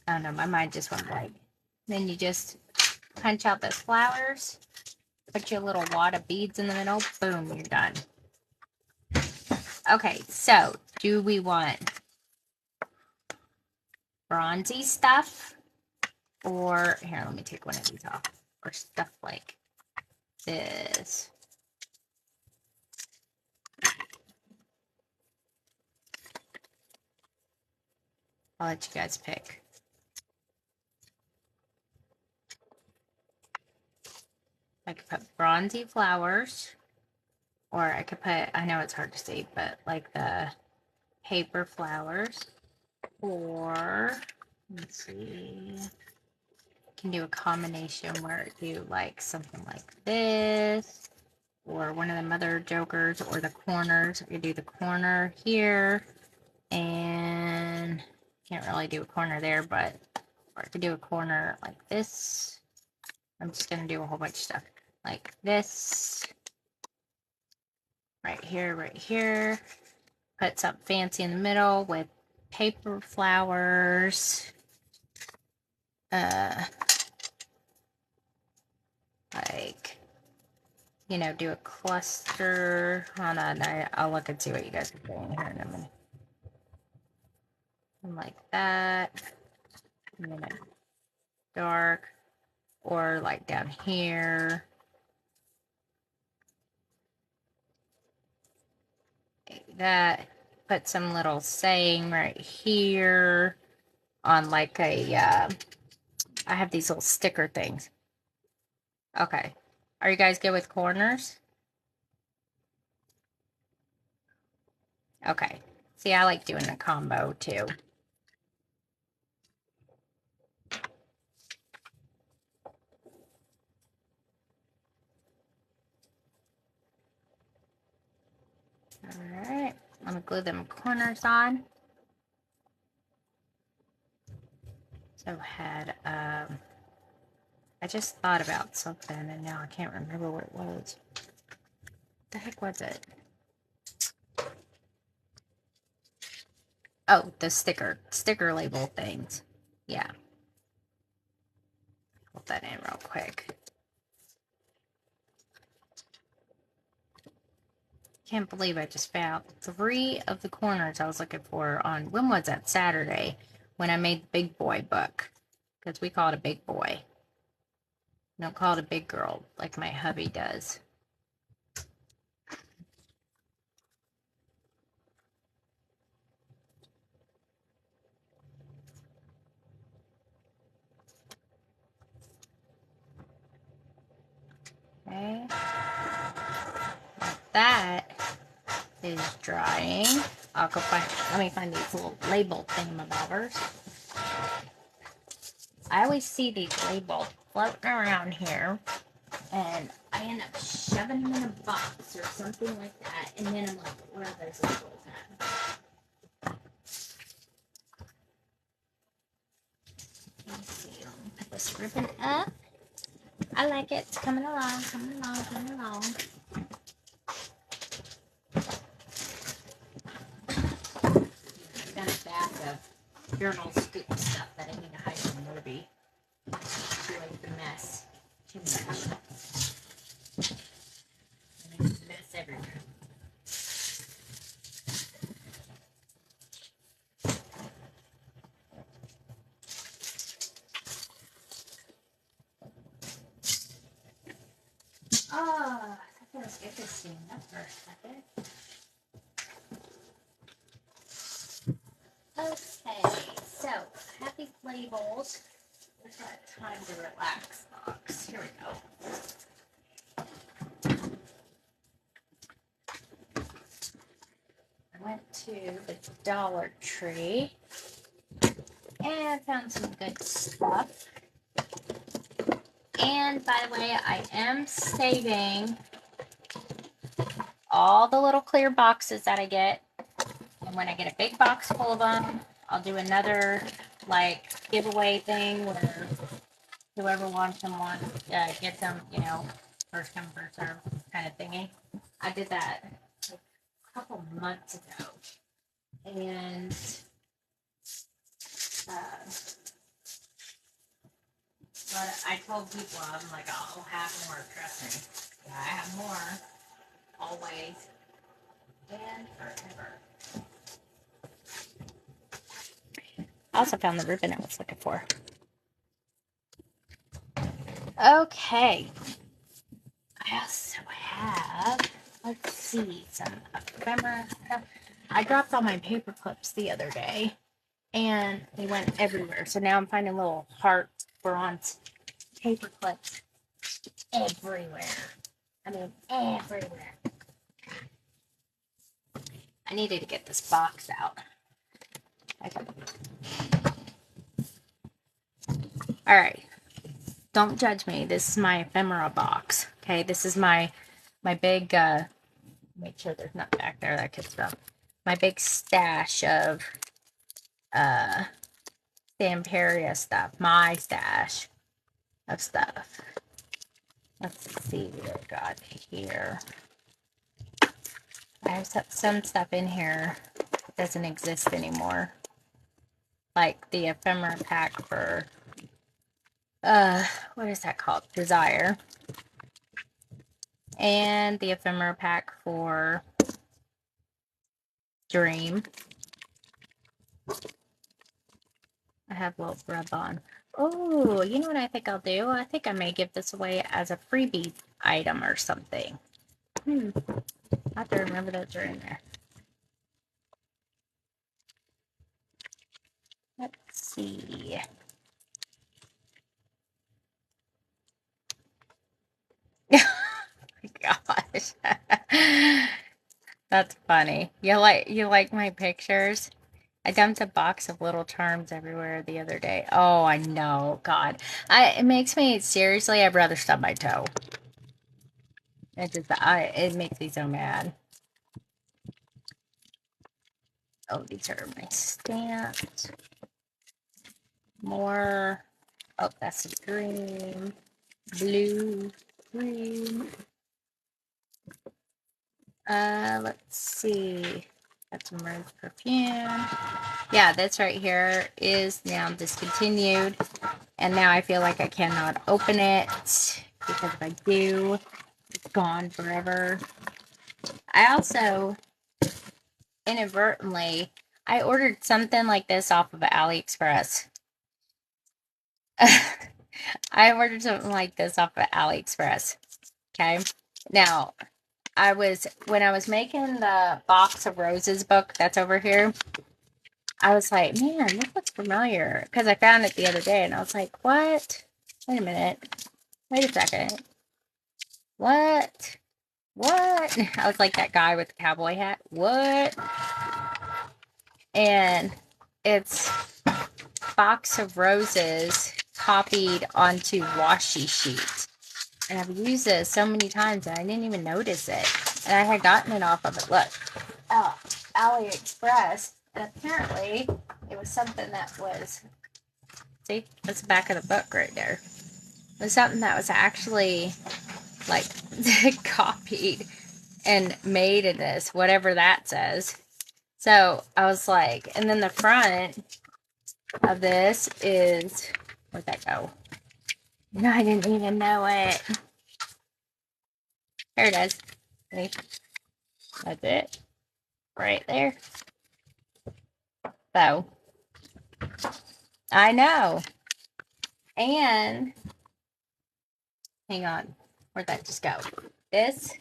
don't know, my mind just went blank. Then you just punch out those flowers, put your little wad of beads in the middle, boom, you're done. Okay, so do we want bronzy stuff? Or, here, let me take one of these off. Or stuff like this. I'll let you guys pick. I could put bronzy flowers. Or I could put, I know it's hard to see, but like the paper flowers. Or, let's see, can do a combination where it do like something like this, or one of the mother jokers, or the corners. We do the corner here, and can't really do a corner there, but or I could do a corner like this. I'm just gonna do a whole bunch of stuff like this, right here, right here. Put something fancy in the middle with paper flowers. Like, you know, do a cluster. Hold on, I'll look and see what you guys are doing here in a minute. Like that. And then a dark. Or like down here. Like that. Put some little saying right here on like a, I have these little sticker things. Okay. Are you guys good with corners? Okay. See, I like doing a combo too. Alright. I'm going to glue them corners on. So had, I just thought about something and now I can't remember what it was. What the heck was it? Oh, the sticker label things. Yeah. Put that in real quick. Can't believe I just found 3 of the corners I was looking for on, when was that? Saturday, when I made the big boy book. Because we call it a big boy. We don't call it a big girl like my hubby does. Okay. Like that. is drying. I'll go find, let me find these little label thingamabobbers. I always see these labels floating around here, and I end up shoving them in a box or something like that, and then I'm like, where are those labels at? Let's see, let me put this ribbon up. I like it. It's coming along, coming along, coming along. I've got a bag of journal scoop stuff that I need to hide from Ruby. Too like the mess. Too much. Mess everywhere. Oh, let's get this steamed up for a second. Okay, so I have these labels. Where's that time to relax box? Here we go. I went to the Dollar Tree and found some good stuff. And by the way, I am saving all the little clear boxes that I get. And when I get a big box full of them, I'll do another like giveaway thing where whoever wants them gets them, you know, first come, first serve kind of thingy. I did that like a couple months ago. And but I told people, I'm like, I'll have more, trust me. Yeah, I have more, always, and forever. I also found the ribbon I was looking for. Okay. I also have, let's see, some ephemera stuff. I dropped all my paper clips the other day, and they went everywhere. So now I'm finding little hearts, bronze paper clips everywhere. I mean, everywhere. I needed to get this box out. All right. Don't judge me. This is my ephemera box. Okay, this is my big. Make sure there's nothing back there that could stuff. My big stash of Stamperia stuff. My stash of stuff. Let's see what I got here. I have some stuff in here that doesn't exist anymore. Like the ephemera pack for what is that called? Desire. And the ephemera pack for Dream. I have a little rub on. Oh, you know what I think I'll do? I think I may give this away as a freebie item or something. I have to remember those are in there. Let's see. Oh my gosh. That's funny. You like my pictures? I dumped a box of little charms everywhere the other day. Oh, I know. God. It makes me seriously, I'd rather stub my toe. It makes me so mad. Oh, these are my stamps. More. Oh, that's a green, blue, green. Let's see. Got some rose perfume. Yeah, this right here is now discontinued. And now I feel like I cannot open it because if I do, it's gone forever. I also inadvertently, I ordered something like this off of AliExpress. I ordered something like this off of AliExpress. Okay. Now, when I was making the box of roses book that's over here, I was like, man, this looks familiar. Because I found it the other day and I was like, what? Wait a minute. Wait a second. What? what? I was like that guy with the cowboy hat. What? And it's Box of Roses copied onto washi sheet. And I've used this so many times and I didn't even notice it. And I had gotten it off of it. Look, AliExpress. And apparently it was something that was, see, that's the back of the book right there. It was something that was actually like copied and made in this, whatever that says. So I was like, and then the front of this is, where'd that go? No, I didn't even know it. There it is. See? That's it. Right there. So, I know. And, hang on. Where'd that just go? This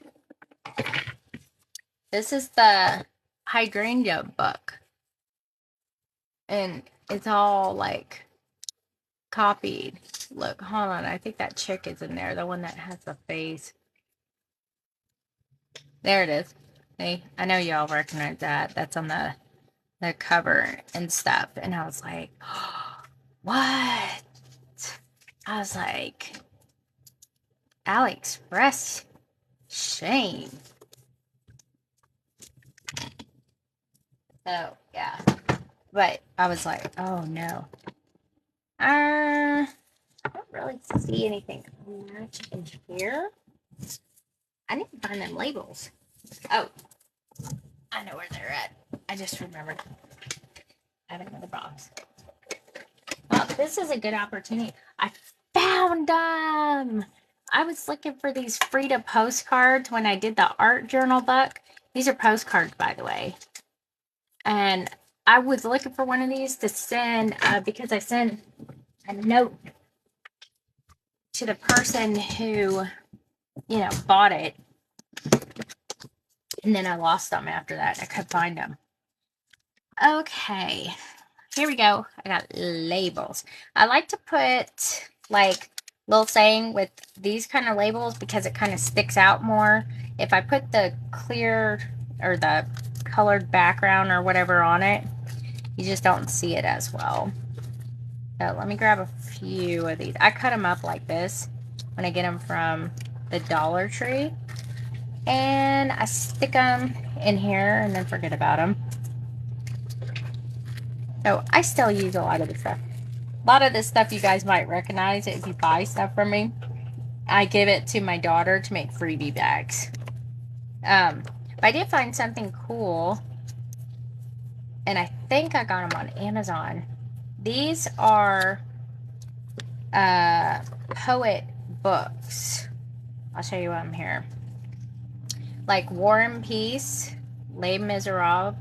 is the hydrangea book. And it's all like copied. Look, hold on. I think that chick is in there. The one that has the face. There it is. See? I know y'all recognize that. That's on the cover and stuff. And I was like, oh, what? I was like, AliExpress, shame. So, yeah. But I was like, oh no. I don't really see anything much in here. I need to find them labels. Oh, I know where they're at. I just remembered. I have another box. Well, this is a good opportunity. I found them. I was looking for these Frida postcards when I did the art journal book. These are postcards, by the way. And I was looking for one of these to send because I sent a note to the person who, bought it. And then I lost them after that. I couldn't find them. Okay. Here we go. I got labels. I like to put like little saying with these kind of labels because it kind of sticks out more. If I put the clear or the colored background or whatever on it, you just don't see it as well. So let me grab a few of these. I cut them up like this when I get them from the Dollar Tree. And I stick them in here and then forget about them. So I still use a lot of this stuff. A lot of this stuff you guys might recognize if you buy stuff from me. I give it to my daughter to make freebie bags. But I did find something cool. And I think I got them on Amazon. These are poet books. I'll show you what I'm here. Like War and Peace, Les Miserables,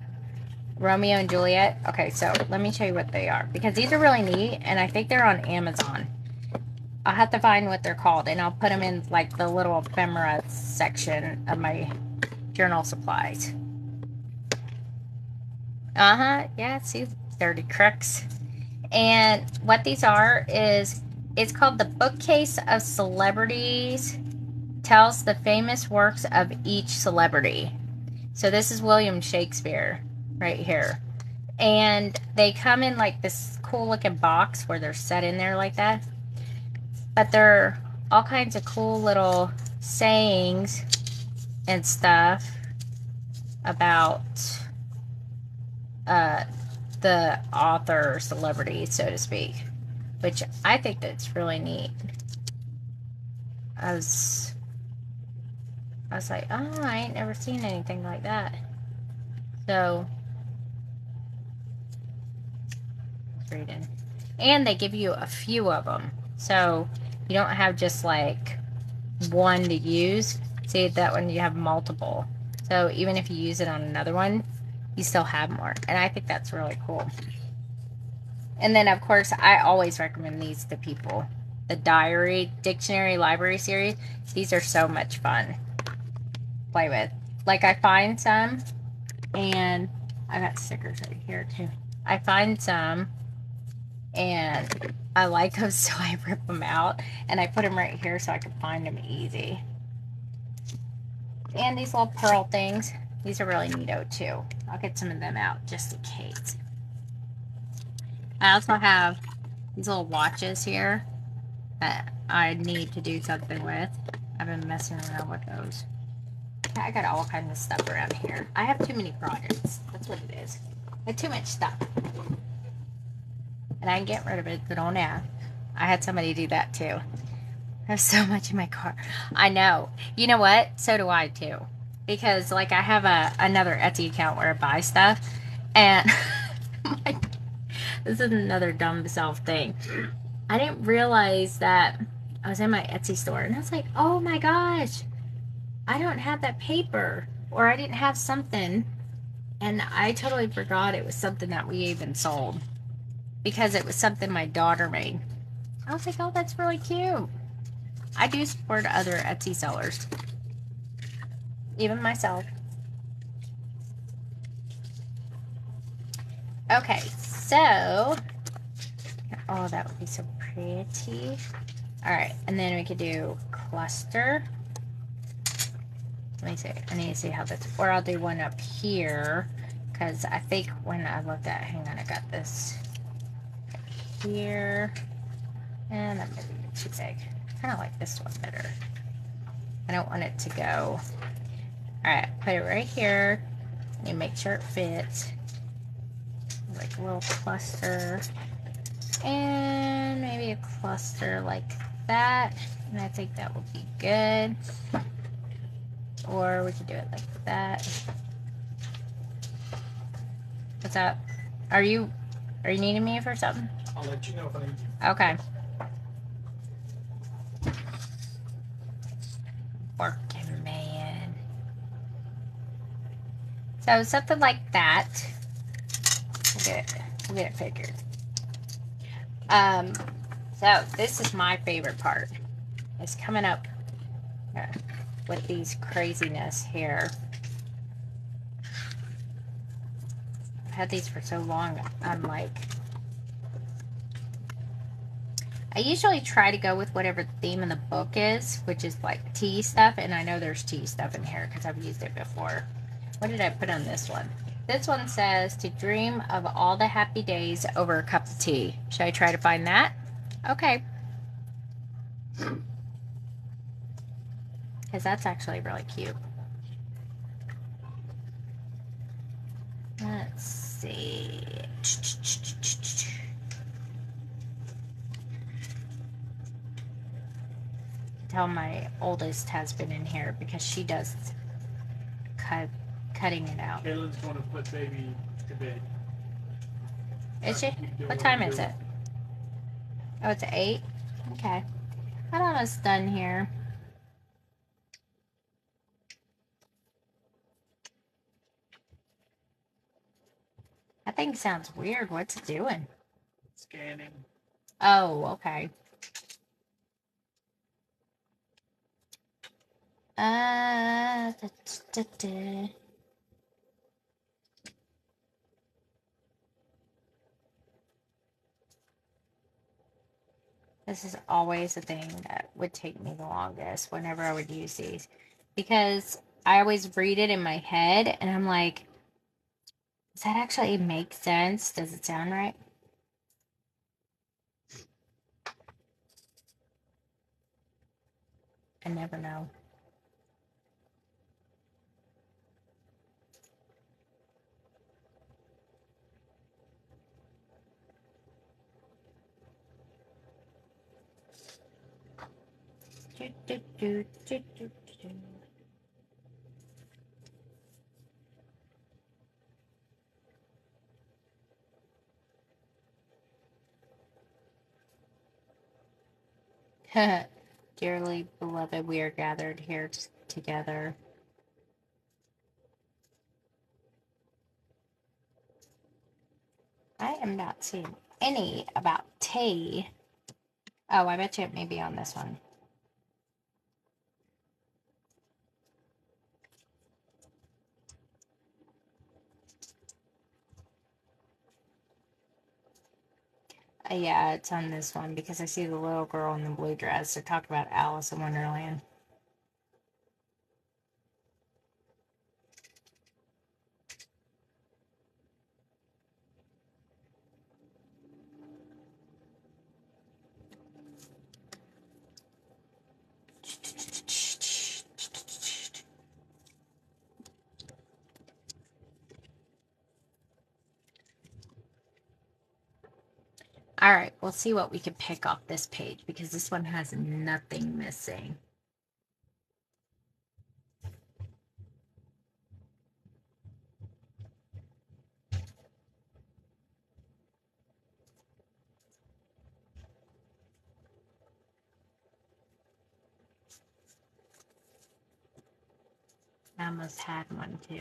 Romeo and Juliet. Okay, so let me show you what they are. Because these are really neat, and I think they're on Amazon. I'll have to find what they're called, and I'll put them in like the little ephemera section of my journal supplies. Yeah, see, dirty crooks. And what these are is, it's called The Bookcase of Celebrities. Tells the famous works of each celebrity. So this is William Shakespeare right here. And they come in like this cool looking box where they're set in there like that. But they're all kinds of cool little sayings and stuff about the author or celebrity, so to speak. Which I think that's really neat. I was like, oh, I ain't never seen anything like that. So, reading. And they give you a few of them. So, you don't have just like one to use. See, that one you have multiple. So, even if you use it on another one, you still have more. And I think that's really cool. And then, of course, I always recommend these to people. The Diary Dictionary Library Series. These are so much fun. Play with. Like, I find some, and I got stickers right here too. I find some, and I like them, so I rip them out, and I put them right here so I can find them easy. And these little pearl things. These are really neato too. I'll get some of them out just in case. I also have these little watches here that I need to do something with. I've been messing around with those. I got all kinds of stuff around here. I have too many projects. That's what it is. I have too much stuff. And I can get rid of it, but oh now. I had somebody do that too. I have so much in my car. I know. You know what? So do I too. Because like I have another Etsy account where I buy stuff, and this is another dumb self thing. I didn't realize that I was in my Etsy store, and I was like, oh my gosh, I don't have that paper, or I didn't have something, and I totally forgot it was something that we even sold because it was something my daughter made. I was like, oh, that's really cute. I do support other Etsy sellers, even myself. Okay, so, oh, that would be so pretty. All right, and then we could do cluster. Let me see. I need to see how that's, or I'll do one up here, because I think when I looked at, hang on, I got this here, and that might be too big. I kind of like this one better. I don't want it to go. All right, put it right here, and make sure it fits. Like a little cluster, and maybe a cluster like that, and I think that will be good. Or we could do it like that. What's up? Are you needing me for something? I'll let you know if I need you. Okay. Working man. So something like that. We'll get it figured. So this is my favorite part. It's coming up with these craziness here. I've had these for so long. I'm like, I usually try to go with whatever the theme of the book is, which is like tea stuff, and I know there's tea stuff in here because I've used it before. What did I put on this one? This one says to dream of all the happy days over a cup of tea. Should I try to find that? Okay. Because that's actually really cute. Let's see. Tell my oldest has been in here because she does cutting it out. Kaylin's going to put baby to bed. Is she? What time is it? Oh, it's 8? Okay. I'm almost done here. That thing sounds weird. What's it doing? Scanning. Oh, okay. Da, da, da. This is always the thing that would take me the longest whenever I would use these. Because I always read it in my head and I'm like, does that actually make sense? Does it sound right? I never know. Do, do, do, do, do, do. Dearly beloved, we are gathered here together. I am not seeing any about tea. Oh, I bet you it may be on this one. Yeah, it's on this one because I see the little girl in the blue dress. They're talking about Alice in Wonderland. All right, we'll see what we can pick off this page because this one has nothing missing. I almost had one too.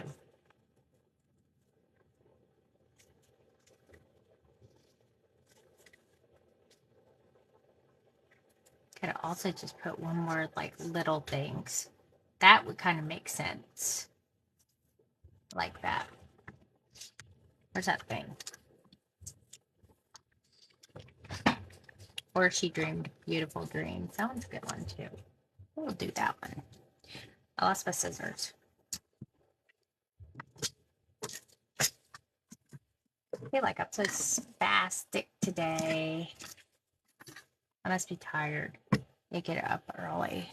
Could also just put one more like little things. That would kind of make sense. Like that. Where's that thing? Or she dreamed beautiful dreams. That one's a good one too. We'll do that one. I lost my scissors. I feel like I'm so spastic today. I must be tired. You get up early.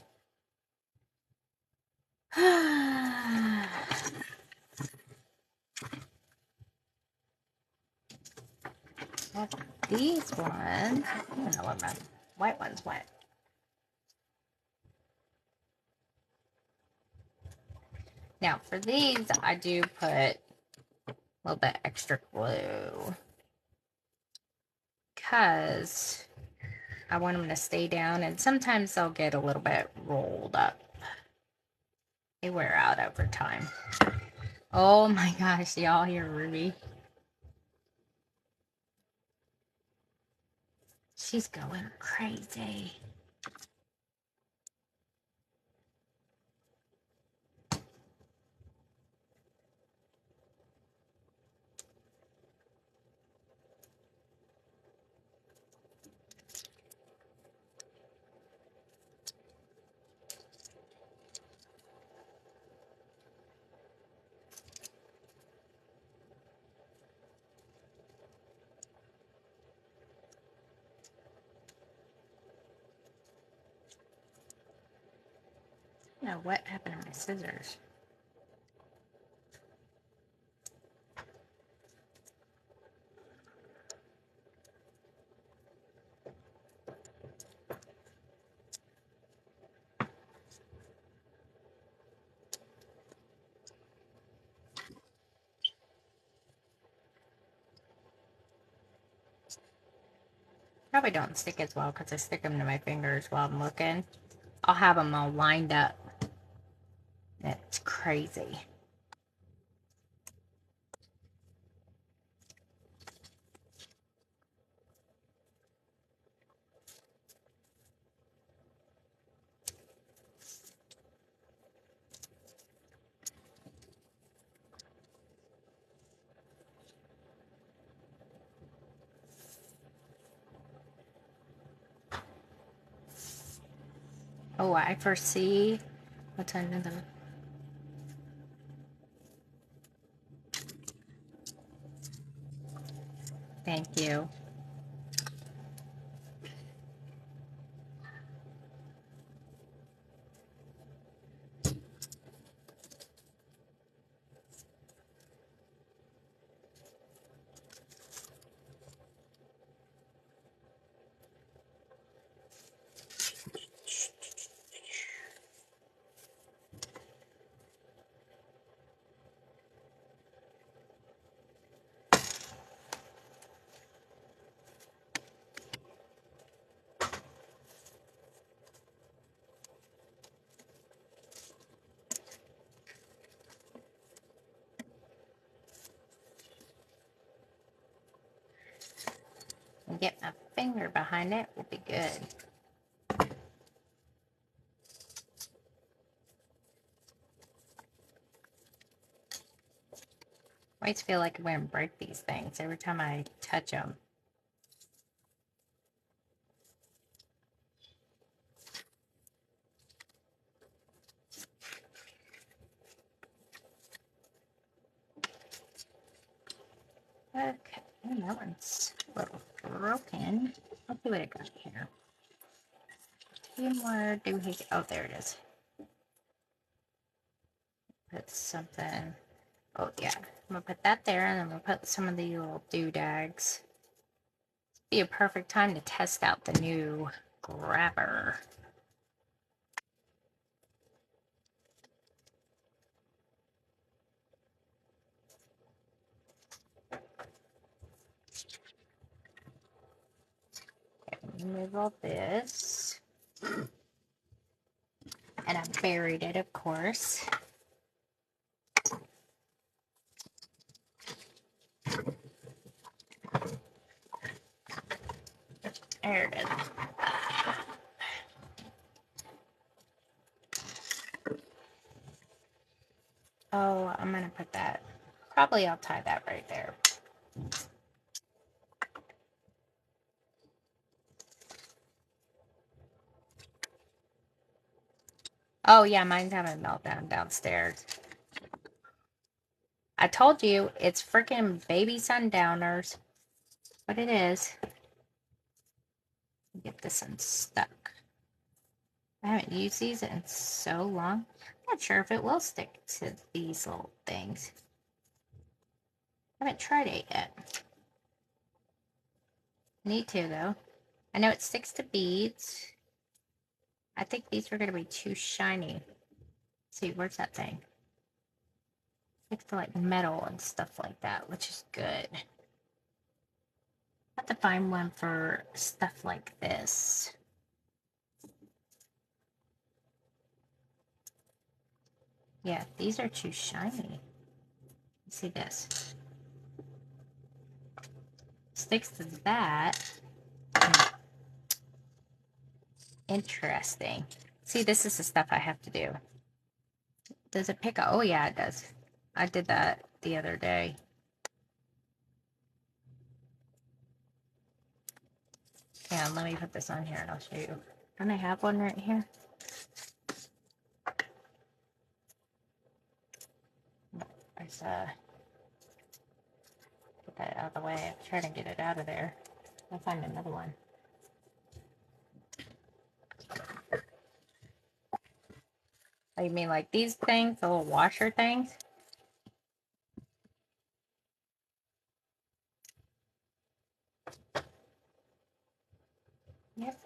These ones, I don't know where my white ones went. Now for these, I do put a little bit extra glue because I want them to stay down, and sometimes they'll get a little bit rolled up. They wear out over time. Oh my gosh, y'all hear Ruby? She's going crazy. I don't know what happened to my scissors. Probably don't stick as well because I stick them to my fingers while I'm looking. I'll have them all lined up. It's crazy. Oh, I foresee what's under the... Thank you. And get my finger behind it will be good. I always feel like I'm going to break these things every time I touch them. Okay, that one's a little broken. Let's see what I got here. Two more doohickey. Oh, there it is. Put something. Oh, yeah. I'm going to put that there, and I'm going to put some of the little doodags. Be a perfect time to test out the new grabber. Remove all this. And I buried it, of course. There it is. Oh, I'm gonna put that. Probably I'll tie that right there. Oh yeah, mine's having a meltdown downstairs. I told you, it's freaking baby sundowners. But it is. Get this unstuck. I haven't used these in so long. I'm not sure if it will stick to these little things. I haven't tried it yet. Need to though. I know it sticks to beads. I think these are going to be too shiny. Let's see, where's that thing? Sticks to like metal and stuff like that, which is good. I have to find one for stuff like this. Yeah, these are too shiny. Let's see this. Sticks to that. Interesting. See, this is the stuff I have to do. Does it pick up? Oh, yeah, it does. I did that the other day. Yeah, let me put this on here and I'll show you. Don't I have one right here? There's get that out of the way. I'm trying to get it out of there. I'll find another one. Oh, you mean like these things, the little washer things? Yep.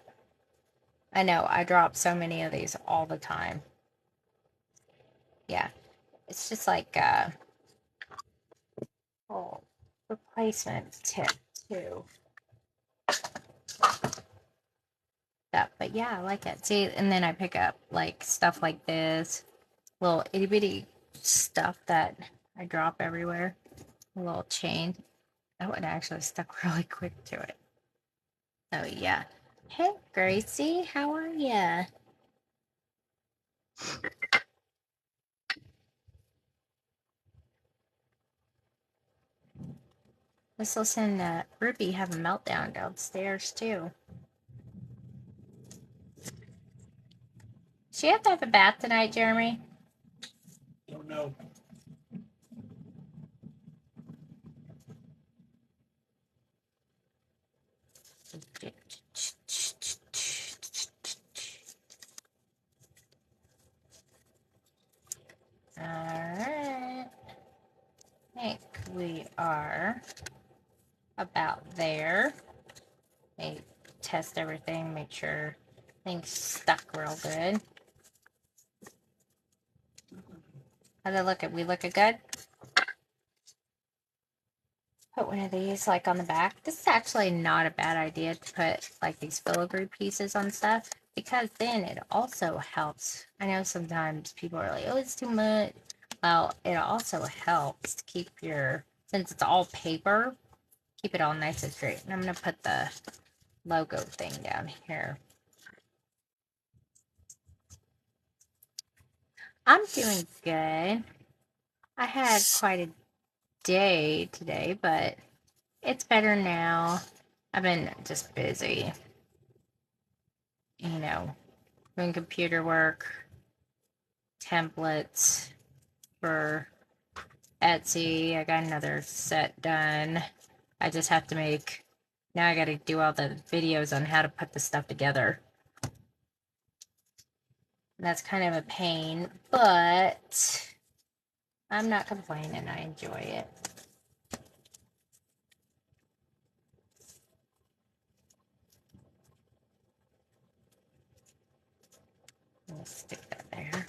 I know, I drop so many of these all the time. Yeah, it's just like oh, replacement tip too. That, but yeah, I like it. See, and then I pick up like stuff like this, little itty bitty stuff that I drop everywhere. A little chain. That one actually stuck really quick to it. So yeah. Hey Gracie, how are ya? Let's listen to Ruby have a meltdown downstairs too. She have to have a bath tonight, Jeremy? Don't know. Alright. I think we are about there. Let me test everything, make sure things stuck real good. How's it looking? We looking good? Put one of these like on the back. This is actually not a bad idea to put like these filigree pieces on stuff, because then it also helps. I know sometimes people are like, oh, it's too much. Well, it also helps to keep your, since it's all paper, keep it all nice and straight. And I'm going to put the logo thing down here. I'm doing good. I had quite a day today, but it's better now. I've been just busy, you know, doing computer work, templates for Etsy. I got another set done. I just have to make, now I got to do all the videos on how to put the stuff together. And that's kind of a pain, but I'm not complaining. I enjoy it. just stick that there.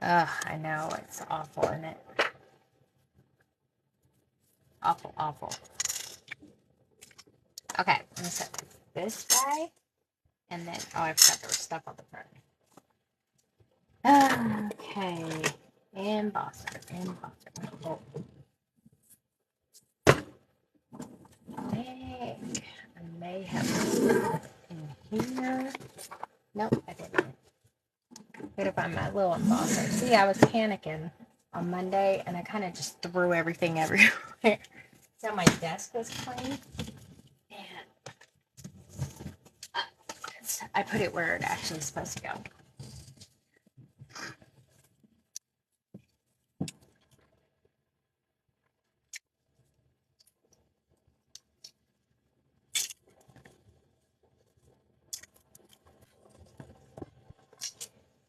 Ugh, I know, it's awful, isn't it? Awful, awful. Okay, I'm gonna set this guy, and then, oh, I forgot there was stuff on the front. Okay, embosser. Oh. I may have in here. Nope, I didn't. Gotta find my little embosser. See, I was panicking on Monday, and I kind of just threw everything everywhere. So my desk was clean, and I put it where it actually is supposed to go.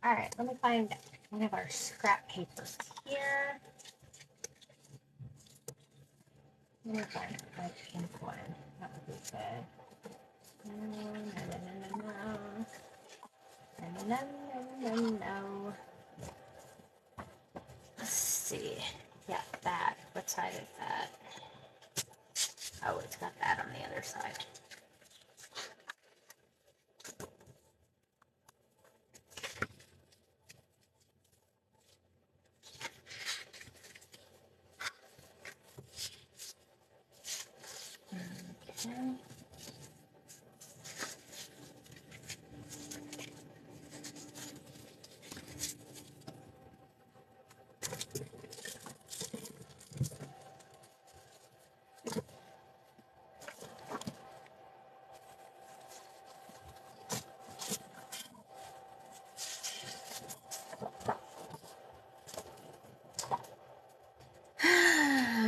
All right, let me find one of our scrap papers here. Let me find my pink one. That would be good. No. Let's see. Yeah, that. What side is that? Oh, it's got that on the other side. Okay.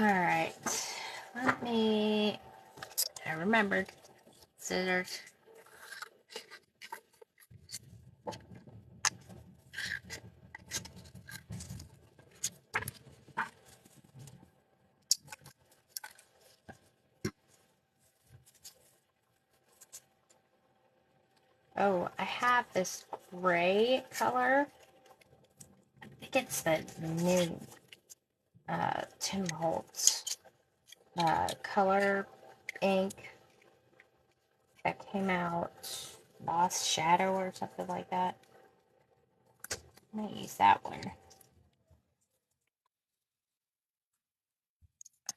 Alright. I remembered. Scissors. Oh, I have this gray color. I think it's the new Tim Holtz color ink that came out. Lost Shadow or something like that. I'm going to use that one.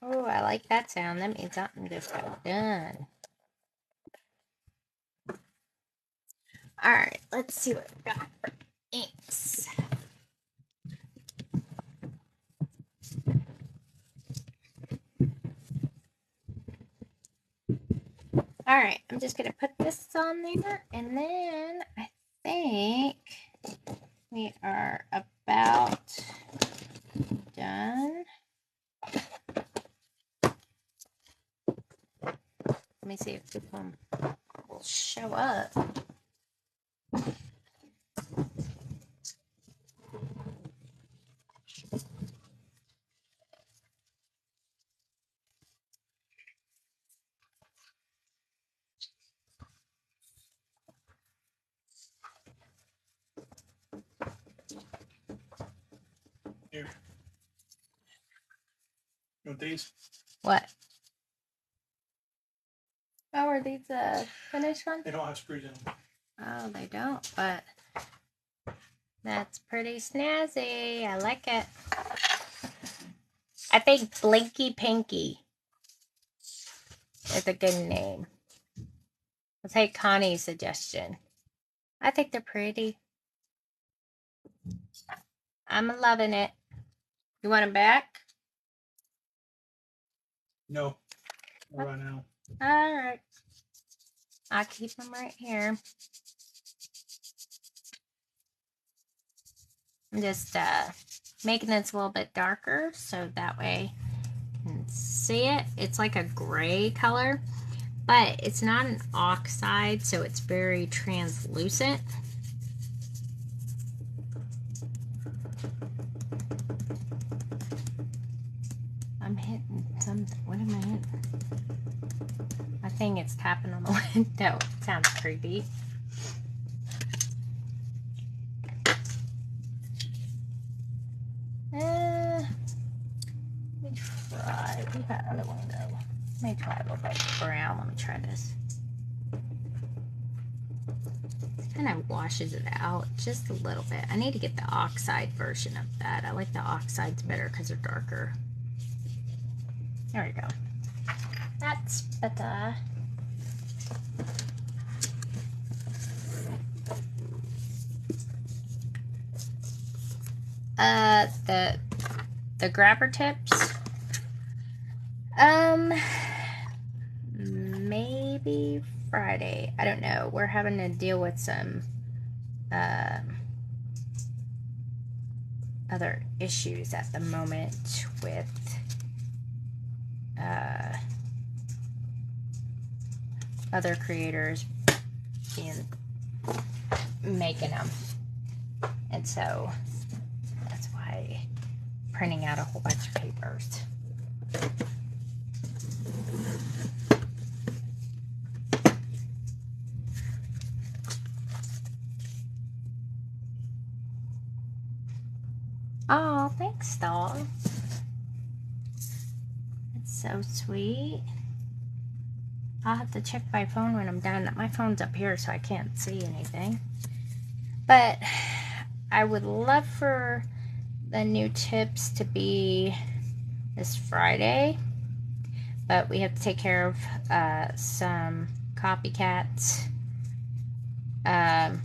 Oh, I like that sound. That means something just got done. Alright, let's see what we got for inks. Alright, I'm just going to put this on there, and then I think we are about done. Let me see if this one will show up. Here. You want these? What? Oh, are these finished ones? They don't have screws in them. Oh, they don't, but that's pretty snazzy. I like it. I think Blinky Pinky is a good name. I'll take Connie's suggestion. I think they're pretty. I'm loving it. You want them back? No. Not right now. All right. I'll keep them right here. I'm just making this a little bit darker so that way you can see it. It's like a gray color, but it's not an oxide, so it's very translucent. I'm hitting something. What am I hitting? I thing is tapping on the window. It sounds creepy. Let me try. We got another window. Let me try a little bit brown. Let me try this. Kind of washes it out just a little bit. I need to get the oxide version of that. I like the oxides better because they're darker. There we go. That's better. The grabber tips. Maybe Friday. I don't know. We're having to deal with some other issues at the moment with other creators making them, and so that's why I'm printing out a whole bunch of papers. Oh, thanks, doll. That's so sweet. I'll have to check my phone when I'm done. My phone's up here, so I can't see anything. But I would love for the new tips to be this Friday. But we have to take care of some copycats and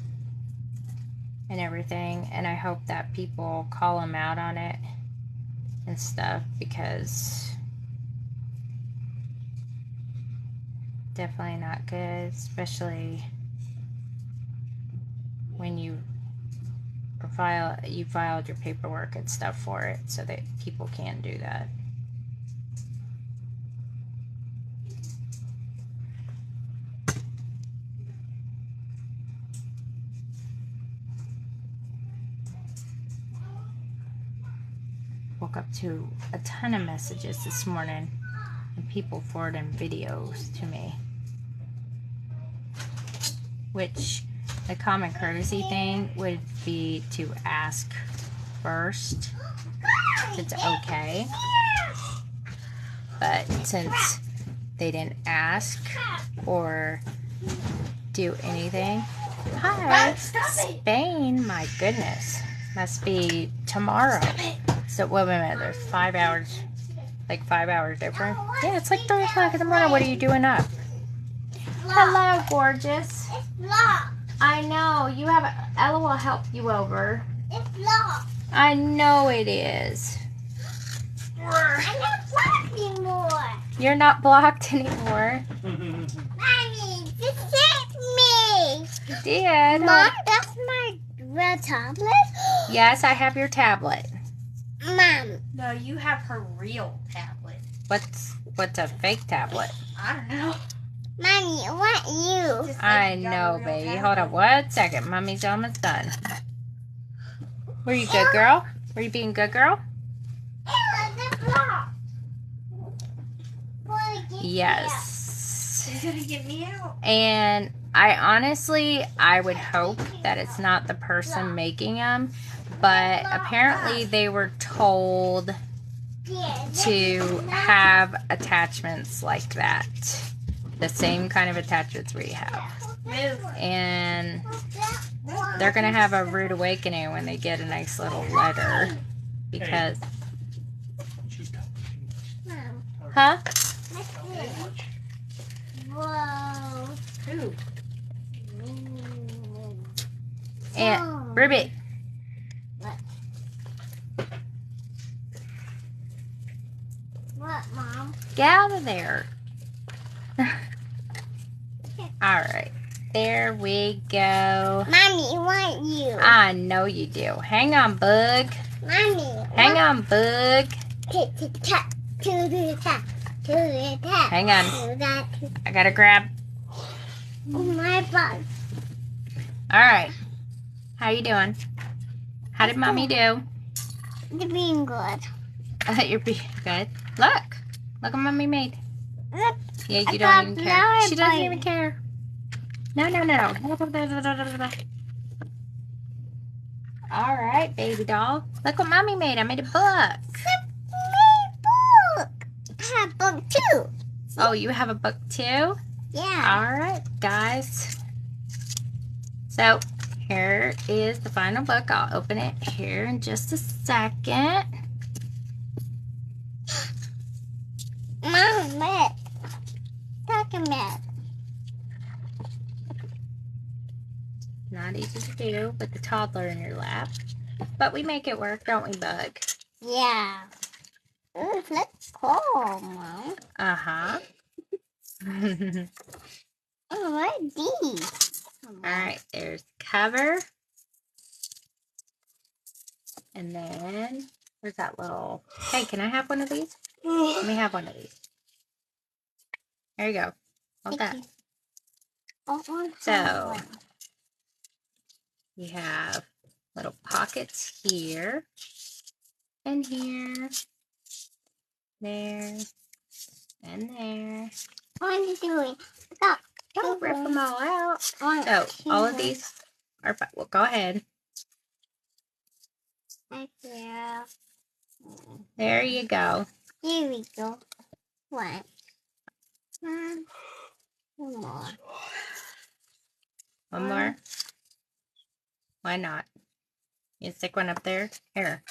everything. And I hope that people call them out on it and stuff, because definitely not good, especially when you filed your paperwork and stuff for it, so that people can do that. Woke up to a ton of messages this morning and people forwarding videos to me, which the common courtesy thing would be to ask first if it's okay. But since they didn't ask or do anything. Hi, Spain, my goodness. Must be tomorrow. So, wait a minute, there's 5 hours, like 5 hours different? Yeah, it's like 3 o'clock in the morning. What are you doing up? Hello, gorgeous. It's locked. I know. You have Ella will help you over. It's locked. I know it is. I'm not blocked anymore. You're not blocked anymore. Mommy, just hit me. You did. Mom, that's my red tablet. Yes, I have your tablet. Mom. No, you have her real tablet. What's a fake tablet? I don't know. Mommy, I want you. Just I like you got know, a real baby. tablet. Hold on 1 second. Mommy's almost done. Were you good, girl? Were you being good, girl? It's locked. Yes. She's gonna get me out. And I would hope that it's not the person making them, but apparently they were told to have attachments like that. The same kind of attachments we have. Move. And they're going to have a rude awakening when they get a nice little letter. Because, Mom, huh? whoa. Who? And, Ribbit. What, Mom? Get out of there. Alright. There we go. Mommy, I want you. I know you do. Hang on, Bug. Mommy. Hang on, Bug. Tick-tick-tack, to-do-tack, to-do-tack, Hang on. to-that. I gotta grab. Oh, my bug. Alright. How you doing? How did Mommy do? You're being good. You're being good. Look. Look what Mommy made. Look, Yeah, I you got don't even care. flower She doesn't bite. even care. No, no, no. All right, baby doll. Look what mommy made. I made a book. book. I have book too. Oh, you have a book too? Yeah. All right, guys. So here is the final book. I'll open it here in just a second. Mom, look. Talk about. Not easy to do with the toddler in your lap. But we make it work, don't we, Bug? Yeah. Ooh, that's cool, Mom. Uh-huh. Oh, what are these? All right, there's the cover. And then there's that little... Hey, can I have one of these? Let me have one of these. There you go. Hold that. So, you have little pockets here, and here, there, and there. What are you doing? Stop. Don't rip them all out. One, So, all of two, these are fine. Well, go ahead. yeah. There you go. Here we go. One. One more. One more. Why not? You stick one up there. Here.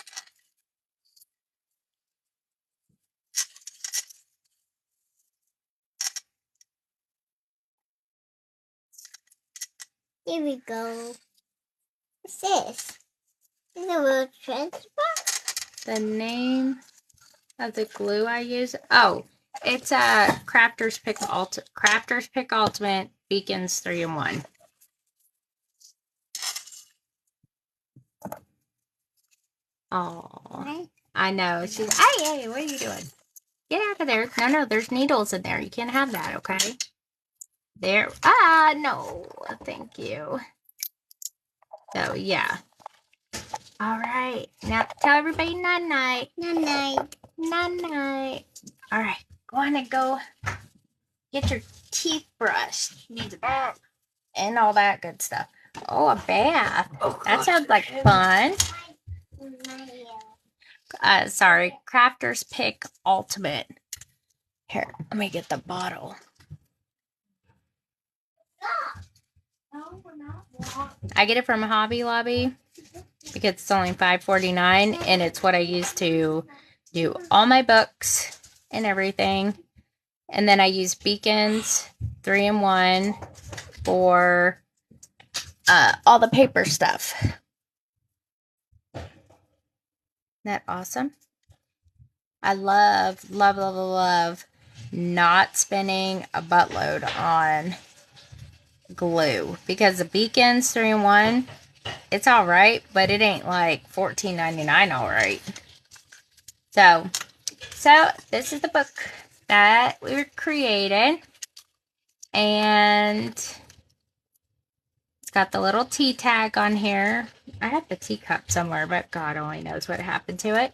Here we go. What's this? Is it a little transfer? The name of the glue I use. Oh, it's a Crafter's Pick Ultimate Beacons 3-in-1. Oh, I know. She's. Hey, what are you doing? Get out of there! No, there's needles in there. You can't have that. Okay. There. Ah, no. Thank you. So yeah. All right. Now tell everybody night night. Night night. Night night. All right. Go on and go get your teeth brushed. Needs a bath. And all that good stuff. Oh, a bath. That sounds like fun. Sorry. Crafter's Pick Ultimate. Here, let me get the bottle. I get it from Hobby Lobby because it's only $5.49 and it's what I use to do all my books and everything. And then I use Beacons 3-in-1 for all the paper stuff. Isn't that awesome? I love not spending a buttload on glue because the Beacons 3-in-1, it's all right, but it ain't like $14.99 all right. So this is the book that we created, and it's got the little tea tag on here. I have the teacup somewhere, but God only knows what happened to it.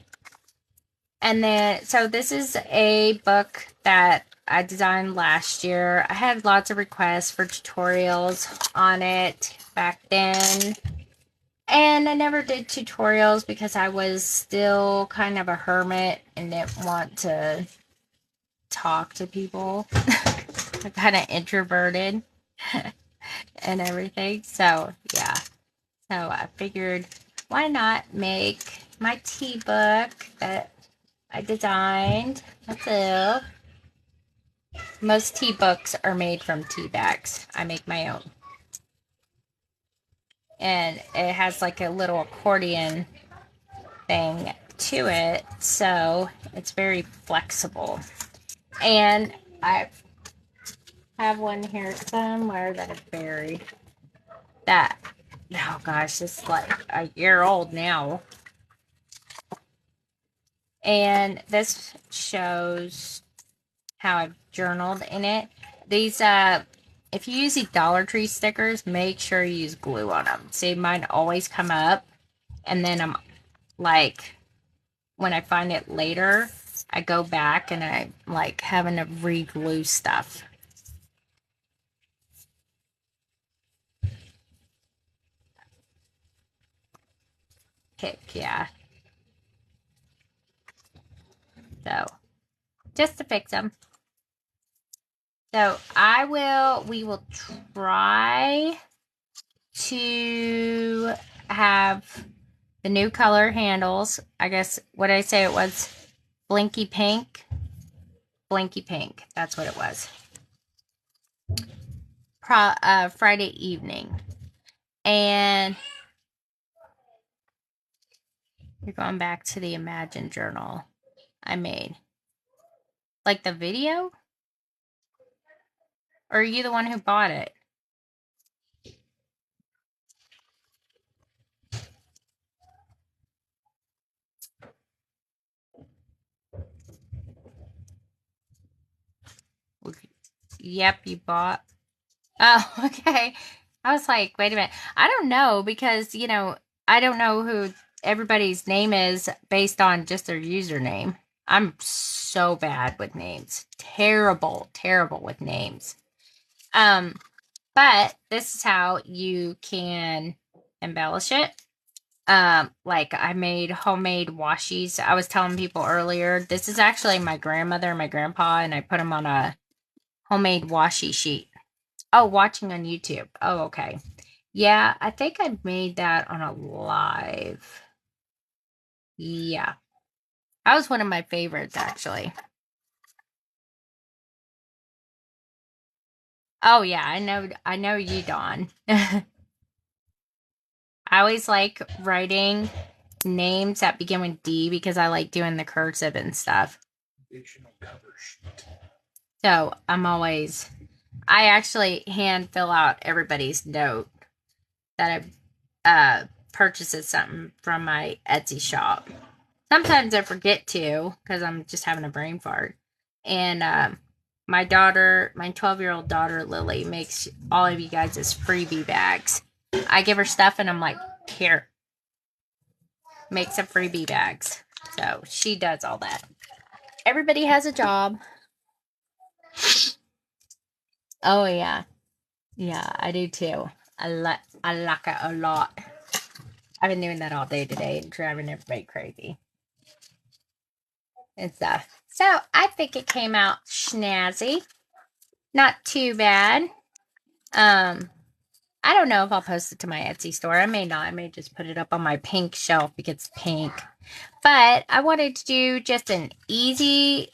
And then, so this is a book that I designed last year. I had lots of requests for tutorials on it back then. And I never did tutorials because I was still kind of a hermit and didn't want to talk to people. I'm kind of introverted and everything. So, yeah. So I figured, why not make my tea book that I designed myself. Most tea books are made from tea bags. I make my own. And it has like a little accordion thing to it, so it's very flexible. And I have one here somewhere that I buried. That, oh gosh, it's like a year old now. And this shows how I've journaled in it. These, if you use these Dollar Tree stickers, make sure you use glue on them. See, mine always come up. And then I'm like, when I find it later, I go back and I'm like having to re-glue stuff. Heck yeah. So, just to fix them. So, we will try to have the new color handles. I guess, what did I say it was? Blinky pink. Blinky pink. That's what it was. Friday evening. And you're going back to the Imagine journal I made. Like the video? Or are you the one who bought it? Yep, you bought. Oh, okay. I was like, wait a minute. I don't know because, you know, I don't know who everybody's name is based on just their username. I'm so bad with names. Terrible, terrible with names. But this is how you can embellish it. Like I made homemade washies. I was telling people earlier, this is actually my grandmother and my grandpa, and I put them on a homemade washi sheet. Oh, watching on YouTube. Oh, okay. Yeah, I think I made that on a live. Yeah. That was one of my favorites, actually. Oh, yeah, I know you, Dawn. I always like writing names that begin with D because I like doing the cursive and stuff. So, I actually hand fill out everybody's note that I purchases something from my Etsy shop. Sometimes I forget to because I'm just having a brain fart. And my 12-year-old daughter, Lily, makes all of you guys as freebie bags. I give her stuff and I'm like, here, make some freebie bags. So she does all that. Everybody has a job. Oh, yeah. Yeah, I do too. I like it a lot. I've been doing that all day today and driving everybody crazy and stuff. So I think it came out snazzy. Not too bad. I don't know if I'll post it to my Etsy store. I may not. I may just put it up on my pink shelf because it's pink. But I wanted to do just an easy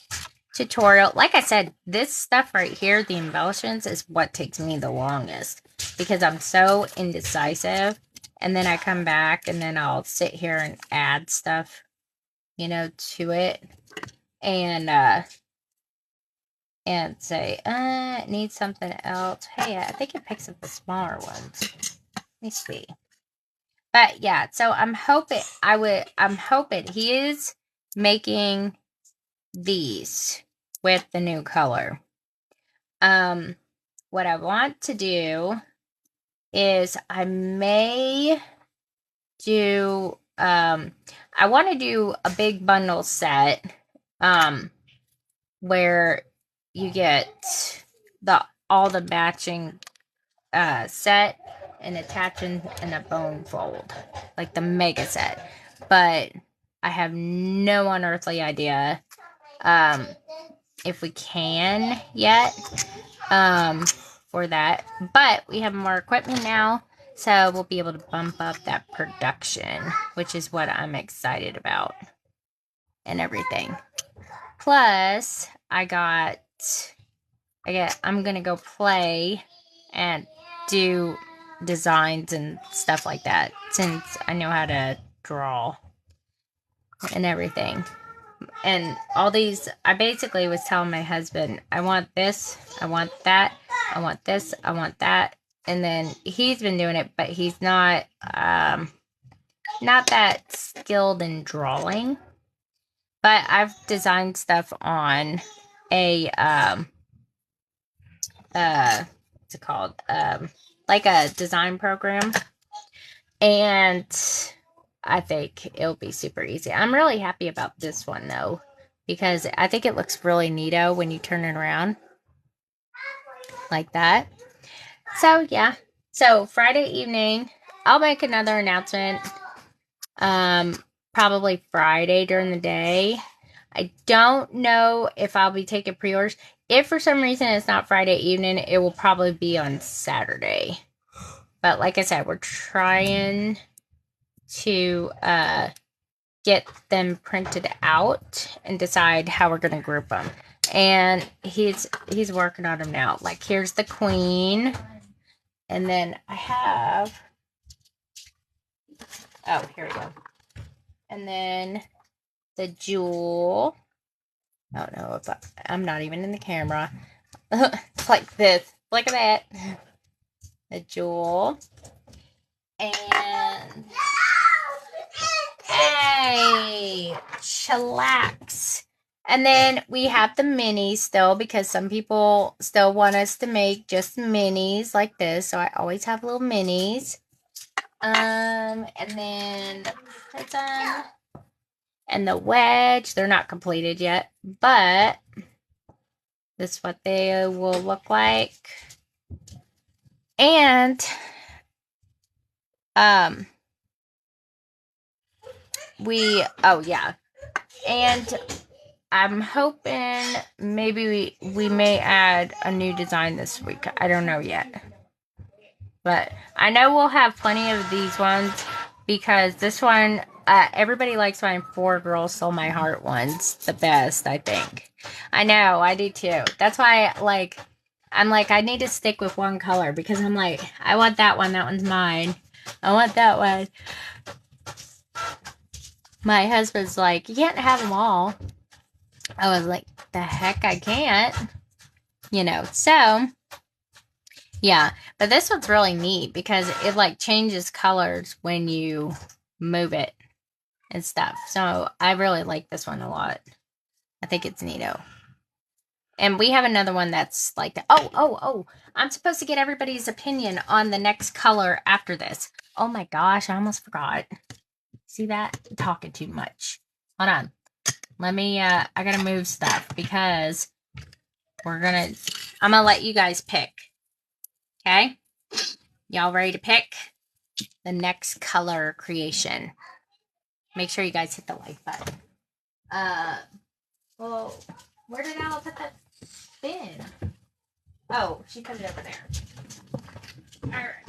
tutorial. Like I said, this stuff right here, the embellishments, is what takes me the longest because I'm so indecisive. And then I come back and then I'll sit here and add stuff, you know, to it. And say, it needs something else. Hey, I think it picks up the smaller ones. Let me see. But yeah, so I'm hoping he is making these with the new color. What I want to do is I may do, I want to do a big bundle set, where you get all the matching set and attaching in a bone fold, like the mega set. But I have no unearthly idea if we can yet for that. But we have more equipment now, so we'll be able to bump up that production, which is what I'm excited about and everything. Plus, I'm gonna go play and do designs and stuff like that since I know how to draw and everything. And all these, I basically was telling my husband, I want this, I want that, I want this, I want that. And then he's been doing it, but he's not that skilled in drawing. But I've designed stuff on a what's it called? Like a design program. And I think it'll be super easy. I'm really happy about this one though, because I think it looks really neato when you turn it around like that. So yeah, so Friday evening, I'll make another announcement. Probably Friday during the day. I don't know if I'll be taking pre-orders. If for some reason it's not Friday evening, it will probably be on Saturday. But like I said, we're trying to get them printed out and decide how we're going to group them. And he's working on them now. Like, here's the queen. And then I have... Oh, here we go. And then the jewel. I don't know if I'm not even in the camera. It's like this. Look at that. The jewel. And... Hey! Chillax. And then we have the minis still, because some people still want us to make just minis like this. So I always have little minis. And then the prism and the wedge. They're not completed yet, but this is what they will look like. And oh yeah, and I'm hoping maybe we may add a new design this week. I don't know yet, but I know we'll have plenty of these ones, because this one, everybody likes my 4 Girls Stole My Heart ones the best, I think. I know, I do too. That's why, like, I'm like, I need to stick with one color, because I'm like, I want that one. That one's mine. I want that one. My husband's like, you can't have them all. I was like, the heck I can't. You know, so, yeah. But this one's really neat, because it, like, changes colors when you move it and stuff. So, I really like this one a lot. I think it's neato. And we have another one that's like that. Oh, I'm supposed to get everybody's opinion on the next color after this. Oh my gosh, I almost forgot. See that? I'm talking too much. Hold on. Let me, I gotta move stuff, because I'm gonna let you guys pick. Okay? Y'all ready to pick the next color creation? Make sure you guys hit the like button. Well, where did Ella put that bin? Oh, she put it over there. Alright.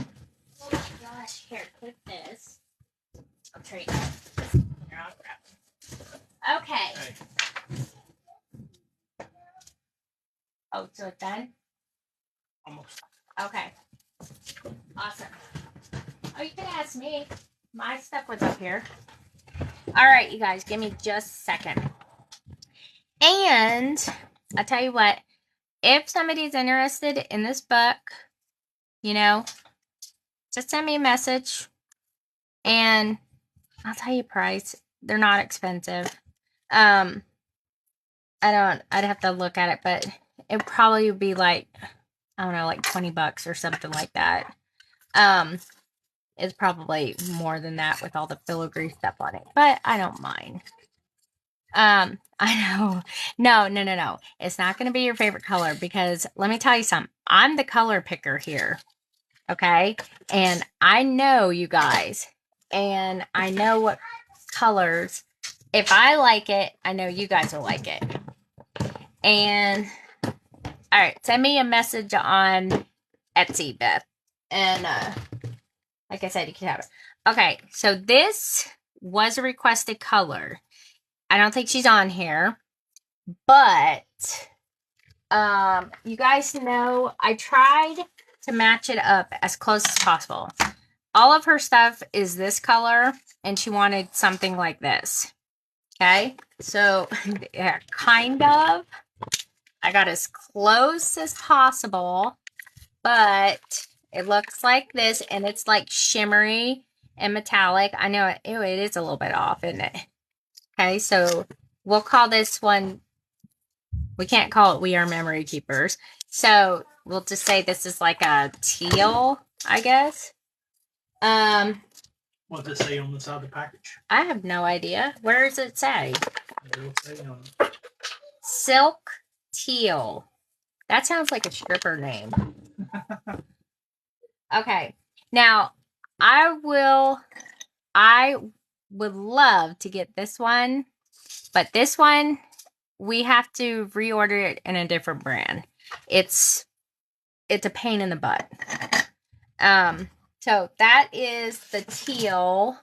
Oh my gosh, here, click this. I'll trade it. Here, I'll grab it. Okay. Hey. Oh, so it's done? Almost. Okay. Awesome. Oh, you could ask me. My stuff was up here. Alright, you guys, give me just a second. And I'll tell you what, if somebody's interested in this book, you know, just send me a message and I'll tell you price. They're not expensive. I'd have to look at it, but it probably would be like, I don't know, like $20 or something like that. It's probably more than that with all the filigree stuff on it, but I don't mind. I know. No. It's not going to be your favorite color, because let me tell you something. I'm the color picker here. Okay? And I know you guys. And I know what colors. If I like it, I know you guys will like it. And, alright, send me a message on Etsy, Beth. And, like I said, you can have it. Okay, so this was a requested color. I don't think she's on here, but you guys know I tried to match it up as close as possible. All of her stuff is this color, and she wanted something like this. Okay, so yeah, kind of. I got as close as possible, but it looks like this, and it's like shimmery and metallic. I know it is a little bit off, isn't it? Okay, so we'll call this one, we can't call it We Are Memory Keepers. So we'll just say this is like a teal, I guess. What does it say on the side of the package? I have no idea. Where does it say? It'll say on it. Silk Teal. That sounds like a stripper name. Okay. Now, I would love to get this one, but this one, we have to reorder it in a different brand. It's a pain in the butt. So that is the teal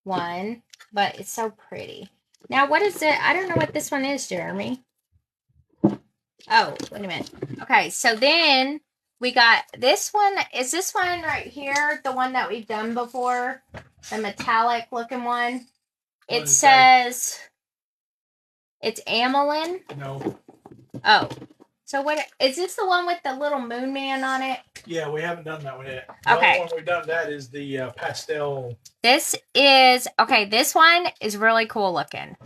one, but it's so pretty. Now, what is it? I don't know what this one is, Jeremy. Oh, wait a minute. Okay, so then we got this one. Is this one right here the one that we've done before? The metallic looking one? It says it's Amelin. No. Oh. So what is this, the one with the little moon man on it? Yeah, we haven't done that one yet. The Okay. only one we've done that is the pastel. This one is really cool looking.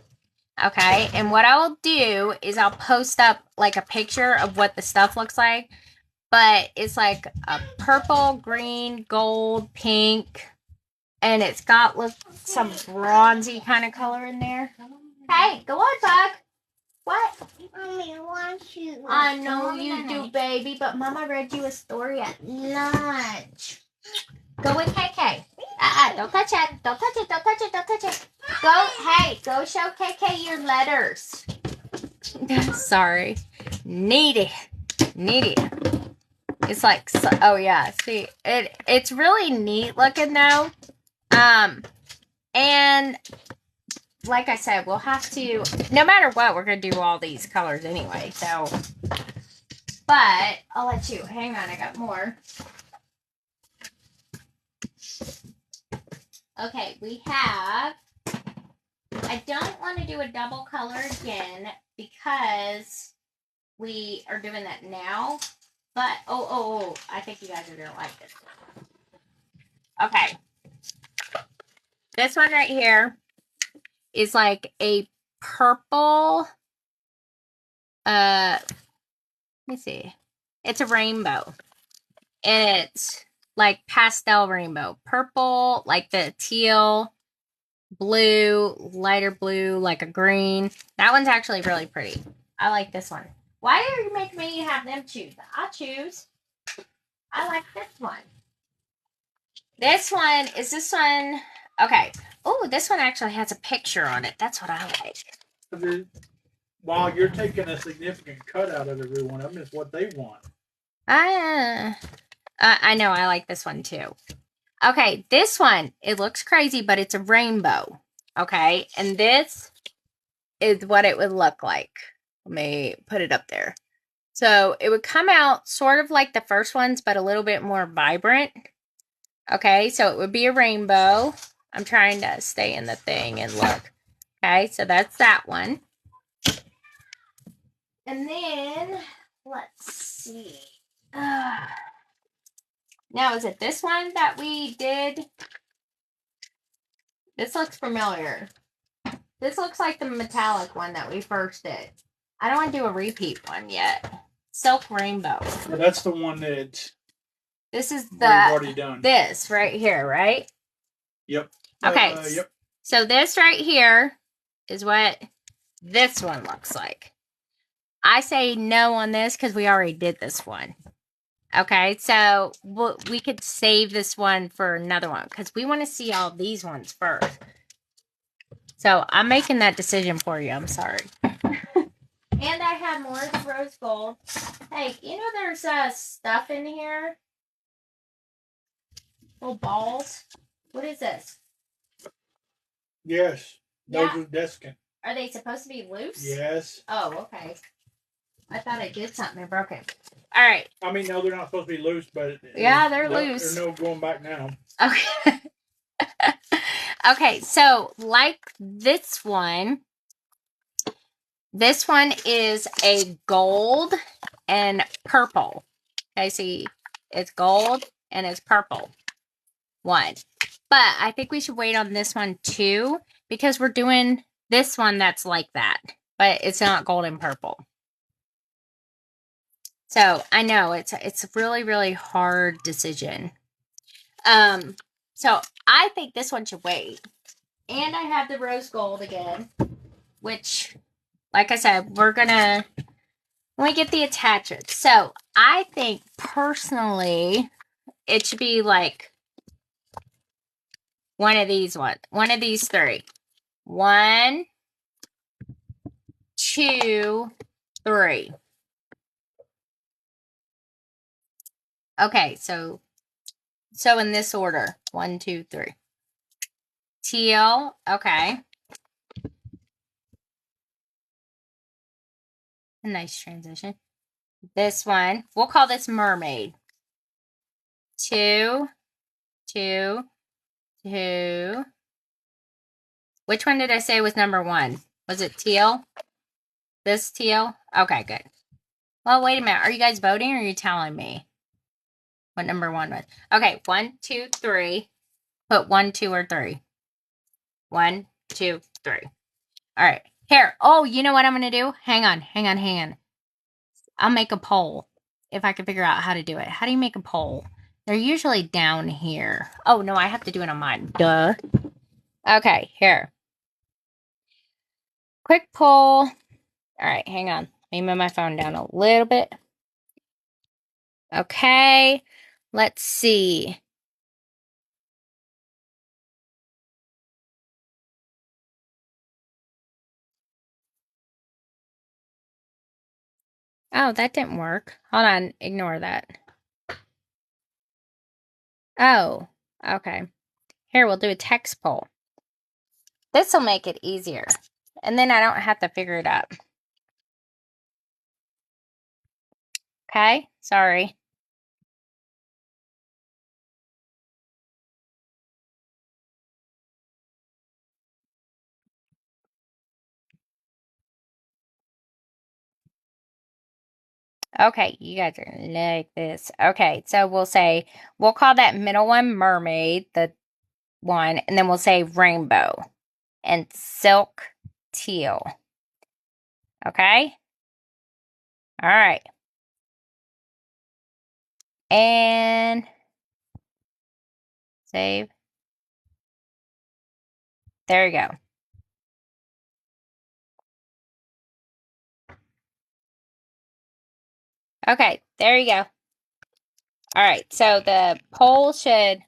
Okay, and what I'll do is I'll post up like a picture of what the stuff looks like. But it's like a purple, green, gold, pink. And it's got some bronzy kind of color in there. Hey, go on, Bug. What? Mommy, I want you. I know you do, baby, but Mama read you a story at lunch. Go with KK. Don't touch it. Don't touch it. Don't touch it. Don't touch it. Go show KK your letters. Sorry. Needy. It's like, oh yeah, see, it's really neat looking though. And like I said, we'll have to, no matter what, we're going to do all these colors anyway, so, but I'll let you, hang on, I got more. Okay, we have, I don't want to do a double color again because we are doing that now, but, oh, I think you guys are going to like this one. Okay. This one right here is like a purple, let me see. It's a rainbow. And it's like pastel rainbow. Purple, like the teal, blue, lighter blue, like a green. That one's actually really pretty. I like this one. Why are you making me have them choose? I'll choose. I like this one. This one, is this one? Okay. Oh, this one actually has a picture on it. That's what I like. While you're taking a significant cut out of every one of them, is what they want. I know. I like this one too. Okay, this one, it looks crazy, but it's a rainbow. Okay, and this is what it would look like. Let me put it up there. So it would come out sort of like the first ones, but a little bit more vibrant. Okay, so it would be a rainbow. I'm trying to stay in the thing and look. Okay, so that's that one. And then, let's see. Now, is it this one that we did? This looks familiar. This looks like the metallic one that we first did. I don't want to do a repeat one yet. Silk Rainbow. Well, that's the one that this is we've already done. This right here, right? Yep. Okay. Yep. So this right here is what this one looks like. I say no on this because we already did this one. Okay, so we could save this one for another one because we want to see all these ones first. So I'm making that decision for you. I'm sorry. And I have more of the rose gold. Hey, you know there's stuff in here? Little balls. What is this? Yes. Those Yeah. are desking. Are they supposed to be loose? Yes. Oh, okay. I thought I did something and broke it. All right. I mean, no, they're not supposed to be loose, but yeah, they're loose. There's no going back now. Okay. Okay, so like this one is a gold and purple. Okay, see, it's gold and it's purple one. But I think we should wait on this one too because we're doing this one that's like that, but it's not gold and purple. So I know it's a really, really hard decision. So I think this one should wait. And I have the rose gold again, which, like I said, we're gonna, when we get the attachments. So I think personally, it should be like one of these three. 1, 2, 3. Okay, so in this order. 1, 2, 3. Teal, okay. A nice transition. This one, we'll call this mermaid. 2, 2, 2. Which one did I say was number 1? Was it teal? This teal? Okay, good. Well, wait a minute. Are you guys voting or are you telling me what number 1 was? Okay, 1, 2, 3. Put 1, 2, or 3. 1, 2, 3. All right. Here. Oh, you know what I'm going to do? Hang on. I'll make a poll if I can figure out how to do it. How do you make a poll? They're usually down here. Oh, no, I have to do it on mine. Duh. Okay, here. Quick poll. All right, hang on. Let me move my phone down a little bit. Okay, let's see. Oh, that didn't work. Hold on, ignore that. Oh, okay. Here, we'll do a text poll. This will make it easier. And then I don't have to figure it out. Okay, sorry. Okay, you guys are like this. Okay, so we'll call that middle one mermaid, the one, and then we'll say rainbow and silk teal. Okay? All right. And save. There you go. Okay, there you go. All right, so the poll should,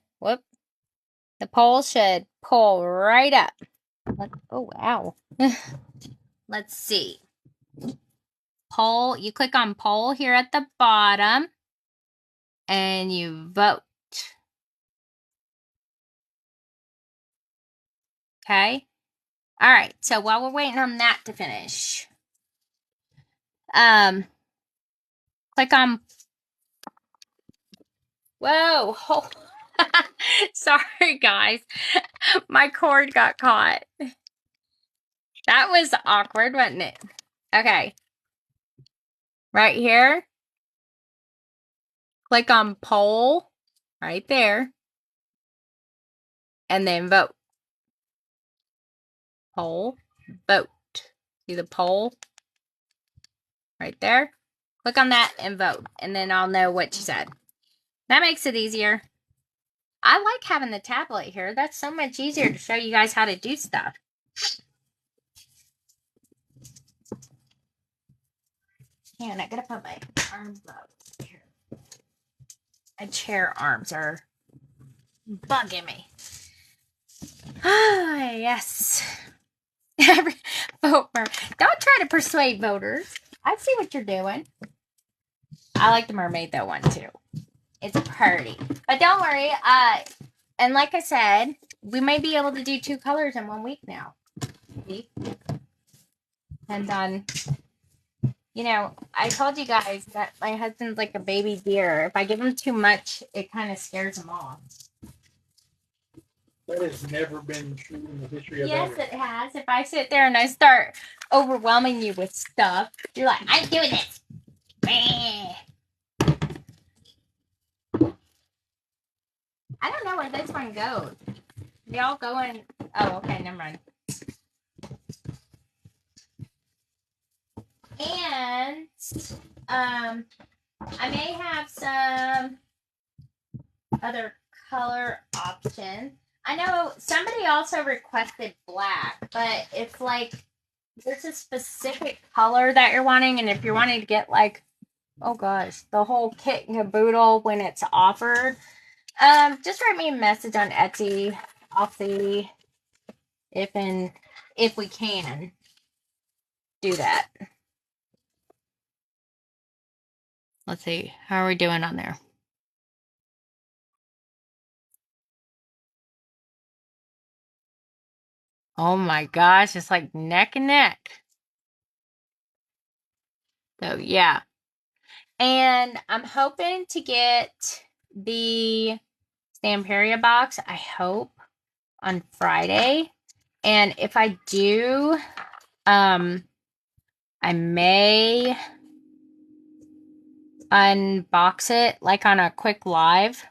pull right up. Oh, ow. Let's see. Poll, you click on poll here at the bottom and you vote. Okay. All right. So while we're waiting on that to finish, click on. Whoa. Oh. Sorry, guys. My cord got caught. That was awkward, wasn't it? Okay. Right here. Click on poll right there. And then vote. Poll. Vote. See the poll? Right there. Click on that and vote. And then I'll know what you said. That makes it easier. I like having the tablet here. That's so much easier to show you guys how to do stuff. Man, I gotta put my arms up here. My chair arms are bugging me. Ah, yes. Vote for. Don't try to persuade voters. I see what you're doing. I like the mermaid though one too. It's pretty. But don't worry. And like I said, we may be able to do 2 colors in 1 week now. See? Depends on. You know, I told you guys that my husband's like a baby deer. If I give him too much, it kind of scares him off. That has never been true in the history of Yes, ever. it has. If I sit there and I start overwhelming you with stuff, you're like, I'm doing this. I don't know where this one goes. They all go in. Oh, okay, never mind. And I may have some other color options. I know somebody also requested black, but it's like there's a specific color that you're wanting, and if you're wanting to get like, oh gosh, the whole kit and caboodle when it's offered, just write me a message on Etsy. I'll see if we can do that. Let's see, how are we doing on there? Oh my gosh, it's like neck and neck. So yeah. And I'm hoping to get the Stamperia box, I hope, on Friday. And if I do, I may unbox it like on a quick live.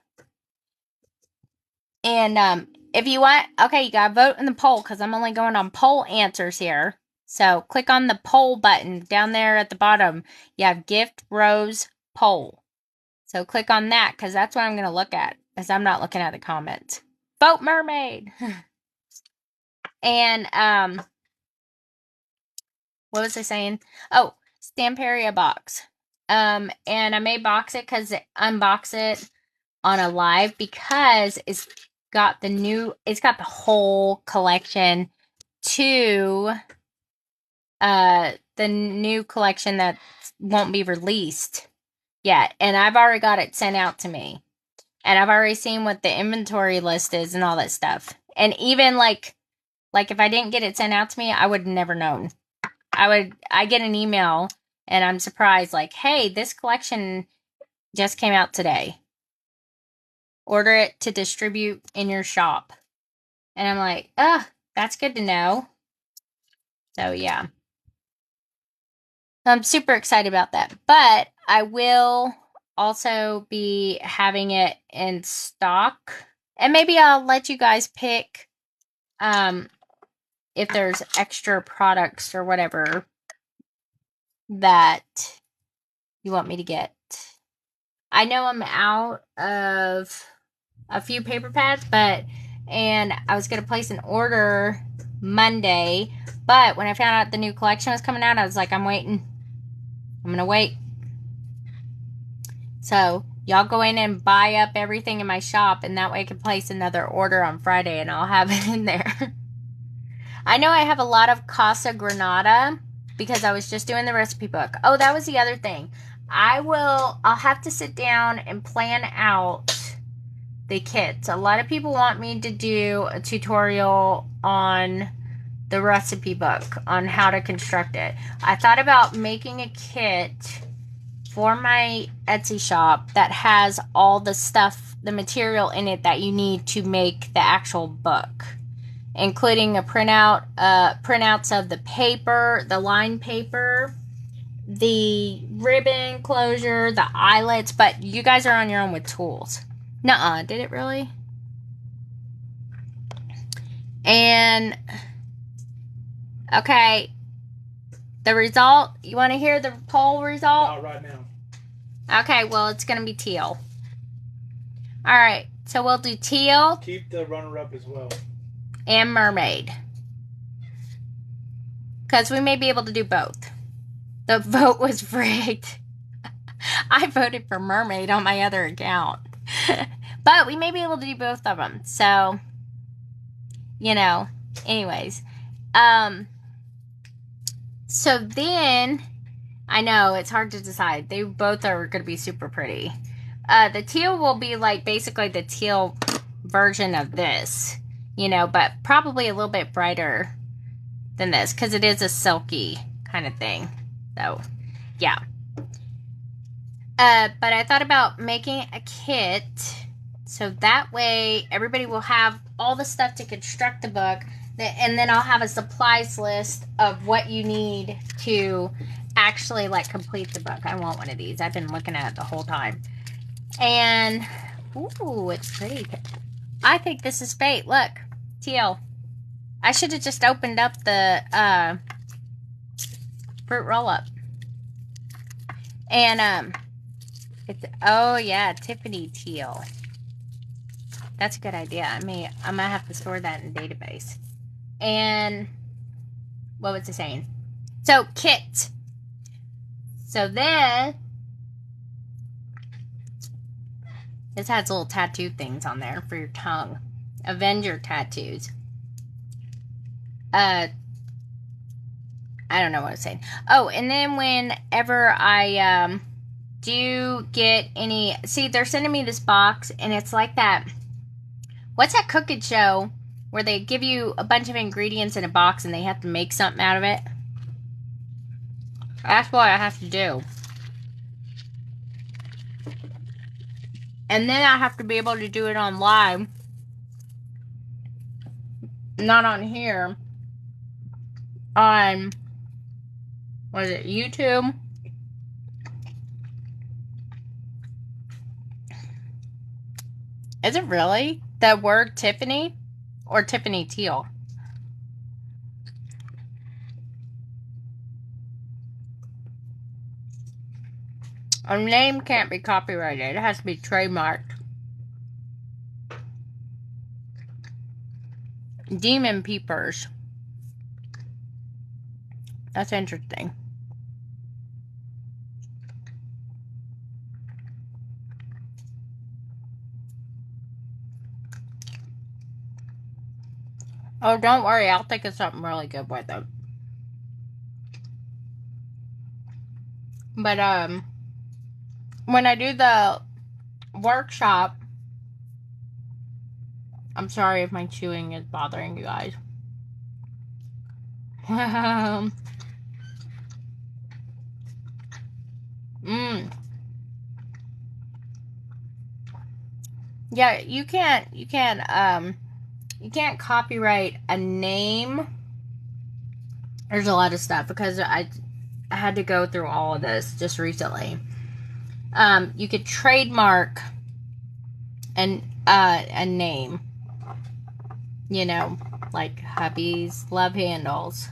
And if you want, okay, you gotta vote in the poll because I'm only going on poll answers here. So click on the poll button down there at the bottom. You have Gift Rose Poll. So click on that because that's what I'm going to look at, as I'm not looking at the comments. Vote mermaid. And what was I saying? Oh, Stamperia box. And I may unbox it on a live because it's got the whole collection to the new collection that won't be released yet. And I've already got it sent out to me. And I've already seen what the inventory list is and all that stuff. And even like if I didn't get it sent out to me, I would have never known. I get an email and I'm surprised, like, hey, this collection just came out today. Order it to distribute in your shop. And I'm like, that's good to know. So yeah. I'm super excited about that. But I will also be having it in stock. And maybe I'll let you guys pick if there's extra products or whatever that you want me to get. I know I'm out of a few paper pads, and I was going to place an order Monday, but when I found out the new collection was coming out, I was like, I'm waiting. I'm going to wait. So y'all go in and buy up everything in my shop, and that way I can place another order on Friday, and I'll have it in there. I know I have a lot of Casa Granada because I was just doing the recipe book. Oh, that was the other thing. I'll have to sit down and plan out the kits. A lot of people want me to do a tutorial on the recipe book on how to construct it. I thought about making a kit for my Etsy shop that has all the stuff, the material in it that you need to make the actual book, including printouts of the paper, the line paper, the ribbon closure, the eyelets, but you guys are on your own with tools. Nuh-uh, did it really? And, okay, the result, you want to hear the poll result? Not right now. Okay, well, it's going to be teal. All right, so we'll do teal. Keep the runner-up as well. And mermaid. Because we may be able to do both. The vote was rigged. I voted for mermaid on my other account. But we may be able to do both of them. So, anyways. So then, I know, it's hard to decide. They both are going to be super pretty. The teal will be like basically the teal version of this. But probably a little bit brighter than this because it is a silky kind of thing. So, yeah. But I thought about making a kit so that way everybody will have all the stuff to construct the book, and then I'll have a supplies list of what you need to actually complete the book. I want one of these. I've been looking at it the whole time. And, ooh, it's pretty. I think this is fate. Look. Teal. I should have just opened up the fruit roll-up. And it's, oh yeah, Tiffany teal. That's a good idea. I might have to store that in the database. And what was I saying? So, Kit. So then, this has little tattoo things on there for your tongue. Avenger tattoos. I don't know what I'm saying. Oh, and then whenever I do get any, see, they're sending me this box, and it's like that. What's that cooking show where they give you a bunch of ingredients in a box and they have to make something out of it? That's what I have to do. And then I have to be able to do it on live. Not on here. On, what is it, YouTube? Is it really the word Tiffany? Or Tiffany Teal? A name can't be copyrighted. It has to be trademarked. Demon Peepers. That's interesting. Oh, don't worry. I'll think of something really good with it. But, when I do the workshop, I'm sorry if my chewing is bothering you guys. Yeah, you can't copyright a name. There's a lot of stuff because I had to go through all of this just recently. You could trademark a name. You know, like Hubby's Love Handles.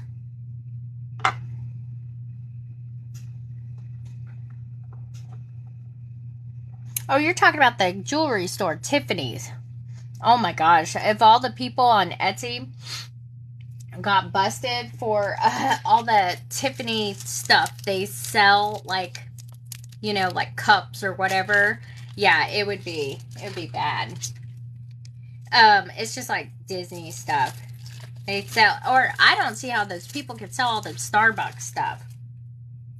Oh, you're talking about the jewelry store, Tiffany's. Oh my gosh. If all the people on Etsy got busted for all the Tiffany stuff they sell, like, you know, like cups or whatever, yeah, it would be bad. It's just like Disney stuff. They sell, or I don't see how those people can sell all the Starbucks stuff.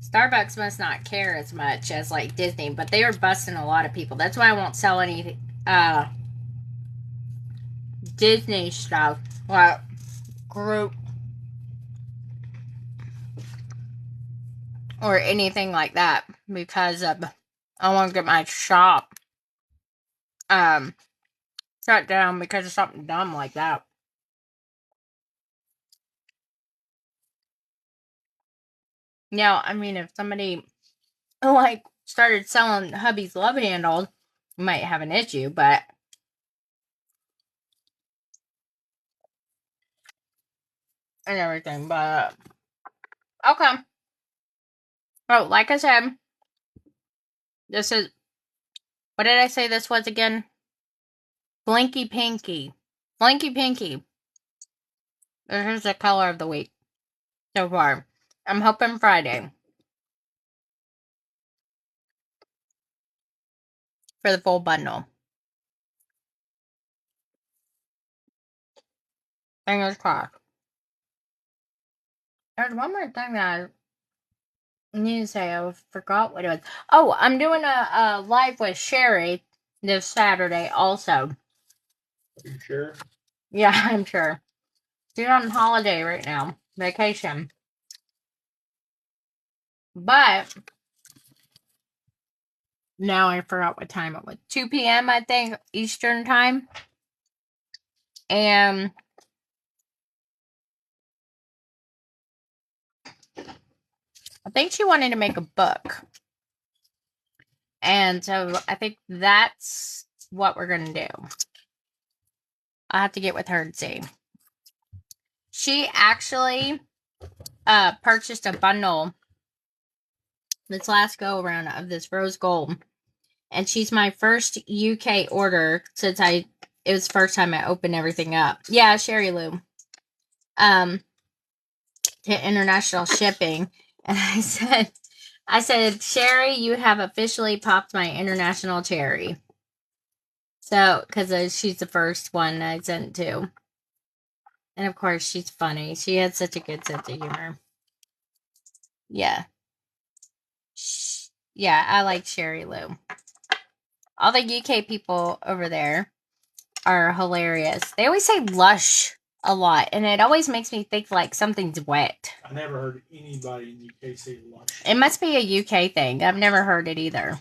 Starbucks must not care as much as like Disney, but they are busting a lot of people. That's why I won't sell any Disney stuff. Well, group or anything like that, because I want to get my shop shut down because of something dumb like that. Now, I mean, if somebody like started selling Hubby's Love Handles, you might have an issue, but and everything, but okay. Oh, like I said, this is, what did I say this was again? Blinky Pinky. Blinky Pinky. This is the color of the week so far. I'm hoping Friday for the full bundle. Fingers crossed. There's one more thing that I need to say. I forgot what it was. Oh, I'm doing a live with Sherry this Saturday also. Are you sure? Yeah, I'm sure. She's on holiday right now. Vacation. But now I forgot what time it was. 2 p.m. I think, Eastern time. And I think she wanted to make a book. And so I think that's what we're going to do. I'll have to get with her and see. She actually purchased a bundle this last go around of this rose gold. And she's my first UK order since it was the first time I opened everything up. Yeah, Sherry Lou. to international shipping. And I said, Sherry, you have officially popped my international cherry. So, because she's the first one I sent to. And of course, she's funny. She had such a good sense of humor. Yeah. Yeah, I like Sherry Lou. All the UK people over there are hilarious. They always say lush a lot, and it always makes me think like something's wet. I never heard anybody in the UK say lush. It must be a UK thing. I've never heard it either.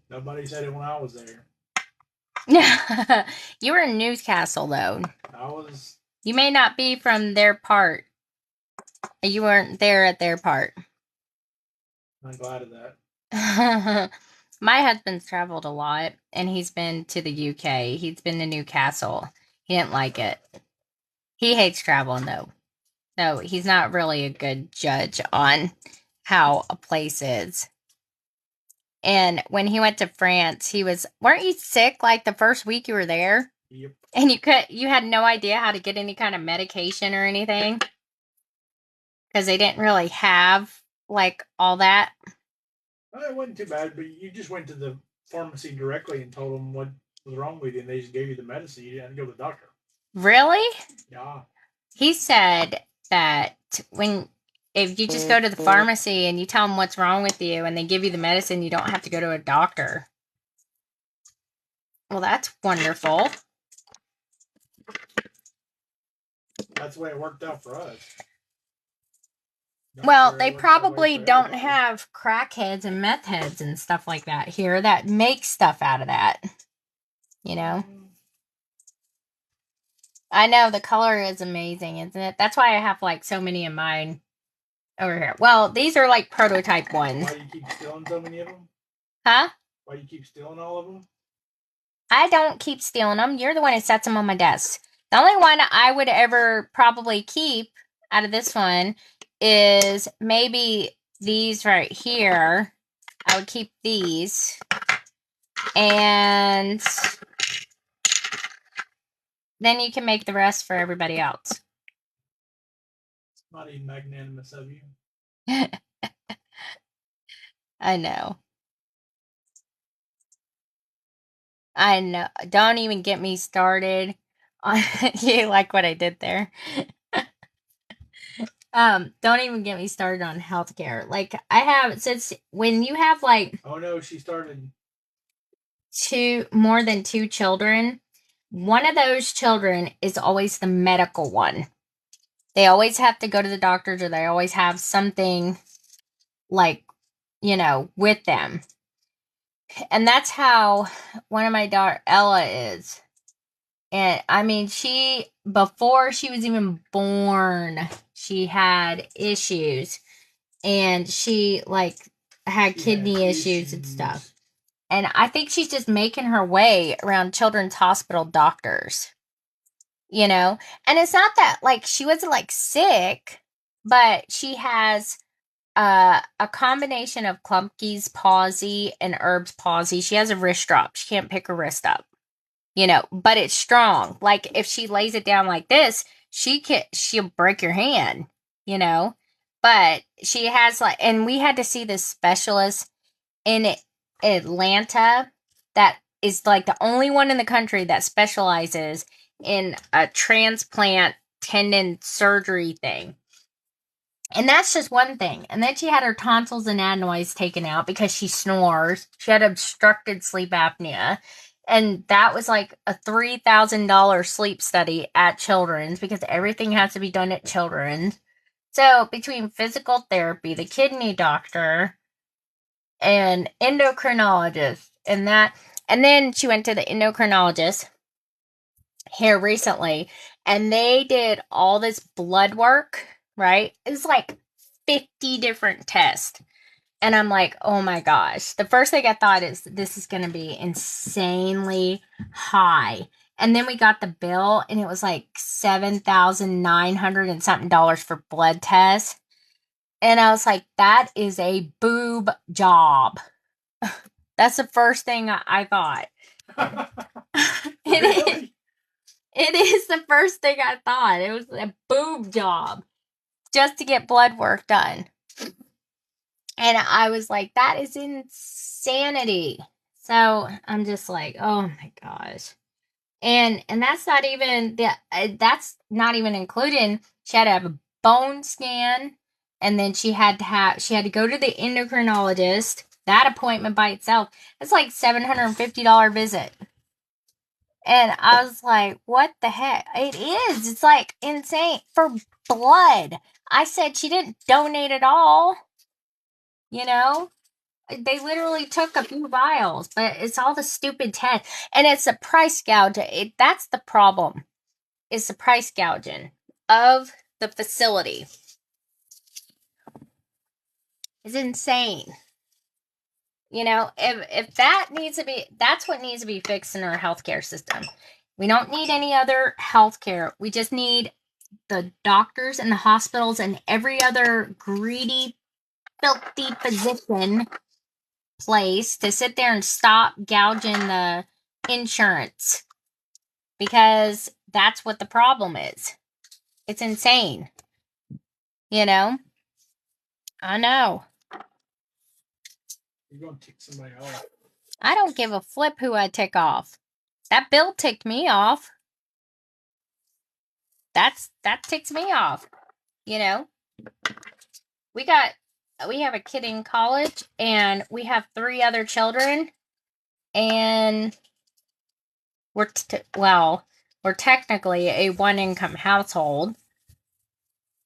Nobody said it when I was there. You were in Newcastle, though. I was. You may not be from their part. You weren't there at their part. I'm glad of that. My husband's traveled a lot, and he's been to the UK. He's been to Newcastle. He didn't like it. He hates traveling, though. So he's not really a good judge on how a place is. And when he went to France, weren't you sick like the first week you were there? Yep. And you had no idea how to get any kind of medication or anything? Because they didn't really have like all that. Well, it wasn't too bad, but you just went to the pharmacy directly and told them what was wrong with you, and they just gave you the medicine. You didn't go to the doctor. Really? Yeah. He said that if you just go to the pharmacy and you tell them what's wrong with you and they give you the medicine, you don't have to go to a doctor. Well, that's wonderful. That's the way it worked out for us. Well, they probably don't have crackheads and meth heads and stuff like that here that make stuff out of that. You know? I know, the color is amazing, isn't it? That's why I have like so many of mine over here. Well, these are like prototype ones. Why do you keep stealing so many of them? Huh? Why do you keep stealing all of them? I don't keep stealing them. You're the one who sets them on my desk. The only one I would ever probably keep out of this one is maybe these right here. I would keep these. And then you can make the rest for everybody else. It's mighty magnanimous of you. I know. I know. Don't even get me started on you like what I did there. Don't even get me started on healthcare. Like I have since when you have like oh no, she started more than 2 children, one of those children is always the medical one. They always have to go to the doctors or they always have something like, with them. And that's how one of my daughter, Ella, is. And I mean, before she was even born, she had issues. And she, had kidney issues and stuff. And I think she's just making her way around children's hospital doctors. And it's not that, she wasn't, sick, but she has a combination of Klumpke's palsy and Erb's palsy. She has a wrist drop. She can't pick her wrist up, but it's strong. Like, if she lays it down like this, she'll break your hand, But she has, and we had to see this specialist in Atlanta that is, the only one in the country that specializes in a transplant tendon surgery thing. And that's just one thing. And then she had her tonsils and adenoids taken out because she snores. She had obstructed sleep apnea. And that was a $3,000 sleep study at Children's because everything has to be done at Children's. So between physical therapy, the kidney doctor, and endocrinologist, and then she went to the endocrinologist here recently, and they did all this blood work, right? It was 50 different tests. And I'm like, oh my gosh. The first thing I thought is this is going to be insanely high. And then we got the bill, and it was $7,900 and something for blood tests. And I was like, that is a boob job. That's the first thing I thought. Really? It is the first thing I thought. It was a boob job just to get blood work done. And I was like, that is insanity. So I'm just like, oh my gosh. And that's not even that's not even including she had to have a bone scan, and then she had to go to the endocrinologist. That appointment by itself, it's like $750 visit. And I was like, what the heck? It is. It's like insane for blood. I said she didn't donate it all. You know? They literally took a few vials, but it's all the stupid tests. And it's a price gouge. That's the problem. It's the price gouging of the facility. It's insane. You know, if that needs to be, that's what needs to be fixed in our healthcare system. We don't need any other healthcare. We just need the doctors and the hospitals and every other greedy, filthy physician place to sit there and stop gouging the insurance, because that's what the problem is. It's insane. You know? I know. You're going to tick somebody off. I don't give a flip who I tick off. That bill ticked me off. That ticks me off. You know? We have a kid in college, and we have 3 other children, and we're technically a one-income household,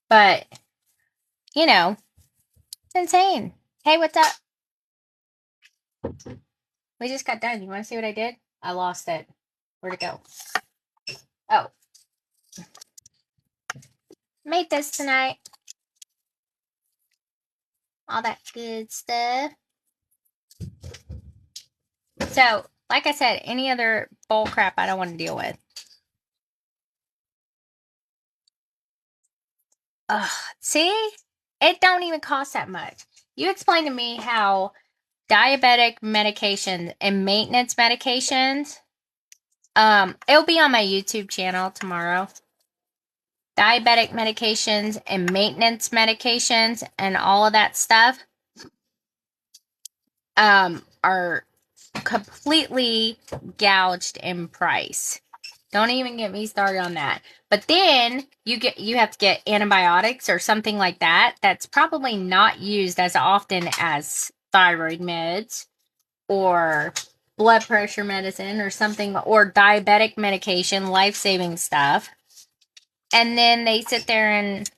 but you know, it's insane. Hey, what's up? We just got done. You want to see what I did? I lost it. Where'd it go? Oh, made this tonight. All that good stuff. So, like I said, any other bull crap I don't want to deal with. Ugh, see? It don't even cost that much. You explain to me how diabetic medications and maintenance medications, it'll be on my YouTube channel tomorrow. Diabetic medications and maintenance medications and all of that stuff, are completely gouged in price. Don't even get me started on that. But then you have to get antibiotics or something like that. That's probably not used as often as thyroid meds or blood pressure medicine or something, or diabetic medication, life-saving stuff. And then they sit there and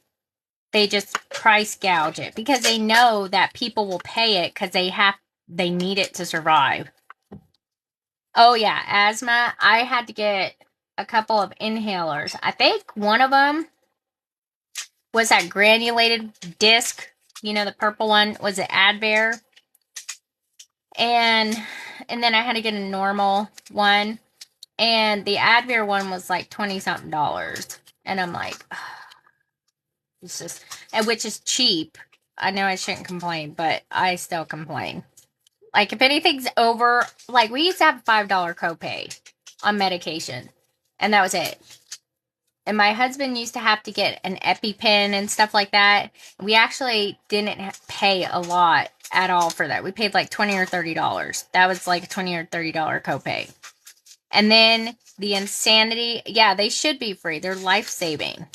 they just price gouge it because they know that people will pay it because they need it to survive. Oh yeah, asthma. I had to get a couple of inhalers. I think one of them was that granulated disc, you know, the purple one, was it Advair? And then I had to get a normal one, and the Advair one was like $20-something. And I'm like, it's just, and which is cheap. I know I shouldn't complain, but I still complain. Like, if anything's over, like, we used to have a $5 copay on medication, and that was it. And my husband used to have to get an EpiPen and stuff like that. We actually didn't pay a lot at all for that. We paid like $20 or $30. That was like a $20 or $30 copay. And then the insanity, yeah, they should be free. They're life-saving,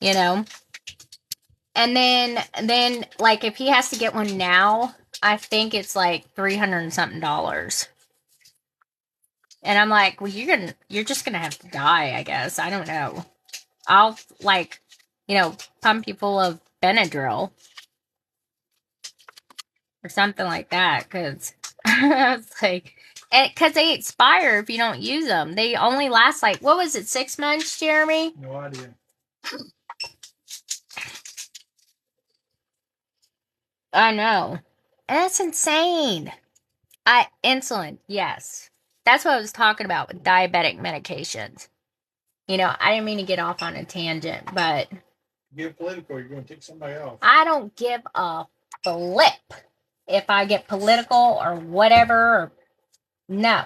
you know? And then like, if he has to get one now, I think it's like $300 and something. And I'm like, well, you're just gonna have to die, I guess. I don't know. I'll, like, you know, pump you full of Benadryl or something like that, because I was like, because they expire if you don't use them. They only last, like, what was it, 6 months, Jeremy? No idea. I know. And that's insane. Insulin, yes. That's what I was talking about with diabetic medications. You know, I didn't mean to get off on a tangent, but Get political, you're going to tick somebody off. I don't give a flip if I get political or whatever. No.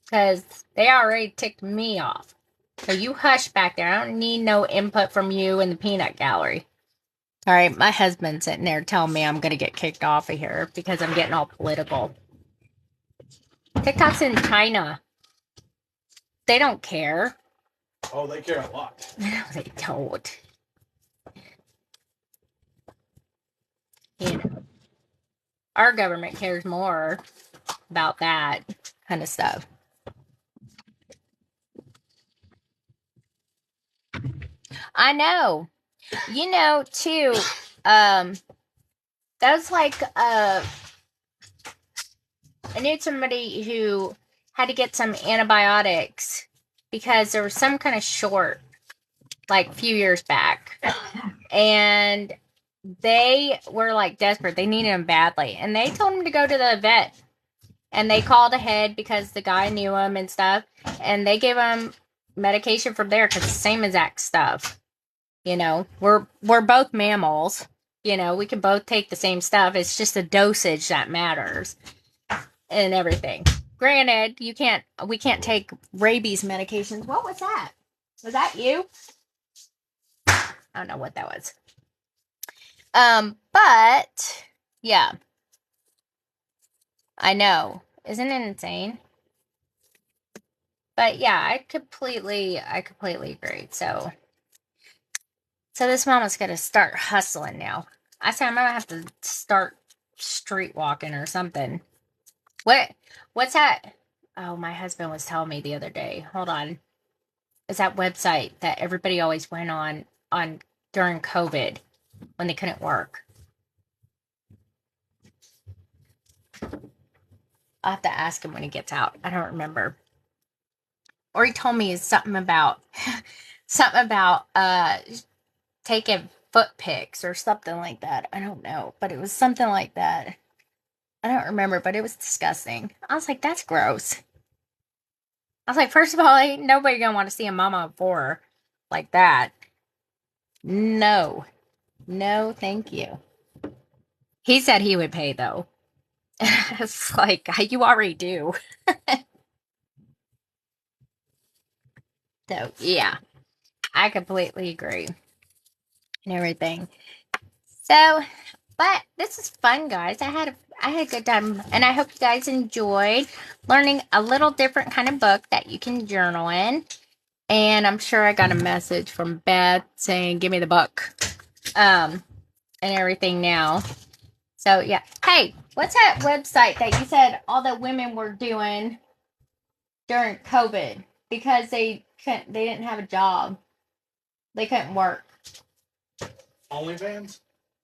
because they already ticked me off. So you hush back there. I don't need no input from you in the peanut gallery. All right, my husband's sitting there telling me I'm going to get kicked off of here because I'm getting all political. TikTok's in China. They don't care. Oh, they care a lot. No, they don't. You know, our government cares more about that kind of stuff. I know. You know, too, that's like, I knew somebody who had to get some antibiotics because there was some kind of short, like, a few years back. And they were, like, desperate. They needed them badly. And they told him to go to the vet. And they called ahead because the guy knew him and stuff. And they gave him medication from there because it's the same exact stuff. You know, we're both mammals. You know, we can both take the same stuff. It's just the dosage that matters and everything. Granted, we can't take rabies medications. What was that? Was that you? I don't know what that was. But yeah. I know. Isn't it insane? But yeah, I completely agree. So this mama's gonna start hustling now. I said I'm gonna have to start street walking or something. What's that? Oh, my husband was telling me the other day. Hold on. It's that website that everybody always went on during COVID when they couldn't work. I'll have to ask him when he gets out. I don't remember. Or he told me something about taking foot pics or something like that. I don't know, but it was something like that. I don't remember, but it was disgusting. I was like, that's gross. I was like, first of all, ain't nobody gonna want to see a mama of four like that. No, thank you. He said he would pay though. It's like, you already do. So yeah, I completely agree and everything. So, but this is fun, guys. I had a good time, and I hope you guys enjoyed learning a little different kind of book that you can journal in. And I'm sure I got a message from Beth saying, "Give me the book," and everything now. So yeah. Hey, what's that website that you said all the women were doing during COVID because they didn't have a job, they couldn't work? OnlyFans?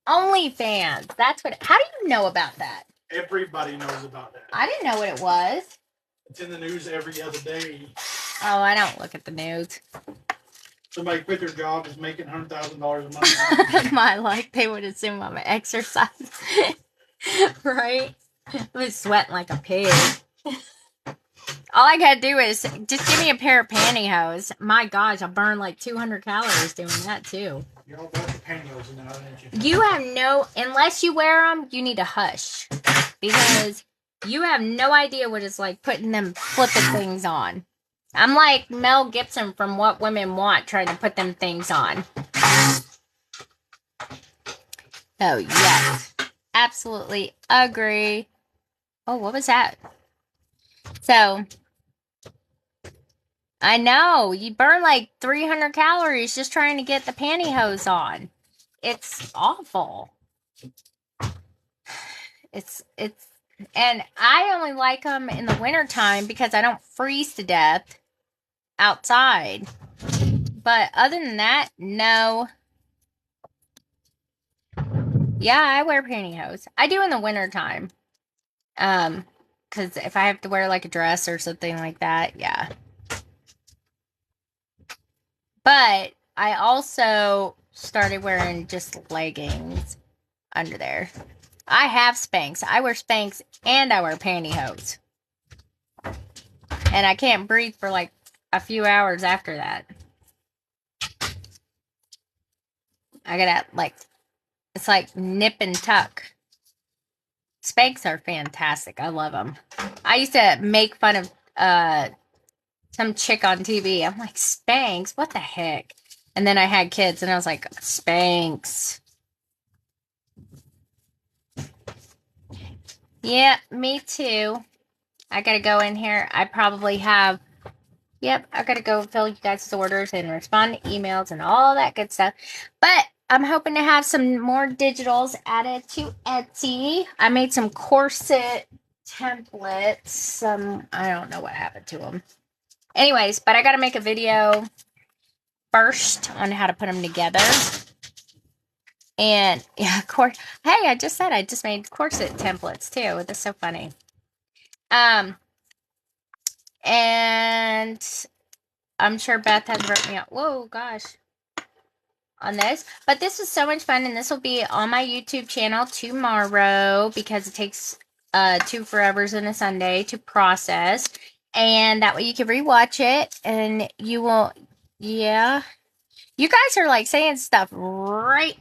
OnlyFans. That's what. How do you know about that? Everybody knows about that. I didn't know what it was. It's in the news every other day. Oh, I don't look at the news. Somebody quit their job, is making $100,000 a month. My life, they would assume I'm an exercise. Right? I was sweating like a pig. All I gotta do is just give me a pair of pantyhose. My gosh, I'll burn like 200 calories doing that too. You're all about the pantyhose now, aren't you? You have no, unless you wear them, you need to hush. Because you have no idea what it's like putting them flipping things on. I'm like Mel Gibson from What Women Want, trying to put them things on. Oh, yes. Absolutely agree. Oh, what was that? So, I know. You burn like 300 calories just trying to get the pantyhose on. It's awful. It's and I only like them in the wintertime because I don't freeze to death outside. But other than that, no. Yeah, I wear pantyhose. I do in the wintertime. Because if I have to wear like a dress or something like that, yeah. But I also started wearing just leggings under there. I have Spanx. I wear Spanx and I wear pantyhose. And I can't breathe for like a few hours after that. I gotta like, it's like nip and tuck. Spanx are fantastic. I love them. I used to make fun of some chick on TV. I'm like, Spanx? What the heck? And then I had kids, and I was like, Spanx. Yeah, me too. I gotta go in here. I probably have, yep, I gotta go fill you guys' orders and respond to emails and all that good stuff. But I'm hoping to have some more digitals added to Etsy. I made some corset templates. I don't know what happened to them. Anyways, but I gotta make a video first on how to put them together. And yeah, hey, I just said I just made corset templates too. That's so funny. And I'm sure Beth has wrote me out. Whoa, gosh. On this. But this was so much fun, and this will be on my YouTube channel tomorrow because it takes 2 forevers and a Sunday to process. And that way you can rewatch it, and you will, yeah. You guys are like saying stuff right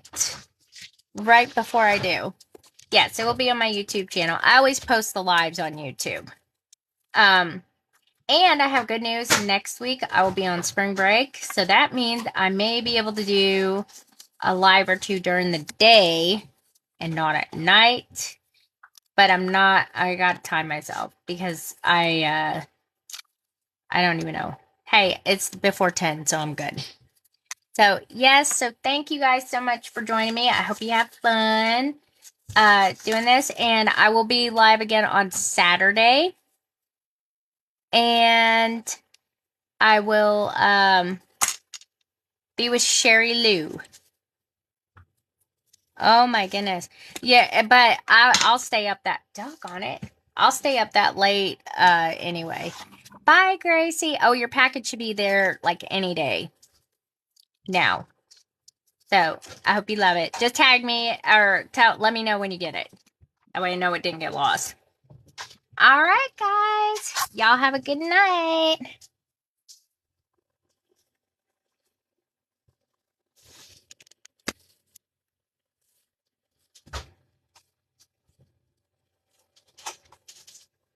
before I do. Yes, it will be on my YouTube channel. I always post the lives on YouTube. And I have good news. Next week, I will be on spring break. So that means I may be able to do a live or 2 during the day and not at night. But I'm not, I got to time myself because I don't even know. Hey, it's before 10, so I'm good. So, yes, so thank you guys so much for joining me. I hope you have fun doing this. And I will be live again on Saturday. And I will be with Sherry Lou. Oh my goodness. Yeah, but I'll stay up that, doggone it. I'll stay up that late anyway. Bye, Gracie. Oh, your package should be there like any day now. So I hope you love it. Just tag me or let me know when you get it. That way I know it didn't get lost. All right, guys. Y'all have a good night.